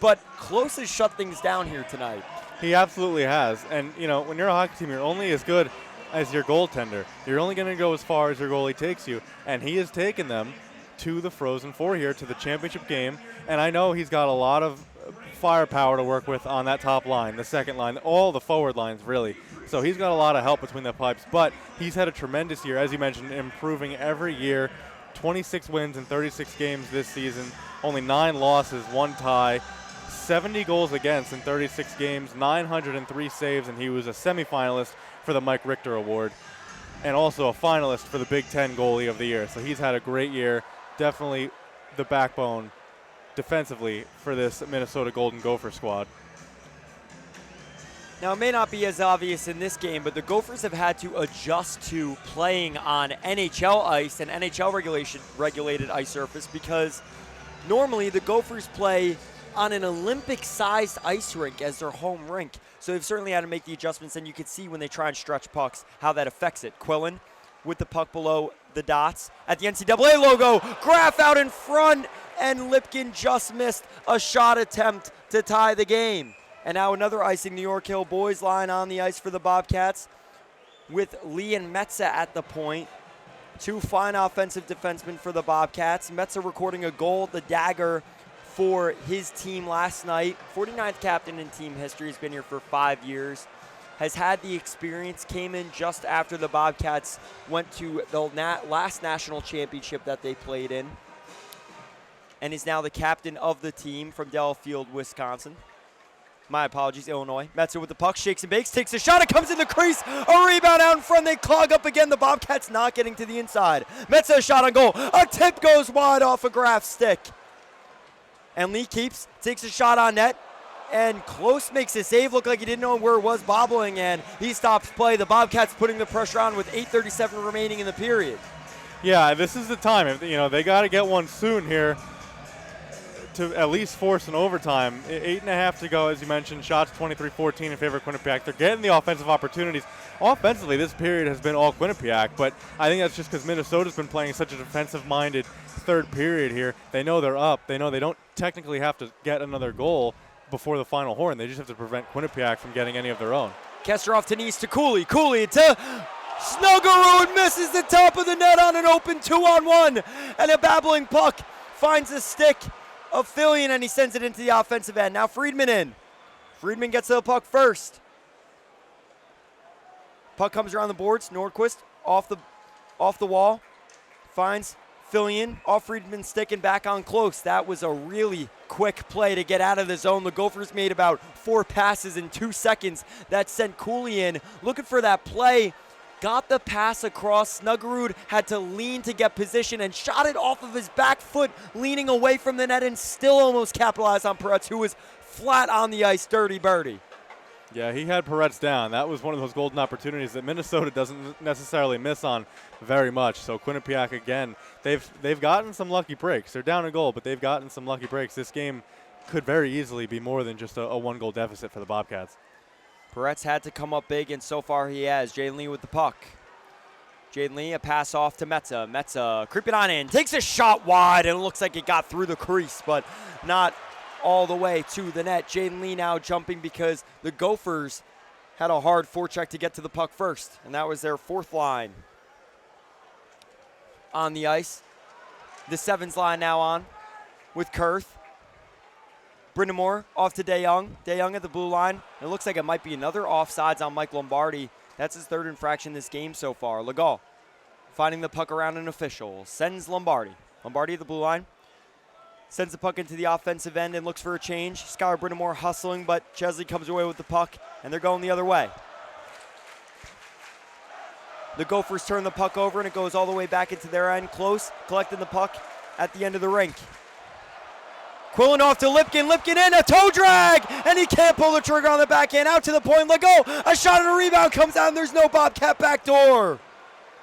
A: But Close has shut things down here tonight.
B: He absolutely has. And, you know, when you're a hockey team, you're only as good as your goaltender. You're only going to go as far as your goalie takes you. And he has taken them to the Frozen Four here, to the championship game. And I know he's got a lot of firepower to work with on that top line, the second line, all the forward lines, really. So he's got a lot of help between the pipes. But he's had a tremendous year, as you mentioned, improving every year. 26 wins in 36 games this season, only 9 losses, 1 tie. 70 goals against in 36 games, 903 saves, and he was a semifinalist for the Mike Richter Award and also a finalist for the Big Ten Goalie of the Year. So he's had a great year, definitely the backbone defensively for this Minnesota Golden Gopher squad.
A: Now, it may not be as obvious in this game, but the Gophers have had to adjust to playing on NHL ice and NHL regulated ice surface, because normally the Gophers play on an Olympic-sized ice rink as their home rink. So they've certainly had to make the adjustments, and you can see when they try and stretch pucks how that affects it. Quillen with the puck below the dots at the NCAA logo. Graf out in front, and Lipkin just missed a shot attempt to tie the game. And now another icing. New York Hill boys line on the ice for the Bobcats with Lee and Metza at the point. 2 fine offensive defensemen for the Bobcats. Metza recording a goal, the dagger, for his team last night. 49th captain in team history, has been here for 5 years. Has had the experience, came in just after the Bobcats went to the last national championship that they played in, and is now the captain of the team from Delafield, Wisconsin. My apologies, Illinois. Metzer with the puck, shakes and bakes, takes a shot, it comes in the crease, a rebound out in front, they clog up again, the Bobcats not getting to the inside. Metzer, a shot on goal, a tip goes wide off a Graf's stick. And Lee keeps, takes a shot on net, and Close makes a save, looked like he didn't know where it was bobbling, and he stops play. The Bobcats putting the pressure on with 8:37 remaining in the period.
B: Yeah, this is the time. They got to get one soon here to at least force an overtime. 8.5 to go, as you mentioned. Shots 23-14 in favor of Quinnipiac. They're getting the offensive opportunities. Offensively, this period has been all Quinnipiac, but I think that's just because Minnesota's been playing such a defensive-minded third period here. They know they're up. They know they don't technically have to get another goal before the final horn. They just have to prevent Quinnipiac from getting any of their own.
A: Kester off to Nice to Cooley. Cooley to Snuggerud, and misses the top of the net on an open 2-on-1. And a babbling puck finds the stick of Fillion, and he sends it into the offensive end. Now Friedman in. Friedman gets to the puck first. Puck comes around the boards. Nordquist off the wall. Finds Fillion off Friedman's stick and back on Close. That was a really quick play to get out of the zone. The Gophers made about 4 passes in 2 seconds. That sent Cooley in, looking for that play. Got the pass across. Snuggerud had to lean to get position and shot it off of his back foot, leaning away from the net, and still almost capitalized on Peretz, who was flat on the ice. Dirty birdie.
B: Yeah, he had Peretz down. That was one of those golden opportunities that Minnesota doesn't necessarily miss on very much. So Quinnipiac, again, they've gotten some lucky breaks. They're down a goal, but they've gotten some lucky breaks. This game could very easily be more than just a 1-goal deficit for the Bobcats.
A: Peretz had to come up big, and so far he has. Jaden Lee with the puck. Jaden Lee, a pass off to Metza. Metza creeping on in, takes a shot wide, and it looks like it got through the crease, but not all the way to the net. Jaden Lee now jumping because the Gophers had a hard forecheck to get to the puck first, and that was their 4th line on the ice. The 7's line now on with Kurth. Brindamore off to DeYoung. DeYoung at the blue line. It looks like it might be another offsides on Mike Lombardi. That's his 3rd infraction this game so far. Legault finding the puck around an official. Sends Lombardi. Lombardi at the blue line. Sends the puck into the offensive end and looks for a change. Skylar Brindamore hustling, but Chesley comes away with the puck, and they're going the other way. The Gophers turn the puck over, and it goes all the way back into their end. Close, collecting the puck at the end of the rink. Quillen off to Lipkin. Lipkin in, a toe drag, and he can't pull the trigger on the backhand. Out to the point, let go. A shot and a rebound comes out, and there's no Bobcat backdoor.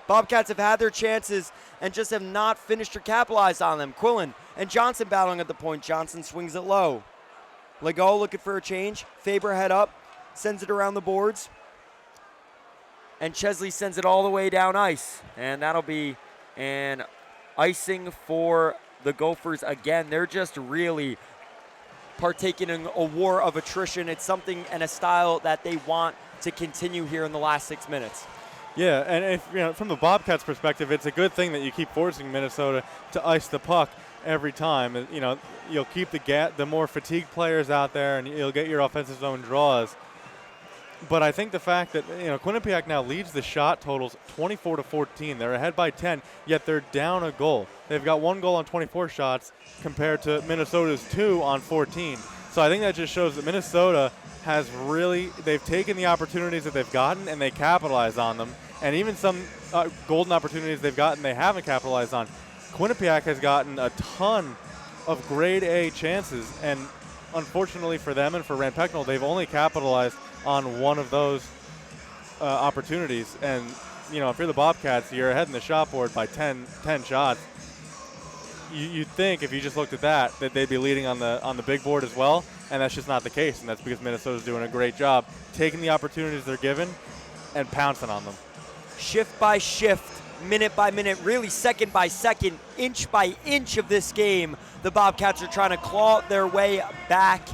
A: Bobcats have had their chances and just have not finished or capitalized on them. Quillen and Johnson battling at the point. Johnson swings it low. Legault looking for a change. Faber head up, sends it around the boards. And Chesley sends it all the way down ice. And that'll be an icing for the Gophers again. They're just really partaking in a war of attrition. It's something and a style that they want to continue here in the last 6 minutes.
B: Yeah, and if, from the Bobcats' perspective, it's a good thing that you keep forcing Minnesota to ice the puck every time. You'll keep the more fatigued players out there, and you'll get your offensive zone draws. But I think the fact that Quinnipiac now leads the shot totals 24-14. They're ahead by 10, yet they're down a goal. They've got 1 goal on 24 shots compared to Minnesota's 2 on 14. So I think that just shows that Minnesota has they've taken the opportunities that they've gotten and they capitalize on them. And even some golden opportunities they've gotten they haven't capitalized on. Quinnipiac has gotten a ton of grade A chances, and unfortunately for them and for Rand Pecknold, they've only capitalized on one of those opportunities. And if you're the Bobcats, you're ahead in the shot board by 10 shots. You'd think if you just looked at that they'd be leading on the big board as well, and that's just not the case. And that's because Minnesota's doing a great job taking the opportunities they're given and pouncing on them.
A: Shift by shift, minute by minute, really second by second, inch by inch of this game, the Bobcats are trying to claw their way back.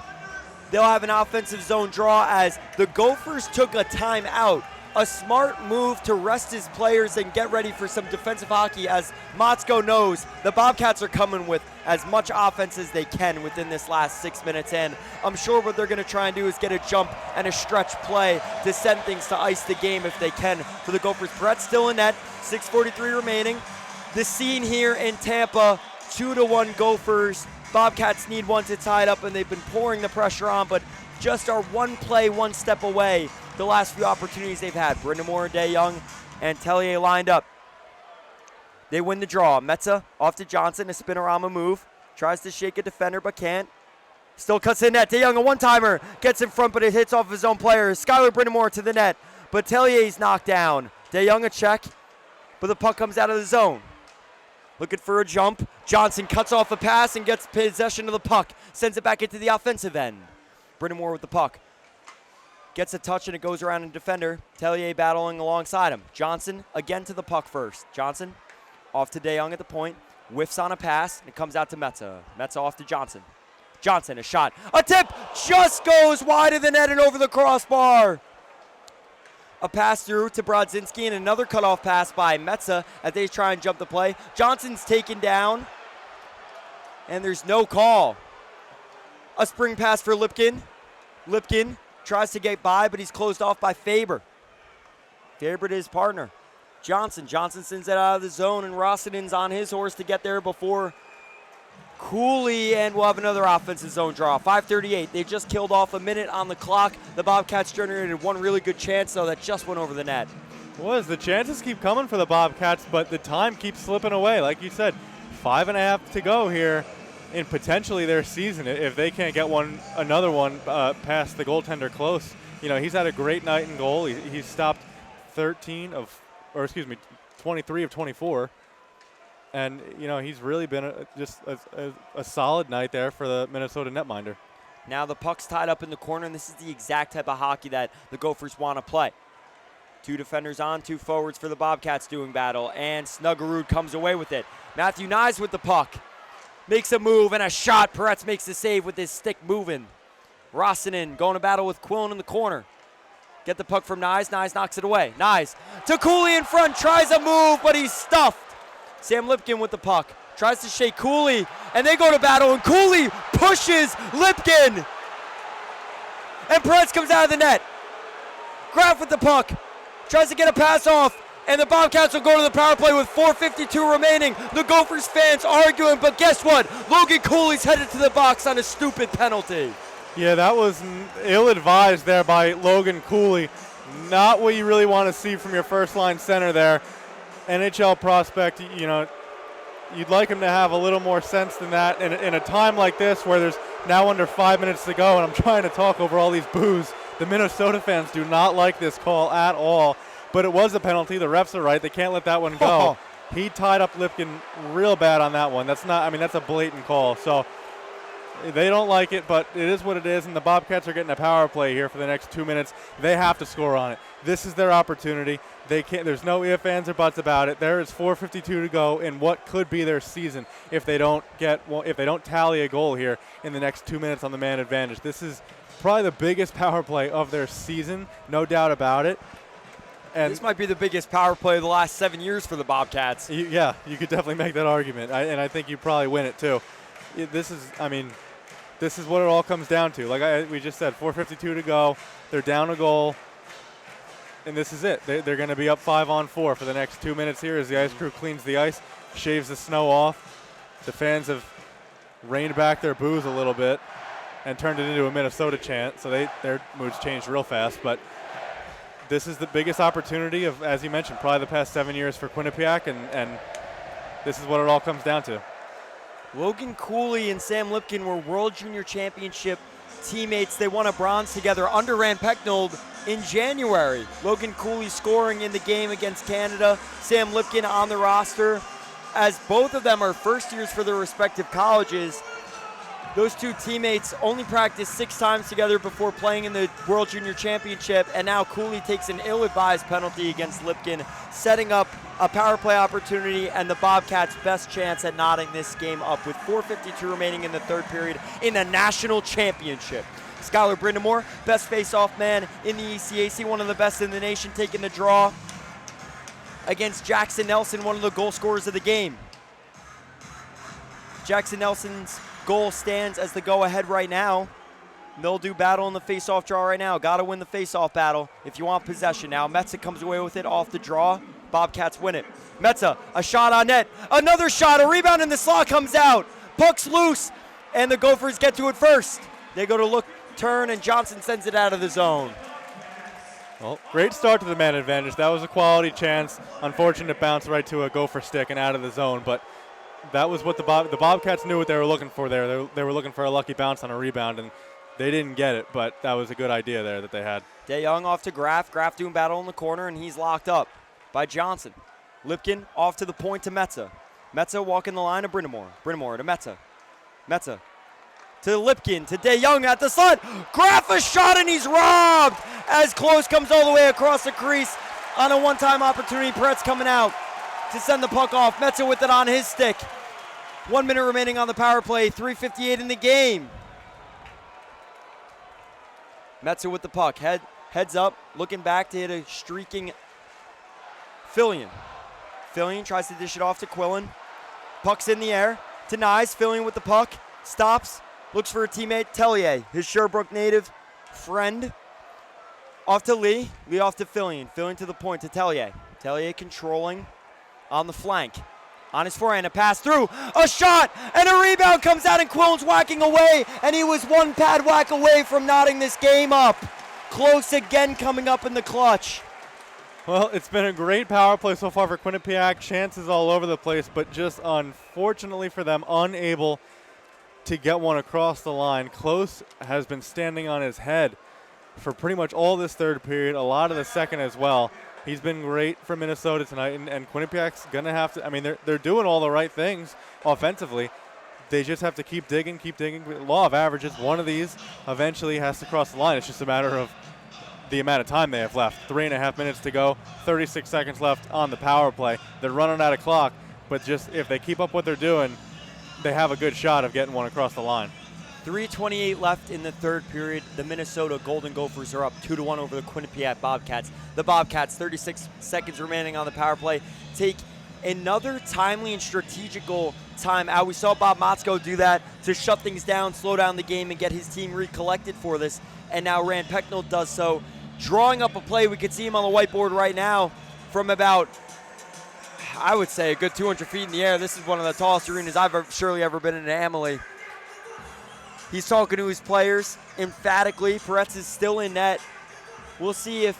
A: They'll have an offensive zone draw as the Gophers took a timeout a smart move to rest his players and get ready for some defensive hockey, as Motzko knows the Bobcats are coming with as much offense as they can within this last 6 minutes, and I'm sure what they're going to try and do is get a jump and a stretch play to send things to ice the game if they can for the Gophers. Brett's still in net, 6:43 remaining. The scene here in Tampa, 2-1 Gophers. Bobcats need one to tie it up, and they've been pouring the pressure on, but just are one play, one step away the last few opportunities they've had. Brindamore, DeYoung, and Tellier lined up. They win the draw. Metza off to Johnson, a spinorama move. Tries to shake a defender but can't. Still cuts in net. DeYoung, a one-timer. Gets in front, but it hits off his own player. Skylar Brindamore to the net, but Tellier's knocked down. DeYoung a check, but the puck comes out of the zone. Looking for a jump. Johnson cuts off a pass and gets possession of the puck. Sends it back into the offensive end. Brindamore with the puck. Gets a touch and it goes around a defender. Tellier battling alongside him. Johnson again to the puck first. Johnson off to DeYoung at the point. Whiffs on a pass and it comes out to Metza. Metza off to Johnson. Johnson, a shot. A tip just goes wide of the net and over the crossbar. A pass through to Brodzinski and another cutoff pass by Metza as they try and jump the play. Johnson's taken down and there's no call. A spring pass for Lipkin. Lipkin tries to get by, but he's closed off by Faber. Faber to his partner. Johnson sends it out of the zone, and Rossinen's on his horse to get there before Cooley, and we'll have another offensive zone draw. 5:38. They just killed off a minute on the clock. The Bobcats generated one really good chance, though, that just went over the net.
B: The chances keep coming for the Bobcats, but the time keeps slipping away. Like you said, 5.5 to go here in potentially their season if they can't get another one past the goaltender close. You know, he's had a great night in goal. He's stopped 23 of 24. And, you know, he's really been just a solid night there for the Minnesota netminder.
A: Now the puck's tied up in the corner, and this is the exact type of hockey that the Gophers want to play. Two defenders on, two forwards for the Bobcats doing battle, and Snuggerud comes away with it. Matthew Nyes with the puck. Makes a move and a shot. Peretz makes the save with his stick moving. Rossinen going to battle with Quillen in the corner. Get the puck from Nyes. Nyes knocks it away. Nyes to Cooley in front. Tries a move, but he's stuffed. Sam Lipkin with the puck. Tries to shake Cooley, and they go to battle, and Cooley pushes Lipkin. And Peretz comes out of the net. Graf with the puck. Tries to get a pass off. And the Bobcats will go to the power play with 4:52 remaining. The Gophers fans arguing, but guess what? Logan Cooley's headed to the box on a stupid penalty.
B: Yeah, that was ill-advised there by Logan Cooley. Not what you really want to see from your first-line center there. NHL prospect, you know, you'd like him to have a little more sense than that. In a time like this where there's now under 5 minutes to go and I'm trying to talk over all these boos, the Minnesota fans do not like this call at all. But it was a penalty. The refs are right. They can't let that one go. He tied up Lipkin real bad on that one. That's a blatant call. So they don't like it, but it is what it is, and the Bobcats are getting a power play here for the next 2 minutes. They have to score on it. This is their opportunity. They can't. There's no ifs, ands, or buts about it. There is 4:52 to go in what could be their season if they don't tally a goal here in the next 2 minutes on the man advantage. This is probably the biggest power play of their season, no doubt about it. And
A: this might be the biggest power play of the last 7 years for the Bobcats.
B: Yeah, you could definitely make that argument, and I think you probably win it too. This is what it all comes down to. Like we just said, 4:52 to go. They're down a goal, and this is it. They're going to be up 5-on-4 for the next 2 minutes here as the ice crew cleans the ice, shaves the snow off. The fans have reined back their boos a little bit and turned it into a Minnesota chant, so their moods changed real fast, but this is the biggest opportunity of, as you mentioned, probably the past 7 years for Quinnipiac, and this is what it all comes down to.
A: Logan Cooley and Sam Lipkin were World Junior Championship teammates. They won a bronze together under Rand Pecknold in January. Logan Cooley scoring in the game against Canada. Sam Lipkin on the roster. As both of them are first years for their respective colleges, those two teammates only practiced 6 times together before playing in the World Junior Championship, and now Cooley takes an ill-advised penalty against Lipkin, setting up a power play opportunity and the Bobcats' best chance at knotting this game up with 4:52 remaining in the third period in the national championship. Skylar Brindamore, best face-off man in the ECAC, one of the best in the nation, taking the draw against Jackson Nelson, one of the goal scorers of the game. Jackson Nelson's goal stands as the go-ahead right now. They'll do battle in the face-off draw right now. Got to win the face-off battle if you want possession. Now Metza comes away with it off the draw. Bobcats win it. Metza, a shot on net. Another shot, a rebound, and the slot comes out. Puck's loose, and the Gophers get to it first. They go to look, turn, and Johnson sends it out of the zone.
B: Well, great start to the man advantage. That was a quality chance. Unfortunate bounce right to a Gopher stick and out of the zone, but that was what the Bobcats knew what they were looking for there. They were looking for a lucky bounce on a rebound, and they didn't get it, but that was a good idea there that they had.
A: DeYoung off to Graf. Graf doing battle in the corner, and he's locked up by Johnson. Lipkin off to the point to Metza. Metza walking the line to Brindamore. Brindamore to Metza. Metza to Lipkin, to DeYoung at the slot. Graf a shot, and he's robbed as Close comes all the way across the crease on a one-time opportunity. Peretz coming out to send the puck off. Metza with it on his stick. 1 minute remaining on the power play. 3:58 in the game. Metza with the puck, heads up, looking back to hit a streaking Fillion. Fillion tries to dish it off to Quillen. Puck's in the air to Nyes. Fillion with the puck, stops, looks for a teammate, Tellier, his Sherbrooke native friend. Off to Lee, Lee off to Fillion. Fillion to the point to Tellier. Tellier controlling on the flank. On his forehand, a pass through, a shot, and a rebound comes out, and Quillen's whacking away, and he was one pad whack away from knotting this game up. Close again coming up in the clutch.
B: Well, it's been a great power play so far for Quinnipiac. Chances all over the place, but just unfortunately for them, unable to get one across the line. Close has been standing on his head for pretty much all this third period, a lot of the second as well. He's been great for Minnesota tonight, and Quinnipiac's going to have to – I mean, they're doing all the right things offensively. They just have to keep digging. Law of averages, one of these eventually has to cross the line. It's just a matter of the amount of time they have left. 3.5 minutes to go, 36 seconds left on the power play. They're running out of clock, but just if they keep up what they're doing, they have a good shot of getting one across the line.
A: 3:28 left in the third period. The Minnesota Golden Gophers are up 2-1 over the Quinnipiac Bobcats. The Bobcats, 36 seconds remaining on the power play, take another timely and strategical timeout. We saw Bob Motzko do that to shut things down, slow down the game, and get his team recollected for this. And now Rand Pecknold does so, drawing up a play. We can see him on the whiteboard right now from about, I would say, a good 200 feet in the air. This is one of the tallest arenas I've surely ever been in Amalie. He's talking to his players emphatically. Peretz is still in net. We'll see if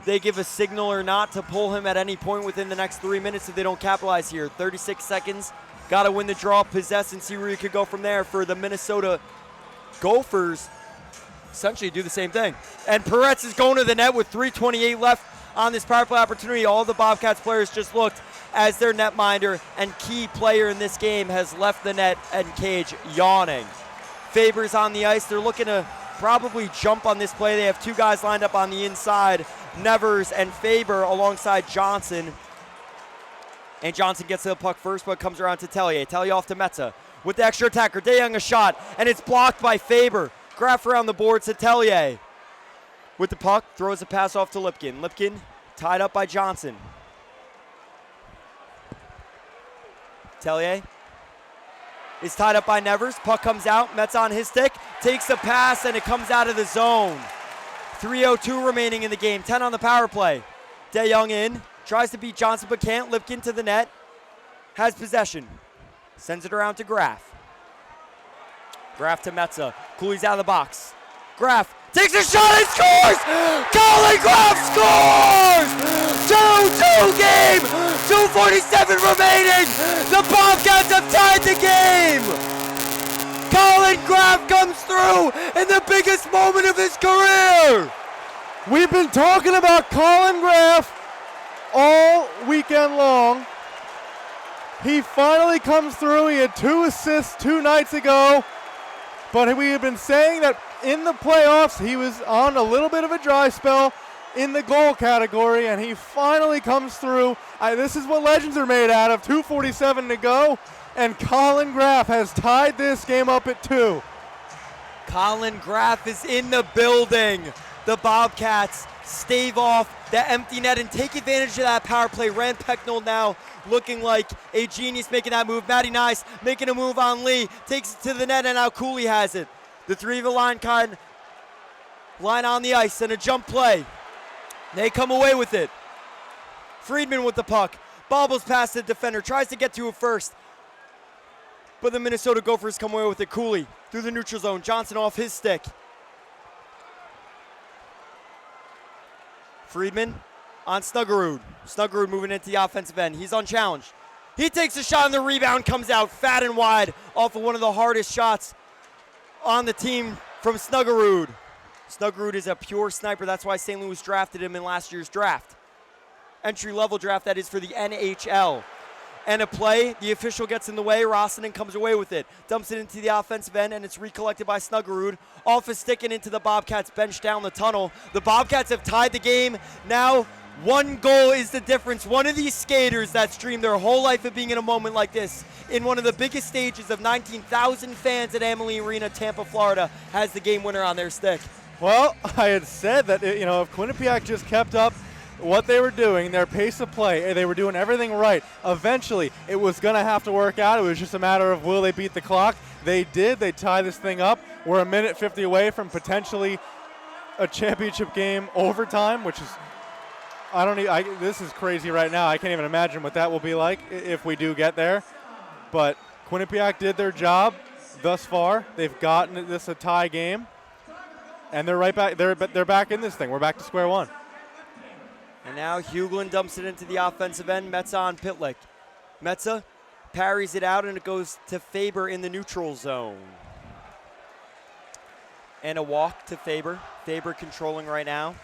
A: they give a signal or not to pull him at any point within the next 3 minutes if they don't capitalize here. 36 seconds. Got to win the draw, possess, and see where you could go from there for the Minnesota Gophers. Essentially do the same thing. And Peretz is going to the net with 3:28 left on this power play opportunity. All the Bobcats players just looked as their netminder and key player in this game has left the net and cage yawning. Faber's on the ice. They're looking to probably jump on this play. They have two guys lined up on the inside, Nevers and Faber alongside Johnson. And Johnson gets to the puck first, but comes around to Tellier. Tellier off to Metza with the extra attacker. DeYoung a shot, and it's blocked by Faber. Graf around the boards to Tellier. With the puck, throws a pass off to Lipkin. Lipkin tied up by Johnson. Tellier is tied up by Nevers. Puck comes out. Metz on his stick. Takes the pass, and it comes out of the zone. 3:02 remaining in the game. 10 on the power play. DeYoung in. Tries to beat Johnson, but can't. Lipkin to the net. Has possession. Sends it around to Graf. Graf to Metza. Cooley's out of the box. Graf takes a shot and scores! Colin Graf scores! 2-2 game! 2:47 remaining! The Bobcats have tied the game! Colin Graf comes through in the biggest moment of his career!
B: We've been talking about Colin Graf all weekend long. He finally comes through. He had 2 assists 2 nights ago. But we have been saying that in the playoffs, he was on a little bit of a dry spell in the goal category, and he finally comes through. This is what legends are made out of. 2:47 to go, and Colin Graf has tied this game up at 2.
A: Colin Graff is in the building. The Bobcats stave off the empty net and take advantage of that power play. Rand Pecknold now looking like a genius making that move. Matty Nice making a move on Lee. Takes it to the net and now Cooley has it. The three of the line on the ice and a jump play. They come away with it. Friedman with the puck. Bobbles past the defender. Tries to get to it first. But the Minnesota Gophers come away with it. Cooley through the neutral zone. Johnson off his stick. Friedman on Snuggerud. Snuggerud moving into the offensive end. He's unchallenged. He takes a shot and the rebound comes out fat and wide off of one of the hardest shots on the team from Snuggerud. Snuggerud is a pure sniper. That's why St. Louis drafted him in last year's draft. Entry-level draft, that is for the NHL. And a play, the official gets in the way. Rossinen comes away with it. Dumps it into the offensive end, and it's recollected by Snuggerud. Off his stick and into the Bobcats bench down the tunnel. The Bobcats have tied the game. Now, one goal is the difference. One of these skaters that's dreamed their whole life of being in a moment like this, in one of the biggest stages of 19,000 fans at Amalie Arena, Tampa, Florida, has the game winner on their stick.
B: Well, I had said that, if Quinnipiac just kept up what they were doing, their pace of play, they were doing everything right. Eventually, it was going to have to work out. It was just a matter of will they beat the clock. They did. They tie this thing up. We're a minute 50 away from potentially a championship game overtime, which is, this is crazy right now. I can't even imagine what that will be like if we do get there. But Quinnipiac did their job thus far. They've gotten this a tie game, and they're right back. They're back in this thing. We're back to square one.
A: And now Huglin dumps it into the offensive end. Metza on Pitlick. Metza parries it out, and it goes to Faber in the neutral zone. And a walk to Faber. Faber controlling right now.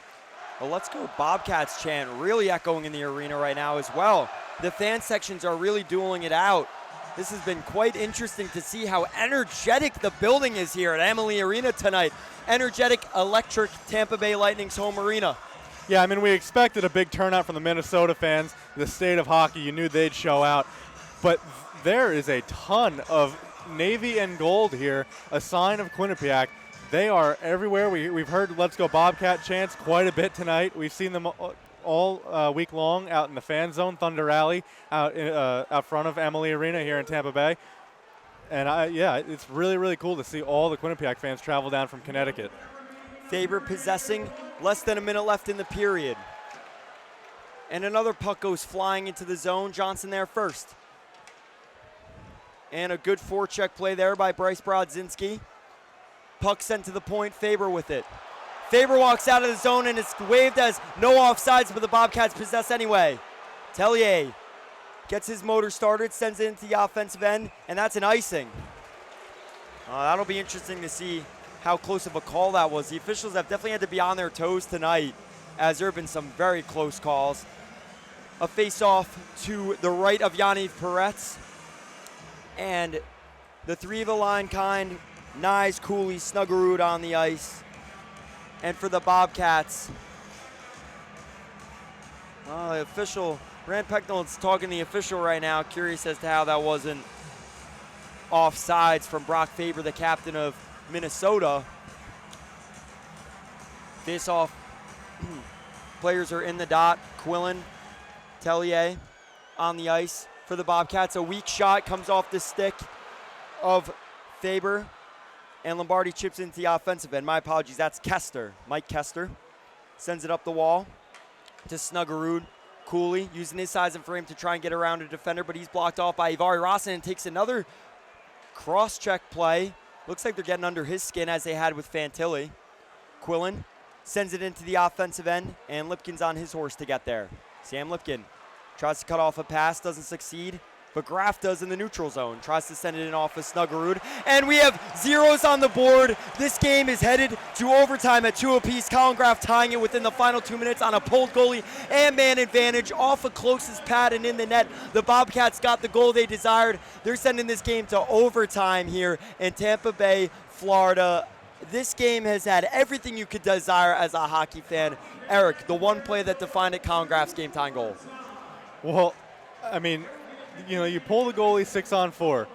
A: A Let's Go Bobcats chant really echoing in the arena right now as well. The fan sections are really dueling it out. This has been quite interesting to see how energetic the building is here at Amalie Arena tonight. Energetic, electric Tampa Bay Lightning's home arena.
B: Yeah, we expected a big turnout from the Minnesota fans. The state of hockey, you knew they'd show out. But there is a ton of navy and gold here, a sign of Quinnipiac. They are everywhere. We've heard Let's Go Bobcat chants quite a bit tonight. We've seen them all week long out in the fan zone, Thunder Alley, out front of Amalie Arena here in Tampa Bay. And it's really, really cool to see all the Quinnipiac fans travel down from Connecticut.
A: Faber possessing, less than a minute left in the period. And another puck goes flying into the zone. Johnson there first. And a good forecheck play there by Bryce Brodzinski. Puck sent to the point, Faber with it. Faber walks out of the zone and it's waved as no offsides, but the Bobcats possess anyway. Tellier gets his motor started, sends it into the offensive end, and that's an icing. That'll be interesting to see how close of a call that was. The officials have definitely had to be on their toes tonight, as there have been some very close calls. A face-off to the right of Yaniv Peretz. And the three of the line kind, Nyes, Cooley, Snuggerud on the ice. And for the Bobcats, the official, Rand Pecknold's talking to the official right now, curious as to how that wasn't offsides from Brock Faber, the captain of Minnesota. Face-off, players are in the dot. Quillen, Tellier on the ice for the Bobcats. A weak shot comes off the stick of Faber, and Lombardi chips into the offensive end. My apologies, that's Kester. Mike Kester sends it up the wall to Snuggerud. Cooley using his size and frame to try and get around a defender, but he's blocked off by Ivari Rossinen and takes another cross-check play. Looks like they're getting under his skin as they had with Fantilli. Quillen sends it into the offensive end, and Lipkin's on his horse to get there. Sam Lipkin tries to cut off a pass, doesn't succeed, but Graff does in the neutral zone. Tries to send it in off of Snuggerud, and we have zeros on the board. This game is headed to overtime at 2 apiece. Colin Graff tying it within the final 2 minutes on a pulled goalie and man advantage off of closest pad and in the net. The Bobcats got the goal they desired. They're sending this game to overtime here in Tampa Bay, Florida. This game has had everything you could desire as a hockey fan. Eric, the one play that defined it, Colin Graff's game-tying goal.
B: Well, you pull the goalie 6-on-4.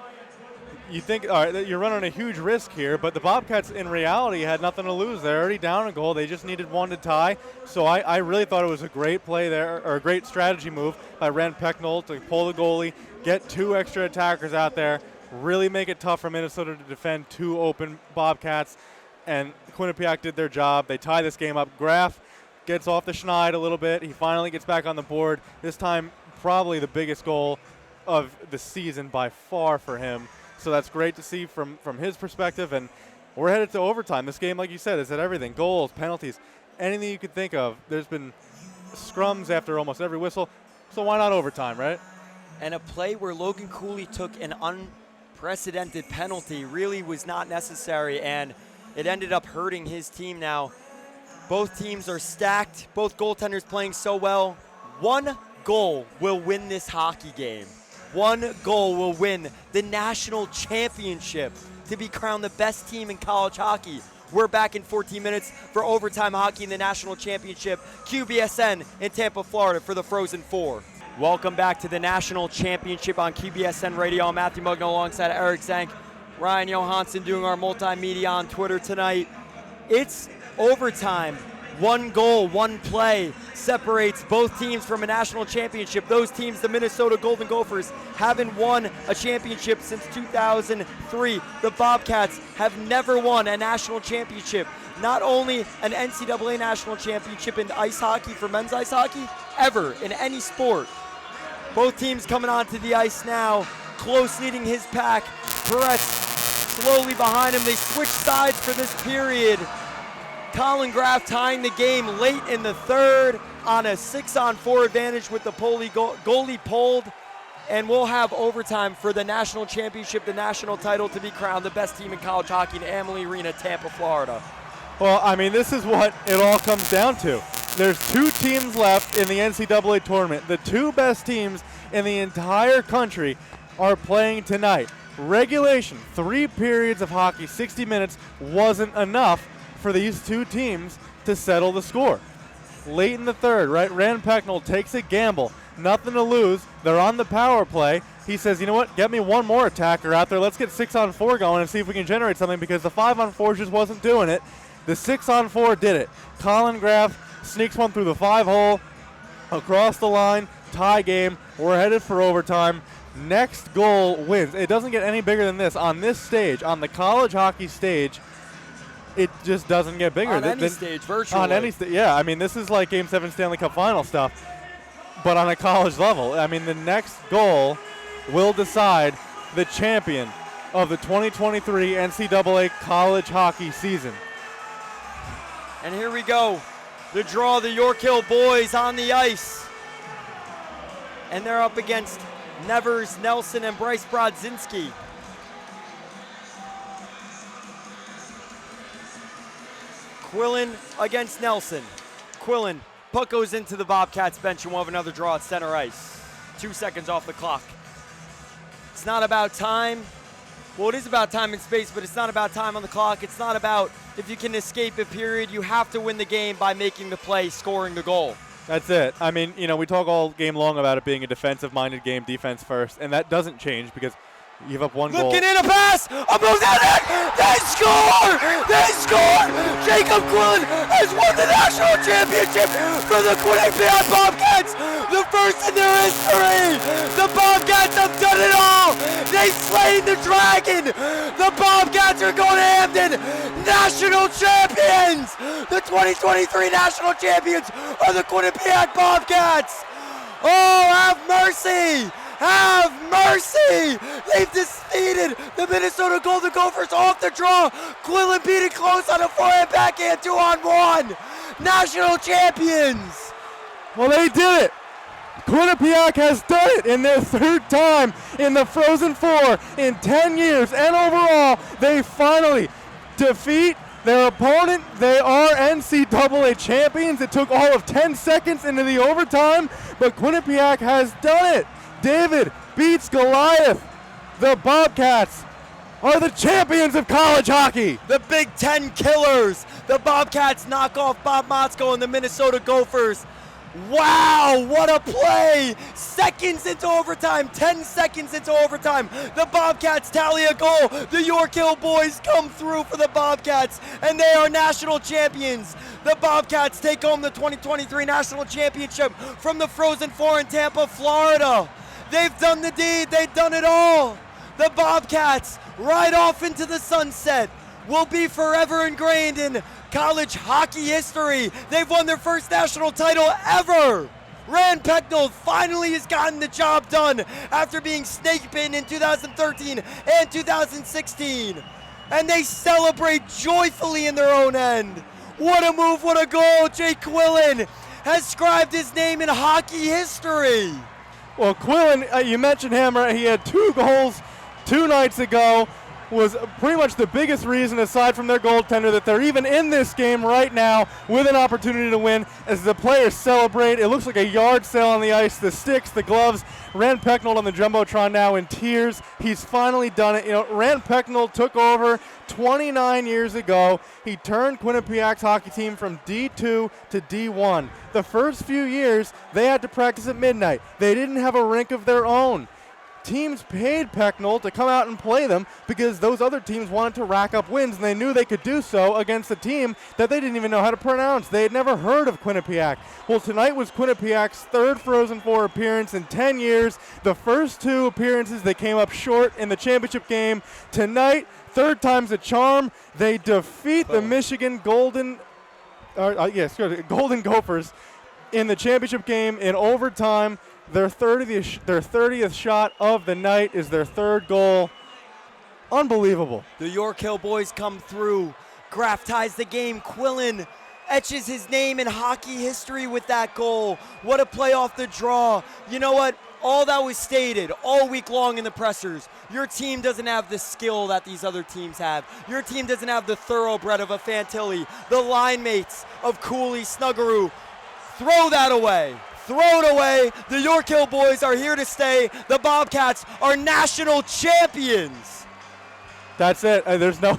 B: you think, all right, you're running a huge risk here, but the Bobcats in reality had nothing to lose. They're already down a goal. They just needed one to tie. So I really thought it was a great play there, or a great strategy move by Rand Pecknold to pull the goalie, get 2 extra attackers out there, really make it tough for Minnesota to defend 2 open Bobcats, and Quinnipiac did their job. They tie this game up. Graf gets off the schneid a little bit. He finally gets back on the board. This time, probably the biggest goal of the season by far for him. So that's great to see from his perspective, and we're headed to overtime. This game, like you said, is at everything. Goals, penalties, anything you could think of. There's been scrums after almost every whistle, so why not overtime, right?
A: And a play where Logan Cooley took an unprecedented penalty really was not necessary, and it ended up hurting his team now. Both teams are stacked, both goaltenders playing so well. 1 goal will win this hockey game. 1 goal will win the national championship to be crowned the best team in college hockey. We're back in 14 minutes for overtime hockey in the national championship. QBSN in Tampa, Florida for the Frozen Four. Welcome back to the national championship on QBSN Radio. I'm Matthew Mugno alongside Eric Zank, Ryan Johansson doing our multimedia on Twitter tonight. It's overtime. 1 goal, 1 play separates both teams from a national championship. Those teams, the Minnesota Golden Gophers, haven't won a championship since 2003. The Bobcats have never won a national championship. Not only an NCAA national championship in ice hockey for men's ice hockey, ever in any sport. Both teams coming onto the ice now. Close leading his pack. Perez slowly behind him. They switch sides for this period. Colin Graf tying the game late in the 3rd on a 6-on-4 advantage with the goalie pulled. And we'll have overtime for the national championship, the national title, to be crowned the best team in college hockey in Amalie Arena, Tampa, Florida.
B: Well, I mean, this is what it all comes down to. There's 2 teams left in the NCAA tournament. The 2 best teams in the entire country are playing tonight. Regulation, 3 periods of hockey, 60 minutes, wasn't enough for these 2 teams to settle the score. Late in the 3rd, right, Rand Pecknold takes a gamble. Nothing to lose. They're on the power play. He says, you know what, get me 1 more attacker out there. Let's get 6-on-4 going and see if we can generate something, because the 5-on-4 just wasn't doing it. The 6-on-4 did it. Colin Graf sneaks one through the 5-hole, across the line, tie game. We're headed for overtime. Next goal wins. It doesn't get any bigger than this. On this stage, on the college hockey stage, it just doesn't get bigger.
A: On any stage, virtually.
B: On any stage, yeah. I mean, this is like Game 7 Stanley Cup final stuff, but on a college level. I mean, the next goal will decide the champion of the 2023 NCAA college hockey season.
A: And here we go. The draw, the York Hill boys on the ice. And they're up against Nevers, Nelson, and Bryce Brodzinski. Quillen against Nelson. Quillen, puck goes into the Bobcats bench, and we'll have another draw at center ice. 2 seconds off the clock. It's not about time. Well, it is about time and space, but it's not about time on the clock. It's not about if you can escape a period. You have to win the game by making the play, scoring the goal.
B: That's it. I mean, you know, we talk all game long about it being a defensive-minded game, defense first, and that doesn't change because you give up 1 goal.
A: Looking in a pass, a move down it, they score! They score! Jacob Quillen has won the national championship for the Quinnipiac Bobcats, the first in their history! The Bobcats have done it all! They slayed the dragon! The Bobcats are going to Hampton, national champions! The 2023 national champions are the Quinnipiac Bobcats! Oh, have mercy! Have mercy! They've defeated the Minnesota Golden Gophers off the draw. Quillen beat it close on a forehand backhand 2-on-1. National champions.
B: Well, they did it. Quinnipiac has done it in their 3rd time in the Frozen Four in 10 years. And overall, they finally defeat their opponent. They are NCAA champions. It took all of 10 seconds into the overtime, but Quinnipiac has done it. David beats Goliath. The Bobcats are the champions of college hockey.
A: The Big Ten killers. The Bobcats knock off Bob Motzko and the Minnesota Gophers. Wow, what a play! Seconds into overtime, 10 seconds into overtime. The Bobcats tally a goal. The York Hill boys come through for the Bobcats, and they are national champions. The Bobcats take home the 2023 National Championship from the Frozen Four in Tampa, Florida. They've done the deed, they've done it all. The Bobcats ride off into the sunset, will be forever ingrained in college hockey history. They've won their first national title ever. Rand Pecknold finally has gotten the job done after being snake bitten in 2013 and 2016. And they celebrate joyfully in their own end. What a move, what a goal. Jake Quillen has scribed his name in hockey history.
B: Well, Quillen, you mentioned him, right? He had 2 goals 2 nights ago. Was pretty much the biggest reason, aside from their goaltender, that they're even in this game right now with an opportunity to win. As the players celebrate, it looks like a yard sale on the ice. The sticks, the gloves. Rand Pecknold on the Jumbotron now in tears. He's finally done it. You know, Rand Pecknold took over 29 years ago. He turned Quinnipiac's hockey team from D2 to D1. The first few years, they had to practice at midnight. They didn't have a rink of their own. Teams paid Pecknold to come out and play them because those other teams wanted to rack up wins, and they knew they could do so against a team that they didn't even know how to pronounce. They had never heard of Quinnipiac. Well, tonight was Quinnipiac's 3rd Frozen Four appearance in 10 years. The first 2 appearances, they came up short in the championship game. Tonight, 3rd time's a charm. They defeat the Michigan Golden Gophers in the championship game in overtime. Their 30th shot of the night is their 3rd goal. Unbelievable.
A: The York Hill boys come through. Graff ties the game. Quillen etches his name in hockey history with that goal. What a play off the draw. You know what? All that was stated all week long in the pressers. Your team doesn't have the skill that these other teams have. Your team doesn't have the thoroughbred of a Fantilli, the line mates of Cooley, Snuggeroo. Throw that away. Throw it away. The York Hill boys are here to stay. The Bobcats are national champions.
B: That's it. There's no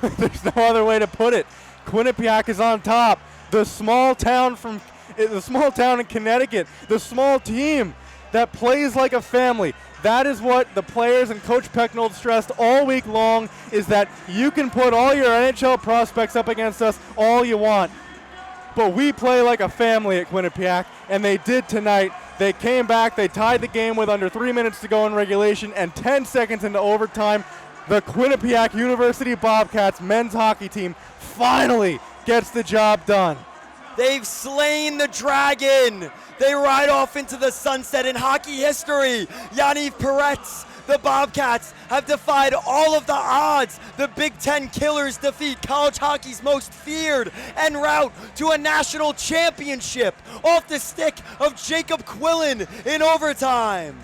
B: other way to put it. Quinnipiac is on top. The small town in Connecticut, the small team that plays like a family. That is what the players and Coach Pecknold stressed all week long, is that you can put all your NHL prospects up against us all you want, but we play like a family at Quinnipiac, and they did tonight. They came back, they tied the game with under 3 minutes to go in regulation, and 10 seconds into overtime, the Quinnipiac University Bobcats men's hockey team finally gets the job done.
A: They've slain the dragon. They ride off into the sunset in hockey history. Yaniv Peretz, the Bobcats have defied all of the odds. The Big Ten Killers defeat college hockey's most feared en route to a national championship off the stick of Jacob Quillen in overtime.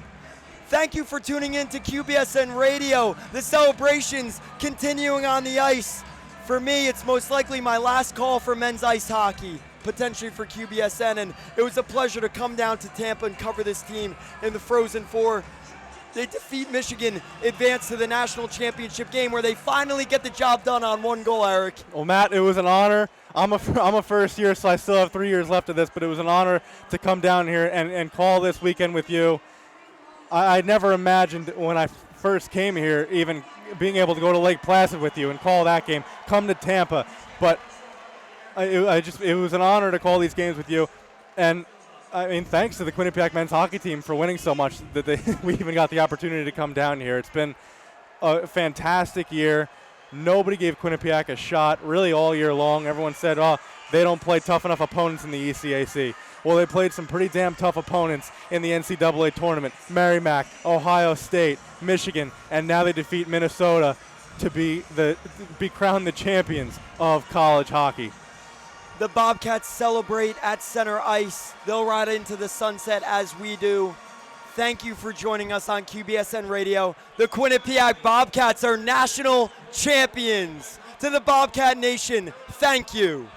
A: Thank you for tuning in to QBSN Radio. The celebrations continuing on the ice. For me, it's most likely my last call for men's ice hockey, potentially for QBSN, and it was a pleasure to come down to Tampa and cover this team in the Frozen Four. They defeat Michigan, advance to the national championship game where they finally get the job done on 1 goal, Eric.
B: Well, Matt, it was an honor. I'm a first year, so I still have 3 years left of this, but it was an honor to come down here and call this weekend with you. I never imagined when I first came here even being able to go to Lake Placid with you and call that game, come to Tampa. But it was an honor to call these games with you. And I mean, thanks to the Quinnipiac men's hockey team for winning so much that we even got the opportunity to come down here. It's been a fantastic year. Nobody gave Quinnipiac a shot really all year long. Everyone said, oh, they don't play tough enough opponents in the ECAC. Well, they played some pretty damn tough opponents in the NCAA tournament. Merrimack, Ohio State, Michigan, and now they defeat Minnesota to be crowned the champions of college hockey.
A: The Bobcats celebrate at center ice. They'll ride into the sunset as we do. Thank you for joining us on QBSN Radio. The Quinnipiac Bobcats are national champions. To the Bobcat Nation, thank you.